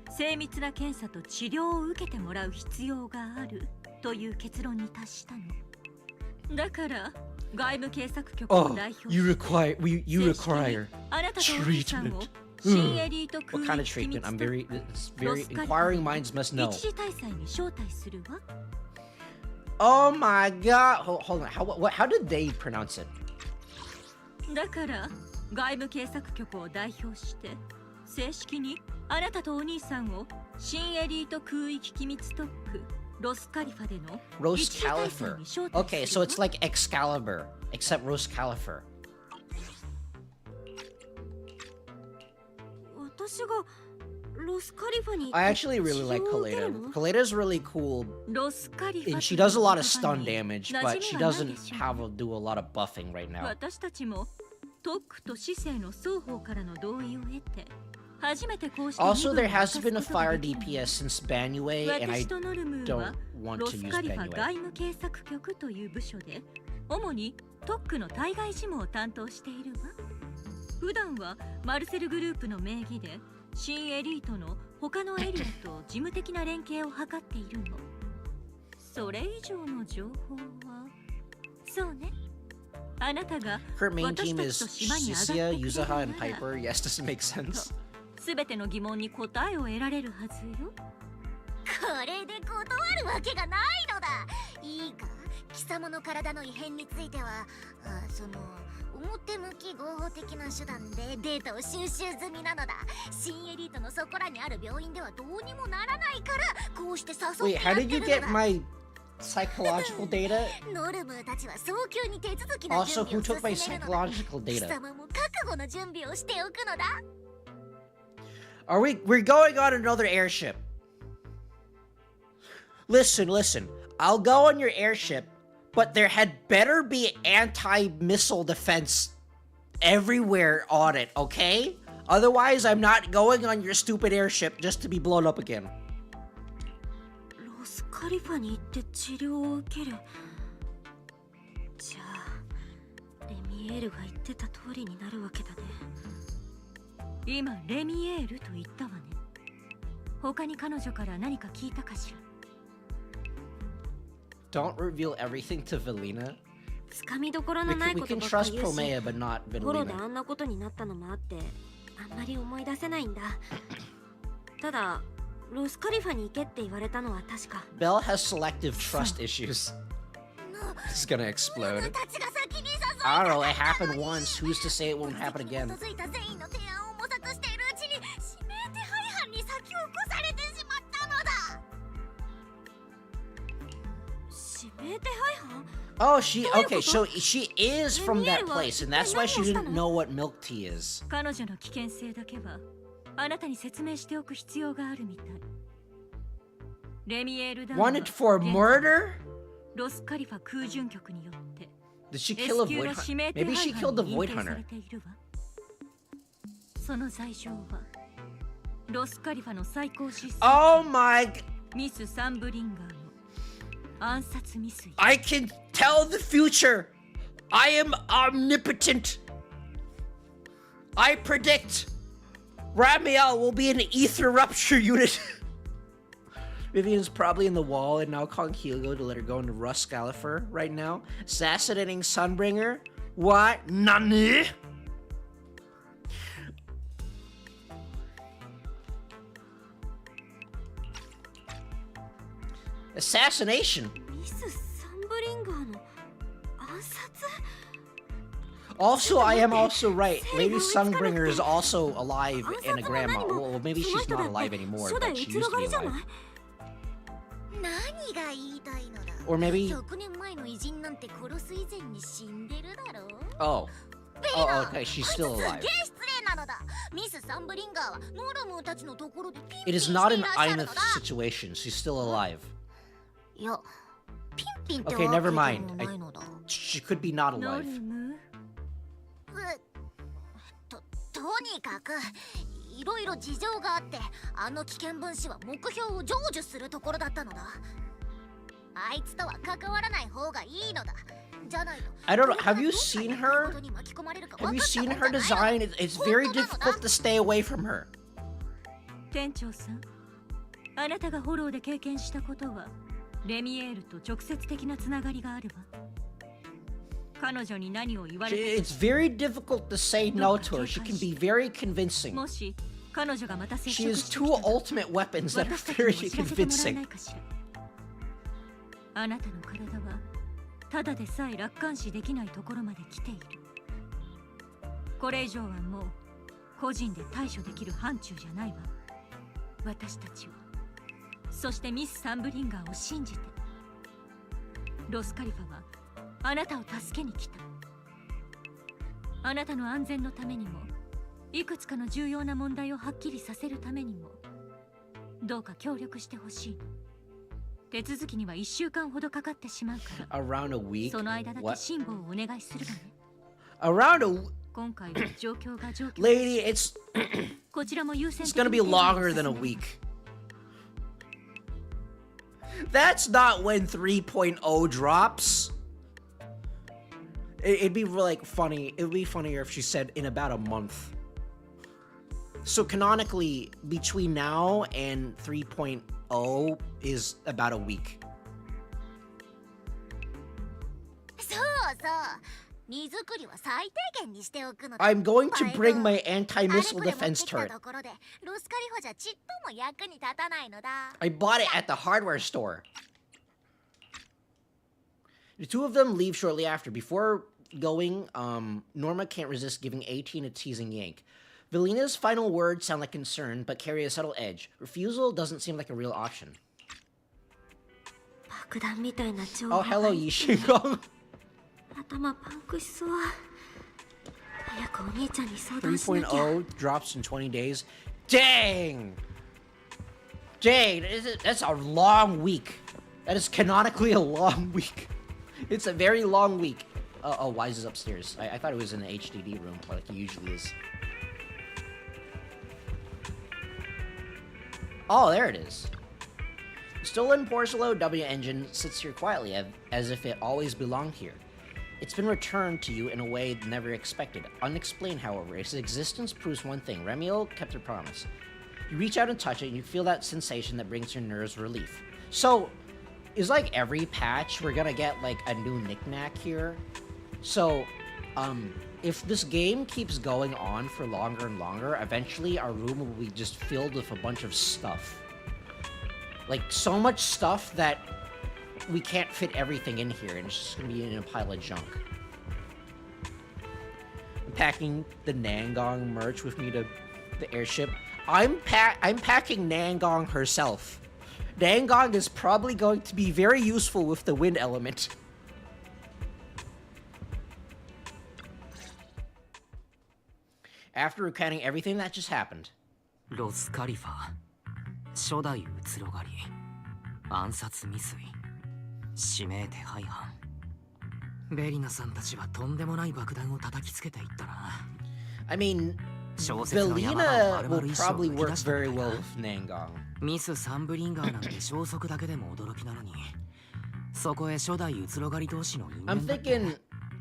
精密な検査と治療を受けてもらう必要があるという結論に達したの。だから外務警察局を代表して you require あなたとお兄さんを treatment. 新エリート What kind of 空域 treatment? I'm 機 very 密 it's ロ very スカリ inquiring minds must know. 一時大祭に招待するわ。 Oh my god! Hold on. How did they pronounce it? だから外務警察局を代表して正式にあなたとお兄さんを新エリート空域機密特区ロスカリファでの Roast Califer. Okay, so it's like Excalibur, except Roast Califer. 私がロスカリファに I actually really like Coleta. Coleta's really cool, ロスカリファ and she does a lot of stun damage, but she doesn't do a lot of buffing right now. 私たちも特区と市政の双方からの同意を得て初めてこうして Also, there has been a fire DPS since Banue, and I 私とノルムー don't は want ロ to ス use カリファ Banue. 外務警察局という部署で主に特区の対外事務を担当しているわ。普段はマルセルグループの名義で新エリートの他のエリアと事務的な連携を図っているの。それ以上の情報はそうね。あなたが Her main 私 team た is ちと島に上がってく Sisia, れる Yuzaha, な and ら Piper. Yes, does it make sense? すべての疑問に答えを得られるはずよ。これで断るわけがないのだ。いいか、貴様の体の異変についてはその表向き合法的な手段でデータを収集済みなのだ。新エリートのそこらにある病院ではどうにもならないからこうして誘って Wait, how やって did you るのだ。 get my psychological data? ノルムたちは早急に手続きの Also, 準 who 備を took my 進めるのだ。 psychological 貴 data? 様も覚悟の準備をしておくのだ。 We're going on another airship. Listen. I'll go on your airship, but there had better be anti-missile defense everywhere on it, okay? Otherwise, I'm not going on your stupid airship just to be blown up again. ロスカリファに行って治療を受ける。じゃあレミエールが言ってた通りになるわけだね。今レミエールと言ったわね。他に彼女から何か聞いたかしら。 Don't reveal everything to Velina. つかみどころの We ない can, こ we と can ばっか trust 言うし、 Promea, but not ホロで Velina. あんなことになったのもあってあんまり思い出せないんだ。ただロスカリファに行けって言われたのは確か。 Belle has selective trust issues. の It's gonna explode. たちが先に誘い I don't know, it happened once. Who's to say it won't happen 基 again? づいた善意の提案を模索しているうちに指名手配犯に先を越されてしまったのだ。指名手配犯？ Oh, okay, so she is from that place, and that's why she didn't know what milk tea is. 彼女の危険性だけはあなたに説明しておく必要があるみたい。レミエールダウンは Wanted for murder? ロスカリファ空軍局によって Did she kill a void hunter? Maybe she killed the void hunter. その罪状はロスカリファの最高指数 Oh my... ミス・サンブリンガーの暗殺未遂。 I can tell the future. I am omnipotent. I predict Ramiel will be an ether rupture unit. Vivian's probably in the wall and now calling Hugo to let her go into Rusk Gallifur right now. Assassinating Sunbringer? What? Nani? Assassination? ミス・サンブリンガーの暗殺？ Also, I am also right. Lady Sunbringer is also alive and a grandma. Well, maybe she's not alive anymore, but she used to be alive. 何が言いたいのだ。 Or maybe... 100年前の偉人なんて殺す以前に死んでるだろう。 Oh. Oh, okay, she's still こいつす alive. げえ失礼なのだ。ミス・サンブリンガーはノルムたちのところでピンピ It ン is してい not ら an っしゃるの Ineth だ。 situation. She's still alive. いや、ピンピンって Okay, わけ never でも mind. ないのだ。 She could be not ノ alive. ルムとにかくいろいろ事情があってあの危険分子は目標を成就するところだったのだ。あいつとは関わらない方がいいのだ。じゃないと I don't know. Have you seen her? Have you seen her design? It's very difficult to stay away from her. 店長さん、あなたがフォローで経験したことはレミエールと直接的なつながりがあるわ。彼女に何を言われて It's very difficult to say no to her. She can be very convincing. もし彼女がまた接 She 触 has して two きたら ultimate weapons that are 私たちに very も知らせてもらえな convincing. いかしら。あなたの体はただでさえ楽観視できないところまで来ている。これ以上はもう個人で対処できる範疇じゃないわ。私たちはそしてミス・サンブリンガーを信じてロスカリファはあなたを助けに来た。あなたの安全のためにもいくつかの重要な問題をはっきりさせるためにもどうか協力してほしい。手続きには1週間ほどかかってしまうから Around a week? その間だけ What? 辛抱をお願いするわね。 Around a... 今回は状況が状況 Lady, it's... こちらも優先 It's 的 gonna に be longer than a week. That's not when 3.0 drops. It'd be like funny. It'd be funnier if she said in about a month. So canonically, between now and 3.0 is about a week. そうそう荷造りは最低限にしておくのだ。 I'm going to bring my あれ anti-missile これ持って defense きた turret. ところでロスカリファじゃちっとも役に立たないのだ。 I bought it at the hardware store. The two of them leave shortly after. Before going, Norma can't resist giving 18 a teasing yank. Velina's final words sound like concern, but carry a subtle edge. Refusal doesn't seem like a real option. バ爆弾みたいな情 Oh, 報 hello, が Yishiko. 頭パンクしそう。早くお兄ちゃんに相談しなきゃ。 3.0 drops in 20 days. Dang! Dang, that's a long week. That is canonically a long week. It's a very long week. Oh, Wise is upstairs. I thought it was in the HDD room, like it usually is. Oh, there it is. The stolen Porcelo W engine sits here quietly, as if it always belonged here. It's been returned to you in a way never expected. Unexplained, however, its existence proves one thing. Remiel kept her promise. You reach out and touch it, and you feel that sensation that brings your nerves relief. So, it's like every patch, we're gonna get, like, a new knick-knack here. So, if this game keeps going on for longer and longer, eventually our room will be just filled with a bunch of stuff. Like, so much stuff that we can't fit everything in here, and it's just gonna be in a pile of junk. I'm packing the Nangong merch with me to the airship. I'm packing Nangong herself. Nangong is probably going to be very useful with the wind element. After recounting everything that just happened. ロスカリファ初代移ろ狩り暗殺未遂指名手配犯ベリナさんたちはとんでもない爆弾を叩きつけていったな I mean, Belina will probably work very well with Nangong. ミス・サンブリンガーなんて消息だけでも驚きなのにそこへ初代移ろ狩り同士の人間 I'm thinking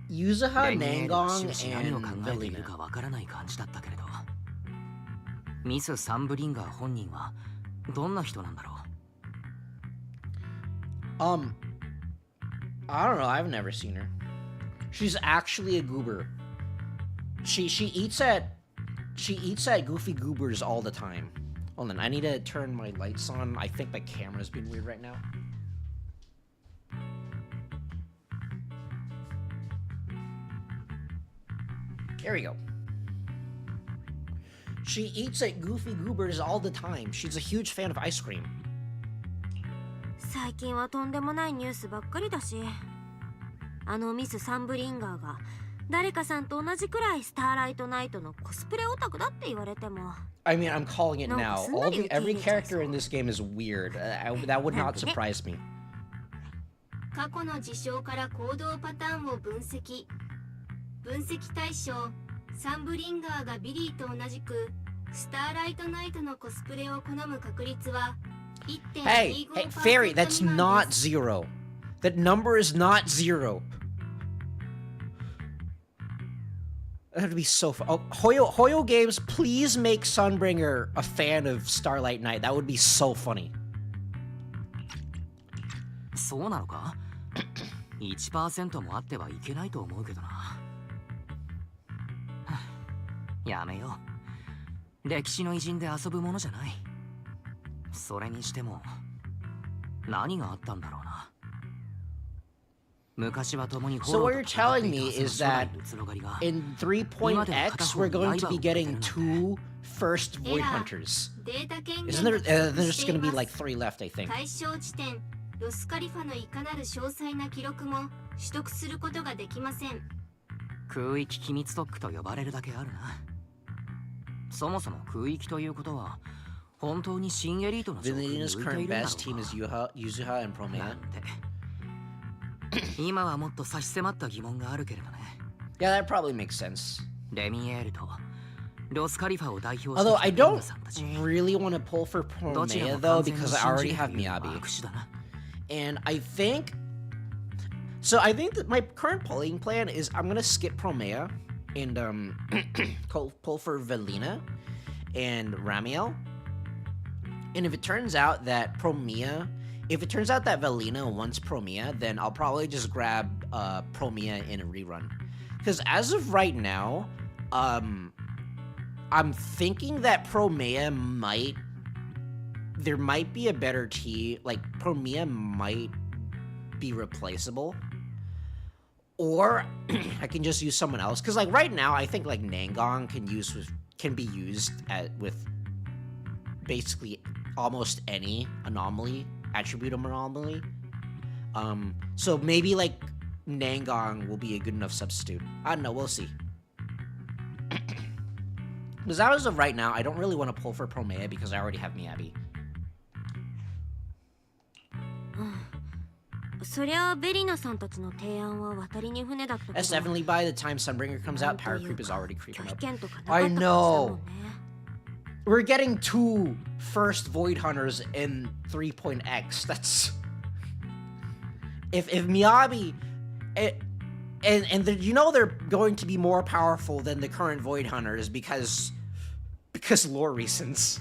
Yuzuha, レニエールは Nangong, 終始何を and 考えている Belina. かわからない感じだったけれどミス・サンブリンガー本人はどんな人なんだろう I don't know, I've never seen her. She's actually a goober. She eats at Goofy Goobers all the time. Hold on, I need to turn my lights on. I think my camera's being weird right now. There we go. She eats at Goofy Goobers all the time. She's a huge fan of ice cream. 最近はとんでもないニュースばっかりだし、あのミス・サンブリンガーが誰かさんと同じくらいスターライトナイトのコスプレオタクだって言われても。I mean, I'm calling it now. Every character in this game is weird. That would not surprise me. 過去の事象から行動パターンを分析。分析対象、サンブリンガーがビリーと同じくスターライトナイトのコスプレを好む確率は Hey, Fairy, that's not 0. That number is not 0. That would be so fun. Oh, Hoyo Games, please make Sunbringer a fan of Starlight Knight. That would be so funny. そうなのか 1% もあってはいけないと思うけどなやめよう歴史の偉人で遊ぶものじゃないそれにしても何があったんだろうな So what you're telling me is that in 3.x we're going to be getting 2 first Void Hunters. Isn't there? There's just going to be like 3 left, I think. ロスカリファのいかなる詳細な記録も取得することができません。空域機密特区と呼ばれるだけあるな。そもそも空域ということは本当に新エリートの状況に浮いているんだろうか。Villina's current best team is Yuzuha and Promea. 今はもっと差し迫った疑問があるけれどね。Yeah, that probably makes sense. レミエールとロスカリファを代表して Although I don't really want to pull for Promea though because I already have Miyabi. And I think that my current polling plan is I'm gonna skip Promea and pull for Velina and Ramiel. And if it turns out that Velina wants Promea, then I'll probably just grab Promea in a rerun. Because as of right now, I'm thinking that Promea there might be a better team, like Promea might be replaceable. Or I can just use someone else. Because like right now, I think like Nangong can be used with basically almost any attribute anomaly. So maybe like Nangong will be a good enough substitute. I don't know, we'll see. Because as of right now, I don't really want to pull for Promea because I already have Miyabi. そりゃベリナさんたちの提案は渡りに船だったけど That's definitely by the time Sunbringer comes out, power creep is already creeping up. 拒否権とかなかった I はずだもん know. ね We're getting 2 first Void Hunters in 3.x. That's... If Miyabi... And you know they're going to be more powerful than the current Void Hunters because lore reasons.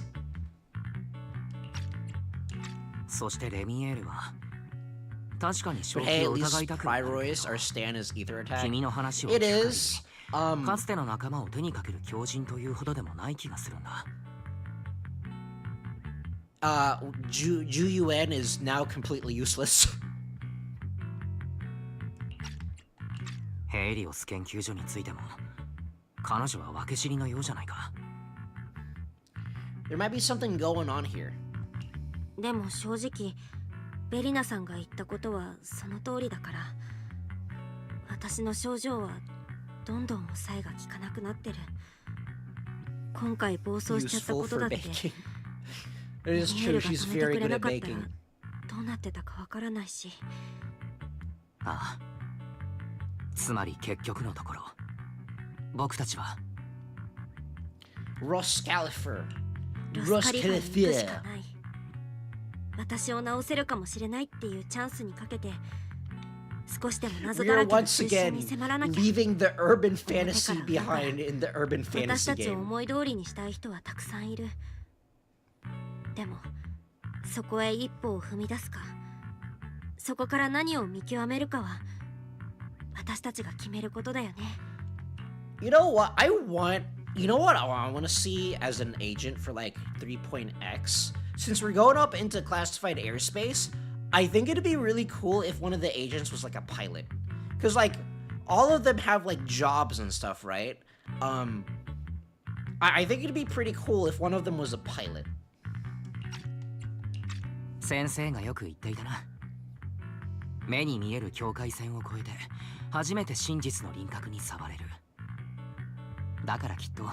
そしてレミエールは確かに But 正 hey, 気 at を least 疑いたくなるけど Prirois, our stand is Ether Attack. 君の話を It 聞く限り is, かつての仲間を手にかける狂人というほどでもない気がするんだ。Juyuan is now completely useless. ヘイリオス研究所についても彼女は分け知りのようじゃないか。 There might be something going on here. でも正直ベリナさんが言ったことはその通りだから、私の症状はどんどん抑えが効かなくなってる。今回暴走しちゃったことだって It is true, she's very good at baking. どうなってたかわからないし。ああ、つまり結局のところ僕たちは Roscalifer. ロスカリファに行くしかない。私を治せるかもしれないっていうチャンスにかけて少しでも謎 We だ are らけの once 水深 again に迫らなきゃ。 leaving the urban fantasy behind in the urban 私 fantasy たちを game. 思い通りにしたい人はたくさんいる。でもそこへ一歩を踏み出すか、そこから何を見極めるかは私たちが決めることだよね。 You know what? You know what I want to see as an agent for like 3.x? Since we're going up into classified airspace, I think it'd be really cool if one of the agents was like a pilot. Because like, all of them have like jobs and stuff, right? I think it'd be pretty cool if one of them was a pilot. 先生がよく言っていたな。目に見える境界線を越えて初めて真実の輪郭に触れる。だからきっと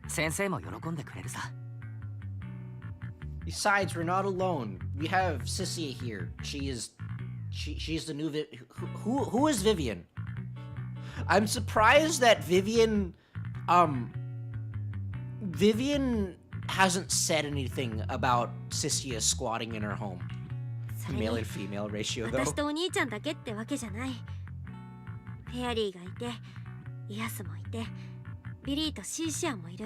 先生も喜んでくれるさ。Besides, we're not alone. We have Sissia here. She's the new who is Vivian? I'm surprised that Vivian hasn't said anything about Sissia squatting in her home. Male and female ratio though. 私とお兄ちゃんだけってわけじゃない。フェアリーがいて、イアスもいて、ビリーとシーシアもいる。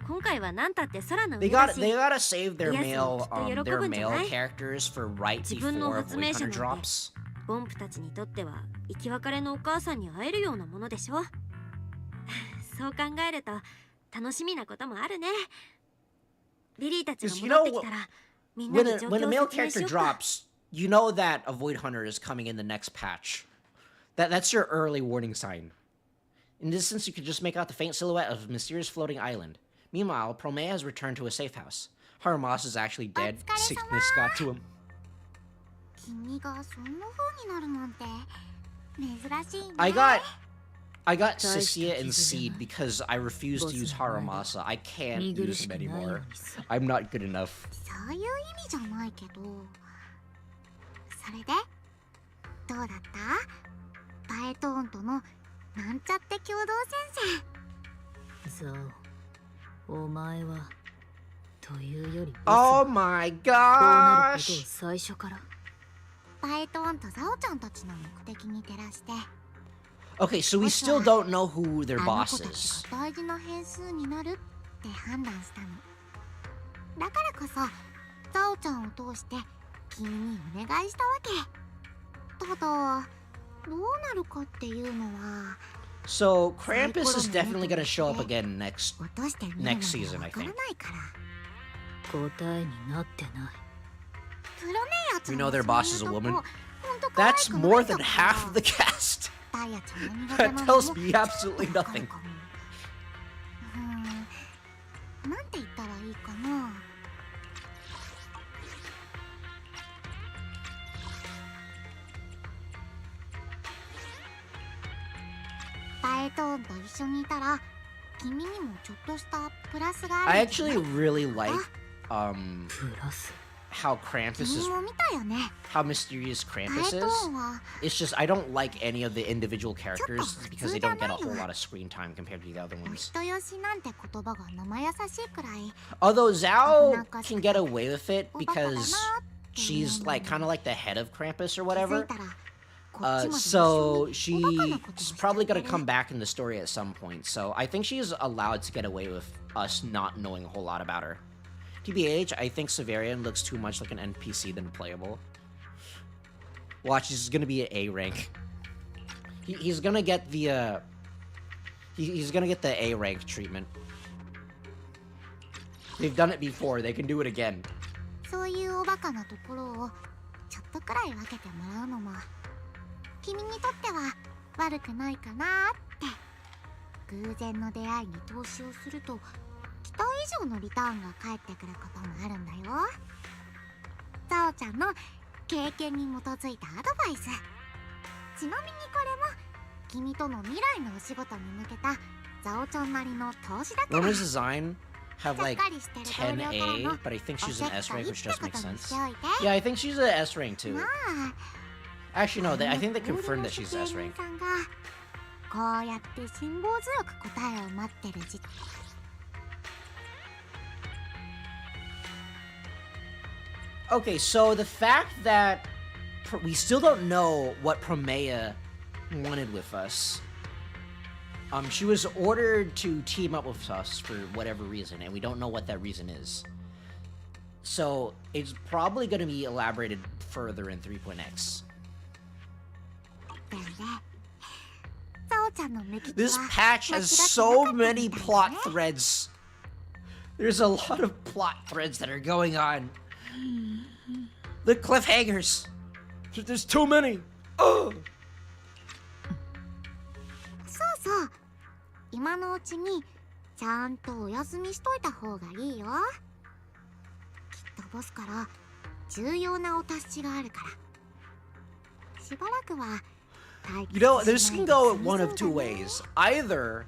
今回は何たって空の上だし。They gotta save their male characters for right before Void Hunter drops. ボンプたちにとっては生き別れのお母さんに会えるようなものでしょ。そう考えると楽しみなこともあるね。ビリーたちが戻ってきたらみんなに状況を説明しようか。When a male character drops, you know that a Void Hunter is coming in the next patch. That's your early warning sign. In this instance, you could just make out the faint silhouette of a mysterious floating island. Meanwhile, Promea has returned to a safe house. Harumas is actually dead. Sickness got to him. 君がそんな風になるなんて珍しいね。I got Sissia and Seed because I refuse to use Haramasa. I can't use him anymore. I'm not good enough. そういう意味じゃないけど。それでどうだった？バエトーンとのなんちゃって共同戦線。そう。お前はというより Oh my gosh! こうなることを最初から。バエトーンとザオちゃんたちの目的に照らして。Okay, so we still don't know who their boss is. 大事な変数になるって判断したの。だからこそザオちゃんを通して君にお願いしたわけ。ただどうなるかっていうのは。So Krampus is definitely gonna show up again next season, I think. 答えになってない。 We know their boss is a woman. That's more than half of the cast. That tells me absolutely nothing. なんて言ったらいいかな。I actually really like how Krampus is, how mysterious Krampus is. It's just I don't like any of the individual characters because they don't get a whole lot of screen time compared to the other ones. Although Zhao can get away with it because she's like kind of like the head of Krampus or whatever. So she's probably gonna come back in the story at some point. So I think she's allowed to get away with us not knowing a whole lot about her. TBH, I think Severian looks too much like an NPC than playable. Watch, this is gonna be an A rank. He's gonna get the he's gonna get the A rank treatment. They've done it before. They can do it again. そういうおバカなところをちょっとくらい分けてもらうのも君にとっては悪くないかなって偶然の出会いに投資をすると期待以上のリターンが返ってくることもあるんだよ。ザオちゃんの経験に基づいたアドバイス。ちなみにこれも君との未来のお仕事に向けたザオちゃんなりの投資だから。Rona's design have like 10A, but I think she's an S rank, which does make sense. Yeah, I think she's an S rank too. Actually, no, I think they confirmed that she's S rank. こうやって辛抱強く答えを待ってる時間。Okay, so the fact that we still don't know what Promea wanted with us. She was ordered to team up with us for whatever reason, and we don't know what that reason is. So it's probably going to be elaborated further in 3.x. This patch has so many plot threads. There's a lot of plot threads that are going on. The cliffhangers. There's too many. Oh. そう今のうちにちゃんとお休みしといた方がいいよ。きっとボスから重要なお達しがあるからしばらくは You know, this can go one of two ways. Either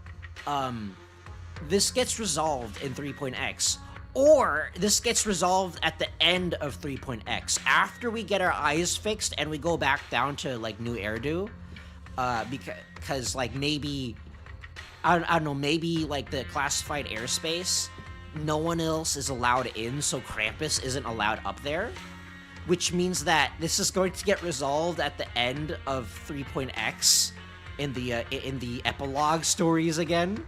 this gets resolved in 3.x, or this gets resolved at the end of 3.x after we get our eyes fixed and we go back down to like New Erdu. Because like maybe I don't know, maybe like the classified airspace, no one else is allowed in, so Krampus isn't allowed up there, which means that this is going to get resolved at the end of 3.x in the epilogue stories again,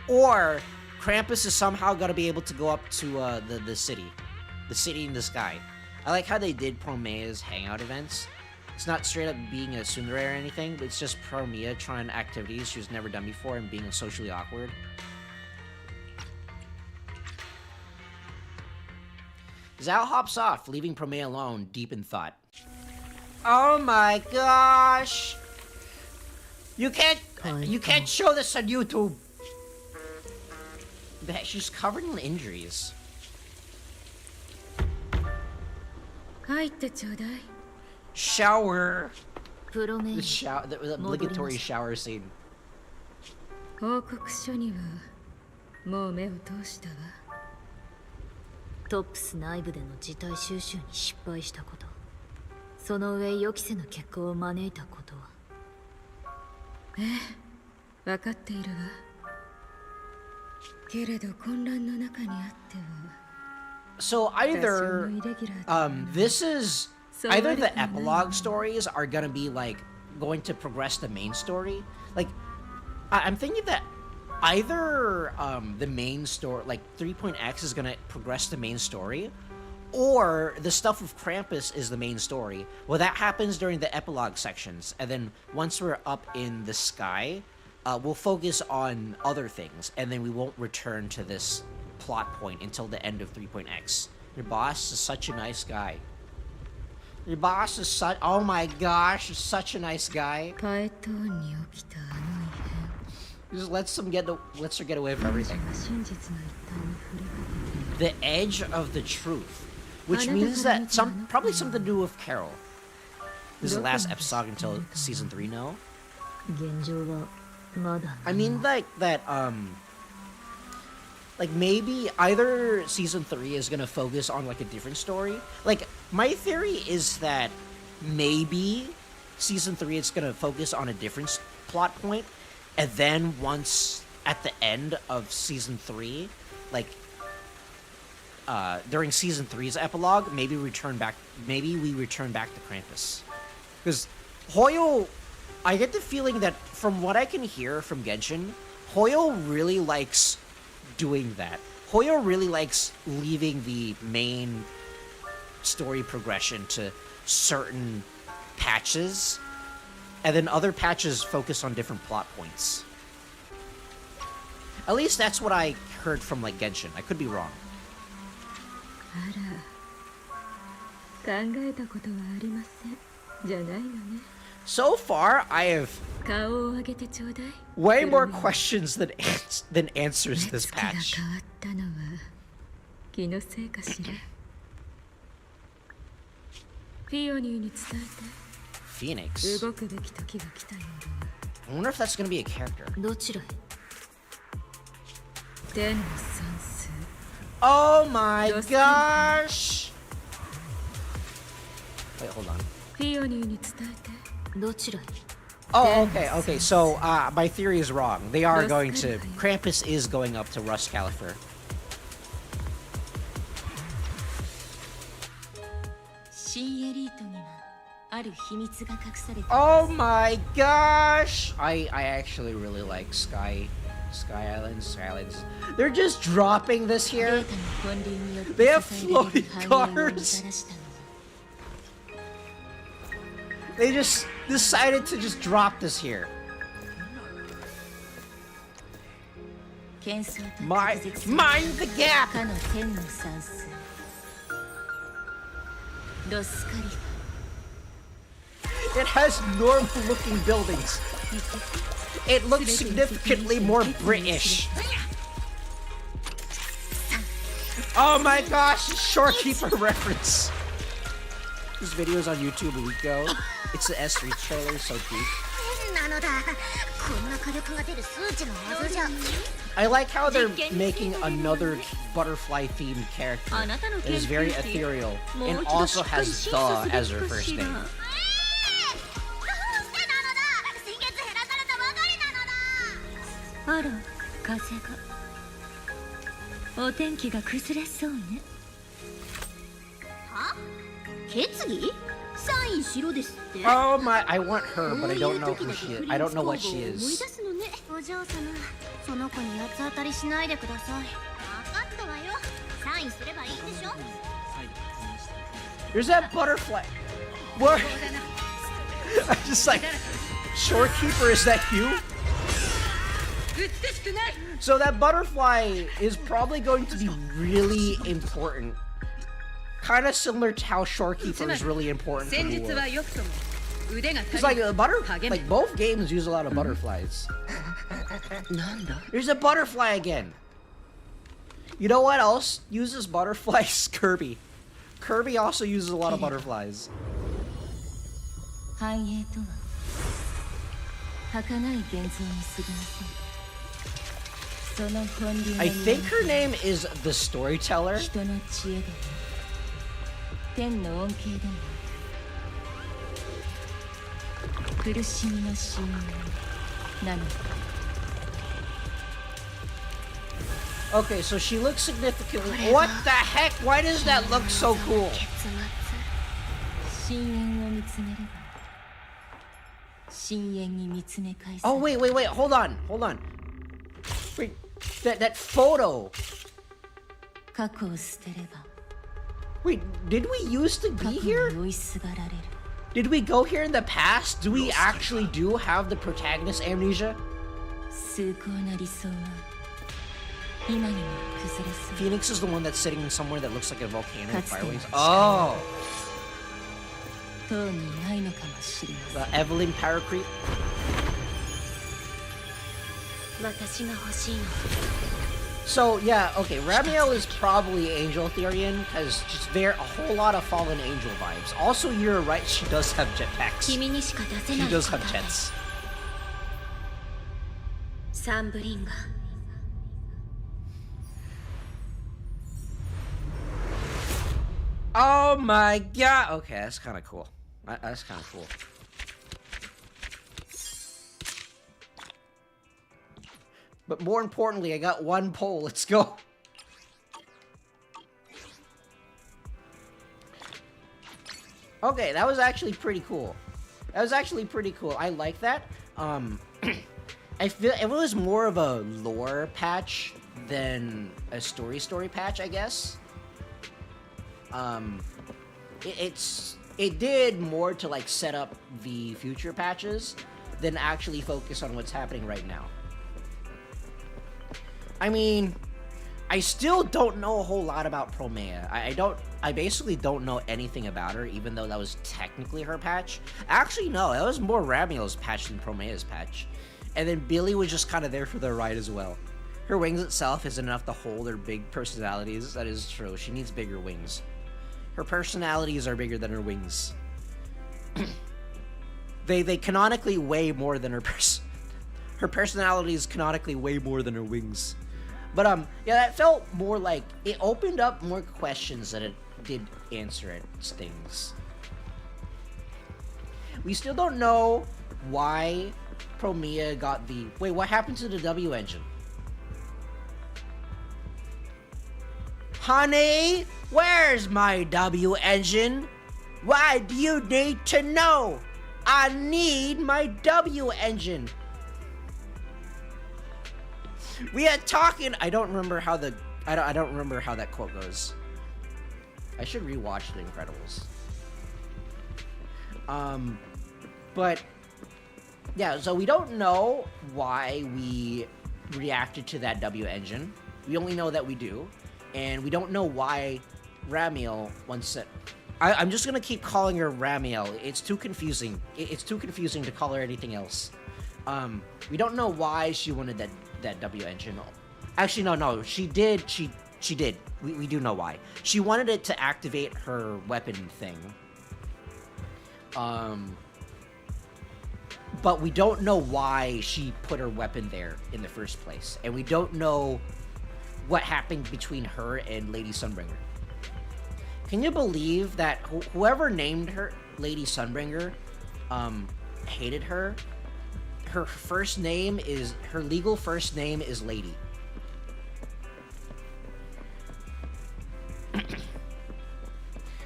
or Krampus is somehow gonna be able to go up to the city in the sky. I like how they did Promea's hangout events. It's not straight up being a tsundere or anything, but it's just Promea trying activities she's never done before and being socially awkward. Zhao hops off, leaving Promea alone, deep in thought. Oh my gosh! You can't show this on YouTube! She's covered in injuries. Shower. The obligatory shower scene. 報告書にはもう目を通したわ。トップス内部での事態収集に失敗したこと、その上予期せぬ結果を招いたことは。ええ、分かっているわ。けれど混乱の中にあっては。So either this is either the epilogue stories are gonna be like going to progress the main story. Like I'm thinking that either the main story, like 3.x, is gonna progress the main story, or the stuff with Krampus is the main story. Well, that happens during the epilogue sections, and then once we're up in the sky, we'll focus on other things, and then we won't return to this plot point until the end of 3.x. Your boss is such a nice guy. Your boss is such— oh my gosh, such a nice guy. Just lets her get away with everything. The edge of the truth, which means that probably something to do with Carol. This is the last episode until season 3, no? 現状は I mean, like that. Like maybe either season 3 is gonna focus on like a different story. Like my theory is that maybe season 3 is gonna focus on a different plot point, and then once at the end of season 3, like during season 3's epilogue, maybe we return back to Krampus, because Hoyo, I get the feeling that from what I can hear from Genshin, Hoyo really likes doing that. Hoyo really likes leaving the main story progression to certain patches, and then other patches focus on different plot points. At least that's what I heard from like Genshin. I could be wrong. So far, I have way more questions than answers this patch. Phoenix? I wonder if that's gonna be a character. Oh my gosh! Wait, hold on. Oh, okay, so, my theory is wrong. They are going to... Krampus is going up to Rust Califer. Oh my gosh! I actually really like Sky Islands. They're just dropping this here. They have floating cars. They just decided to just drop this here. Mind the gap! It has normal looking buildings. It looks significantly more British. Oh my gosh, Shorekeeper reference. This video was on YouTube a week ago. It's the S3 trailer, so deep. I like how they're making another butterfly-themed character that is very ethereal and also has "the" as her first name. Oh my, I want her, but I don't know who she is. I don't know what she is. There's that butterfly. What? I'm just like, Shorekeeper, is that you? So that butterfly is probably going to be really important. Kind of similar to how Shorekeeper is really important for Wuwa. It's like like both games use a lot of butterflies. There's a butterfly again. You know what else uses butterflies? Kirby. Kirby also uses a lot of butterflies. I think her name is the Storyteller. Okay, so she looks significantly... What the heck? Why does that look so cool? Oh, wait, hold on. Wait, that photo. Wait, did we used to be here? Did we go here in the past? Do we actually have the protagonist amnesia? Phoenix is the one that's sitting somewhere that looks like a volcano with fireways. Oh! The Evelyn Power Creep. So yeah, okay, Ramiel is probably Angel Therian, because just there a whole lot of Fallen Angel vibes. Also, you're right, she does have jetpacks. She does have jets. サンブリンガー。 Oh my god! Okay, that's kind of cool. That's kind of cool. But more importantly, I got one poll. Let's go. Okay, that was actually pretty cool. That was actually pretty cool. I like that. I feel it was more of a lore patch than a story patch, I guess. It did more to like set up the future patches than actually focus on what's happening right now. I mean, I still don't know a whole lot about Promea. I basically don't know anything about her, even though that was technically her patch. Actually, no, that was more Ramiel's patch than Promea's patch. And then Billy was just kind of there for the ride as well. Her wings itself isn't enough to hold her big personalities. That is true. She needs bigger wings. Her personalities are bigger than her wings. They canonically weigh more than her her personality is canonically way more than her wings. But yeah, that felt more like it opened up more questions than it did answer things. We still don't know why Promea got the... Wait, what happened to the W engine? Honey, where's my W engine? Why do you need to know? I need my W engine. We are talking. I don't remember how the. I don't remember how that quote goes. I should rewatch The Incredibles. But yeah, so we don't know why we reacted to that W engine. We only know that we do, and we don't know why Ramiel wants it. I'm just gonna keep calling her Ramiel. It's too confusing. It's too confusing to call her anything else. We don't know why she wanted that W engine. Actually, no, she did. She did. We do know why. She wanted it to activate her weapon thing. But we don't know why she put her weapon there in the first place, and we don't know what happened between her and Lady Sunbringer. Can you believe that whoever named her Lady Sunbringer hated her? Her first name is... Her legal first name is Lady.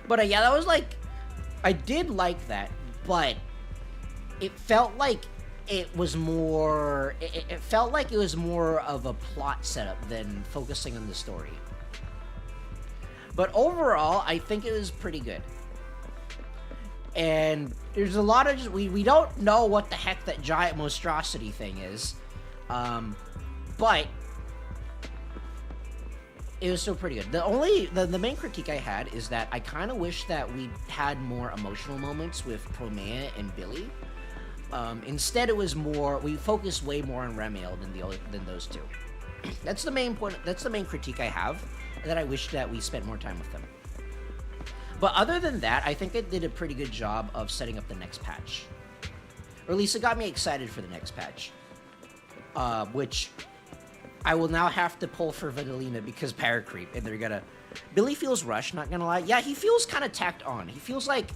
But yeah, that was like... I did like that, but it felt like it was more... It felt like it was more of a plot setup than focusing on the story. But overall, I think it was pretty good. And there's a lot of... We don't know what the heck that giant monstrosity thing is. But it was still pretty good. The main critique I had is that I kind of wish that we had more emotional moments with Promea and Billy. Instead, it was more... We focused way more on Ramiel than those two. That's the main point. That's the main critique I have. That I wish that we spent more time with them. But other than that, I think it did a pretty good job of setting up the next patch. Or at least it got me excited for the next patch. Which I will now have to pull for Vanillina because Paracreep, and they're gonna... Billy feels rushed, not gonna lie. Yeah, he feels kind of tacked on. He feels like...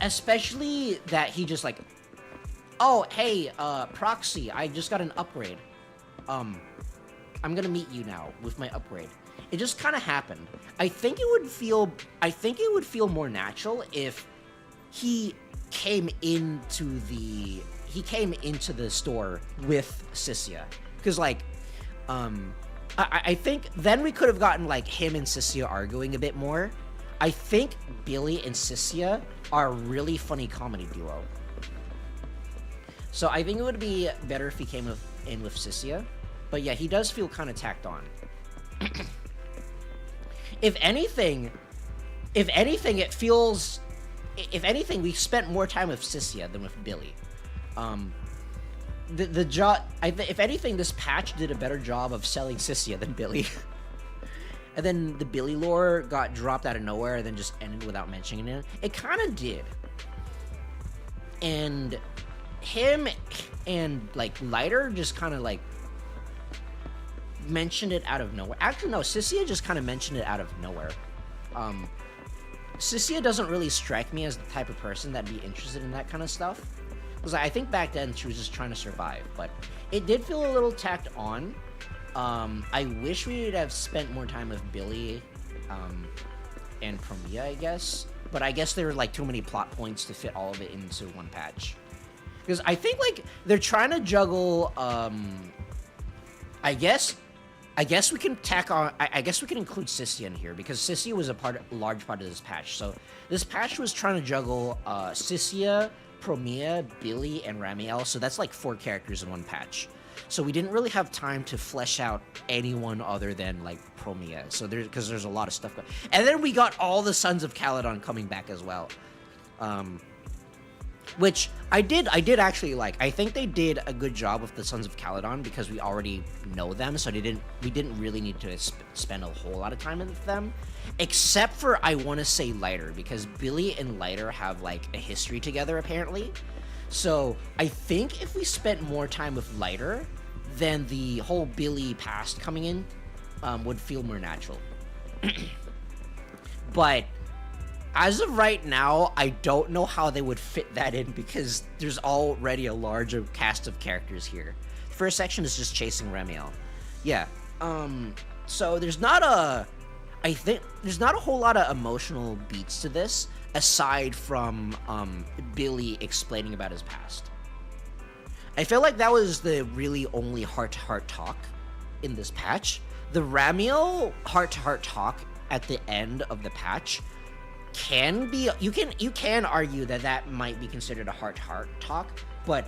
especially that he just like... Oh, hey, Proxy, I just got an upgrade. I'm gonna meet you now with my upgrade. It just kind of happened. I think it would feel more natural if he came into the store with Sissia. Because like, I think then we could have gotten like him and Sissia arguing a bit more. I think Billy and Sissia are a really funny comedy duo. So I think it would be better if he came in with Sissia. But yeah, he does feel kind of tacked on. If anything, it feels... If anything, we spent more time with Sissia than with Billy. If anything, this patch did a better job of selling Sissia than Billy. And then the Billy lore got dropped out of nowhere and then just ended without mentioning it. It kind of did. And him and like Lighter just kind of like mentioned it out of nowhere. Actually, no, Sissia just kind of mentioned it out of nowhere. Sissia doesn't really strike me as the type of person that'd be interested in that kind of stuff. Because I think back then she was just trying to survive, but it did feel a little tacked on. I wish we would have spent more time with Billy and Promia, I guess. But I guess there were like too many plot points to fit all of it into one patch. Because I think like they're trying to juggle, I guess we can tack on. I guess we can include Sissia in here because Sissia was a large part of this patch. So this patch was trying to juggle Sissia, Promia, Billy, and Ramiel. So that's like 4 characters in one patch. So we didn't really have time to flesh out anyone other than like Promia. So because there's a lot of stuff going. And then we got all the Sons of Caledon coming back as well. Which I did actually like. I think they did a good job with the Sons of Caledon because we already know them, so we didn't really need to spend a whole lot of time with them, except for I want to say Lighter because Billy and Lighter have like a history together apparently. So I think if we spent more time with Lighter, then the whole Billy past coming in would feel more natural. But as of right now, I don't know how they would fit that in because there's already a larger cast of characters here. The first section is just chasing Ramiel. Yeah. So there's not a whole lot of emotional beats to this aside from Billy explaining about his past. I feel like that was the really only heart-to-heart talk in this patch. The Ramiel heart-to-heart talk at the end of the patch can be, you can argue that might be considered a heart-to-heart talk, but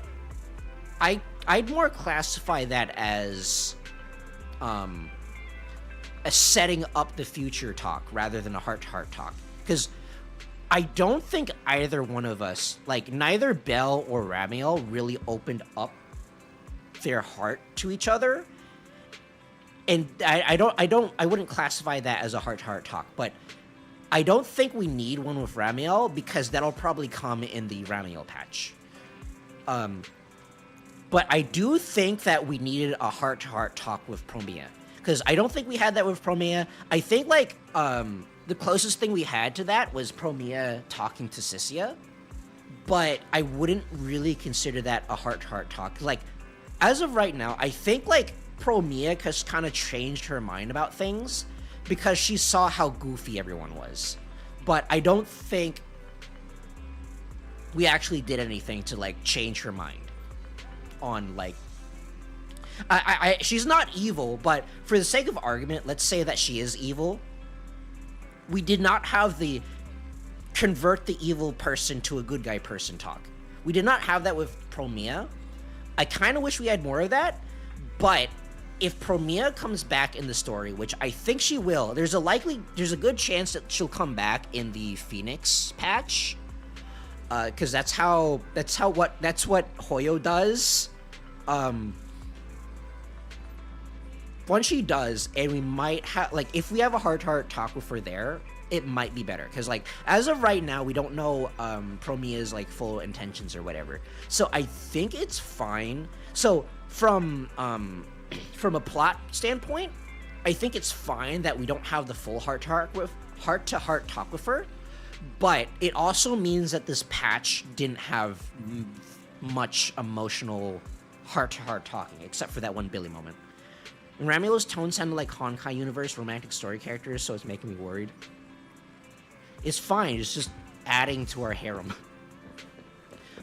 I'd more classify that as a setting up the future talk rather than a heart-to-heart talk, because I don't think either one of us, like neither Belle or Ramiel, really opened up their heart to each other, and I wouldn't classify that as a heart-to-heart talk, but I don't think we need one with Ramiel because that'll probably come in the Ramiel patch. But I do think that we needed a heart-to-heart talk with Promia because I don't think we had that with Promia. I think like the closest thing we had to that was Promia talking to Sissia, but I wouldn't really consider that a heart-to-heart talk. Like as of right now, I think like Promia has kind of changed her mind about things because she saw how goofy everyone was. But I don't think we actually did anything to like change her mind on like she's not evil, but for the sake of argument, let's say that she is evil. We did not have the convert the evil person to a good guy person talk. We did not have that with Promia. I kind of wish we had more of that, but if Promia comes back in the story, which I think she will, there's a good chance that she'll come back in the Phoenix patch, because that's what Hoyo does. Once she does, and we might have like if we have a heart-to-heart talk with her there, it might be better because like as of right now we don't know Promia's like full intentions or whatever. So I think it's fine. So from a plot standpoint, I think it's fine that we don't have the full heart-to-heart talk with her, but it also means that this patch didn't have much emotional heart-to-heart talking, except for that one Billy moment. And Ramiel's tone sounded like Honkai Universe romantic story characters, so it's making me worried. It's fine, it's just adding to our harem.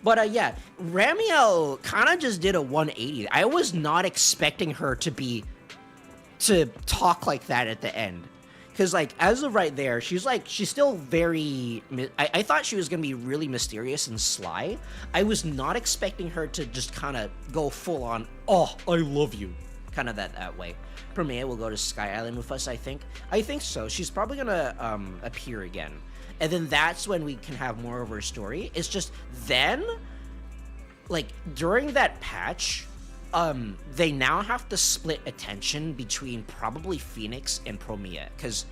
But yeah, Ramiel kind of just did a 180. I was not expecting her to talk like that at the end. Because like, as of right there, she's still very, I thought she was going to be really mysterious and sly. I was not expecting her to just kind of go full on, oh, I love you. Kind of that way. Promia will go to Sky Island with us, I think. I think so. She's probably going to appear again. And then that's when we can have more of her story. It's just then, like, during that patch, they now have to split attention between probably Phoenix and Promia. Because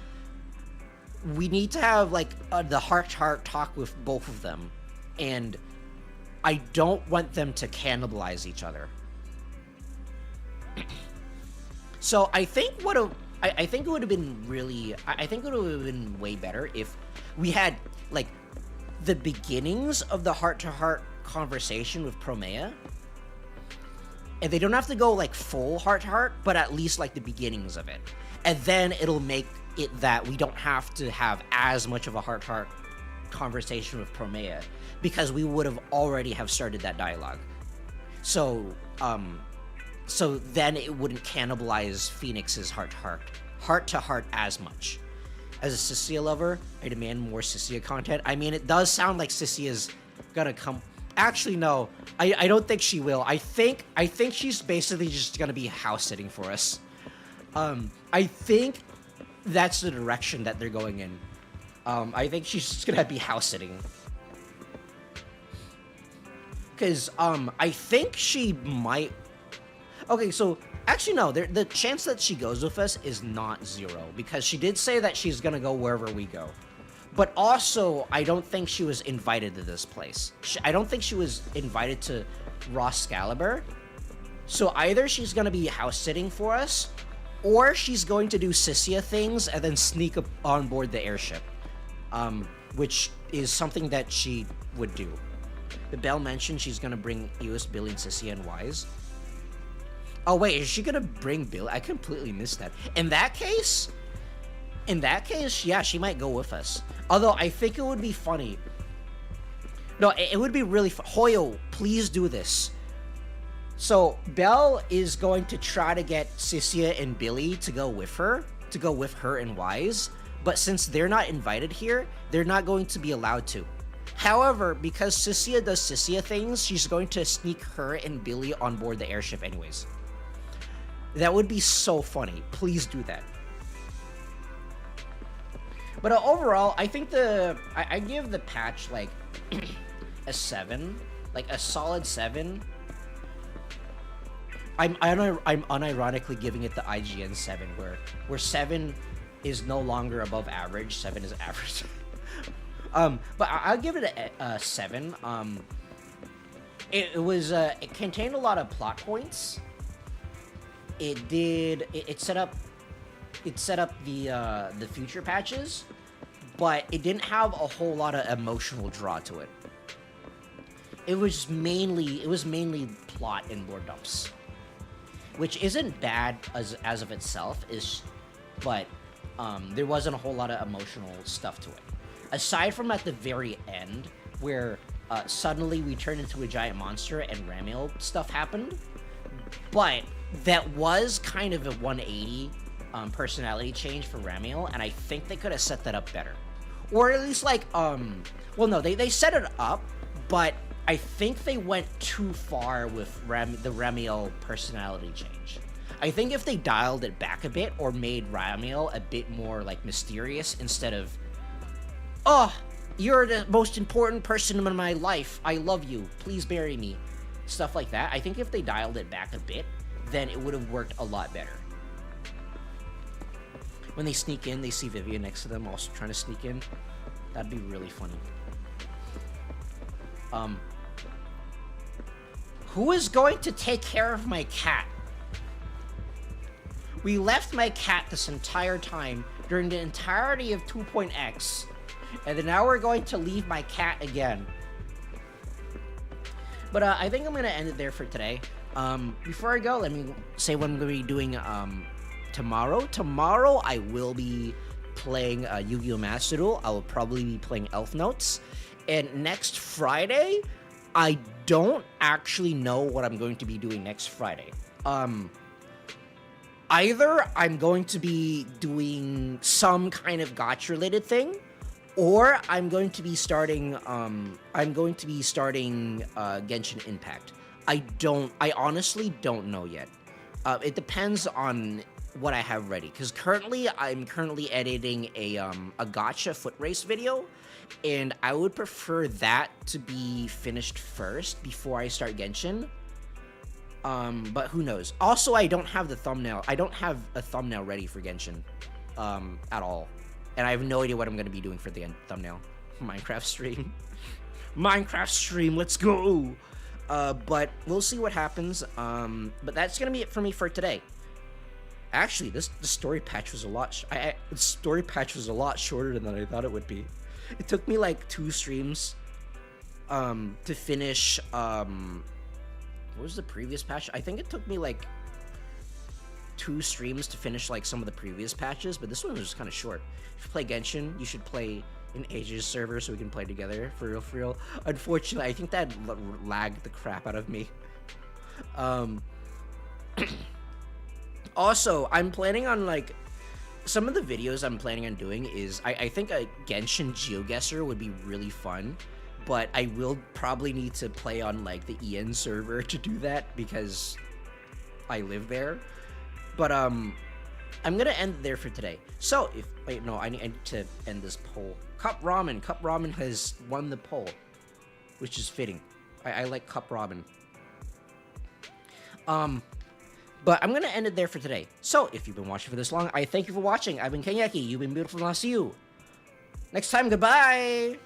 we need to have, like, the heart-to-heart talk with both of them. And I don't want them to cannibalize each other. So I think I think it would have been really, I think it would have been way better if we had, like, the beginnings of the heart-to-heart conversation with Promea. And they don't have to go, like, full heart-to-heart, but at least, like, the beginnings of it. And then it'll make it that we don't have to have as much of a heart-to-heart conversation with Promea, because we would have already have started that dialogue. So, so then it wouldn't cannibalize Phoenix's heart-to-heart as much. As a Cecilia lover, I demand more Cecilia content. I mean, it does sound like Cecilia's gonna come. Actually, no, I don't think she will. I think she's basically just gonna be house sitting for us. I think that's the direction that they're going in. I think she's just gonna be house sitting. Cause I think she might. Okay, so actually no, the chance that she goes with us is not 0, because she did say that she's gonna go wherever we go. But also, I don't think she was invited to this place. I don't think she was invited to Roscalibur. So either she's gonna be house sitting for us, or she's going to do Cecilia things and then sneak up on board the airship, which is something that she would do. The Belle mentioned she's gonna bring Eos, Billy, and Cecilia and Wise. Oh wait, is she gonna bring Bill? I completely missed that. In that case, yeah, she might go with us. Although I think it would be funny. No, it would be really fun. Hoyo, please do this. So Belle is going to try to get Cecilia and Billy to go with her and Wise. But since they're not invited here, they're not going to be allowed to. However, because Cecilia does Cecilia things, she's going to sneak her and Billy on board the airship anyways. That would be so funny. Please do that. But overall, I think I give the patch like a 7, like a solid 7. I'm unironically giving it the IGN 7, where 7 is no longer above average. 7 is average. But I'll give it a 7. It contained a lot of plot points. It set up the future patches, but it didn't have a whole lot of emotional draw to it. It was mainly plot and lore dumps, which isn't bad as of itself, but there wasn't a whole lot of emotional stuff to it. Aside from at the very end, where suddenly we turned into a giant monster and Ramiel stuff happened, but that was kind of a 180 personality change for Ramiel, and I think they could have set that up better. Or at least like, well no, they set it up, but I think they went too far with the Ramiel personality change. I think if they dialed it back a bit, or made Ramiel a bit more like mysterious instead of, oh, you're the most important person in my life, I love you, please marry me, stuff like that. I think if they dialed it back a bit, then it would have worked a lot better. When they sneak in, they see Vivian next to them also trying to sneak in. That'd be really funny. Who is going to take care of my cat? We left my cat this entire time during the entirety of 2.x, and then now we're going to leave my cat again. But I think I'm gonna end it there for today. Before I go, let me say what I'm gonna be doing tomorrow. Tomorrow I will be playing Yu-Gi-Oh! Master Duel. I will probably be playing Elf Notes. And next Friday, I don't actually know what I'm going to be doing next Friday. Either I'm going to be doing some kind of gacha related thing, or I'm going to be starting Genshin Impact. I honestly don't know yet. It depends on what I have ready, because I'm currently editing a gacha foot race video, and I would prefer that to be finished first before I start Genshin. But who knows? Also, I don't have the thumbnail. I don't have a thumbnail ready for Genshin at all, and I have no idea what I'm going to be doing for the thumbnail. Minecraft stream. Minecraft stream, let's go. But we'll see what happens. But that's gonna be it for me for today. Actually, the story patch was a lot. The story patch was a lot shorter than I thought it would be. It took me like 2 streams, to finish. What was the previous patch? I think it took me like 2 streams to finish like some of the previous patches, but this one was just kind of short. If you play Genshin, you should play in Asia's server so we can play together for real, for real. Unfortunately, I think that lagged the crap out of me. Also, I'm planning on like some of the videos I'm planning on doing is I think a Genshin GeoGuessr would be really fun, but I will probably need to play on like the EN server to do that because I live there. But I'm gonna end there for today. So if wait no, I need to end this poll. Cup Ramen has won the poll, which is fitting. I like Cup Ramen. But I'm gonna end it there for today. So if you've been watching for this long, I thank you for watching. I've been Kenyaki. You've been beautiful, and I'll see you next time. Goodbye.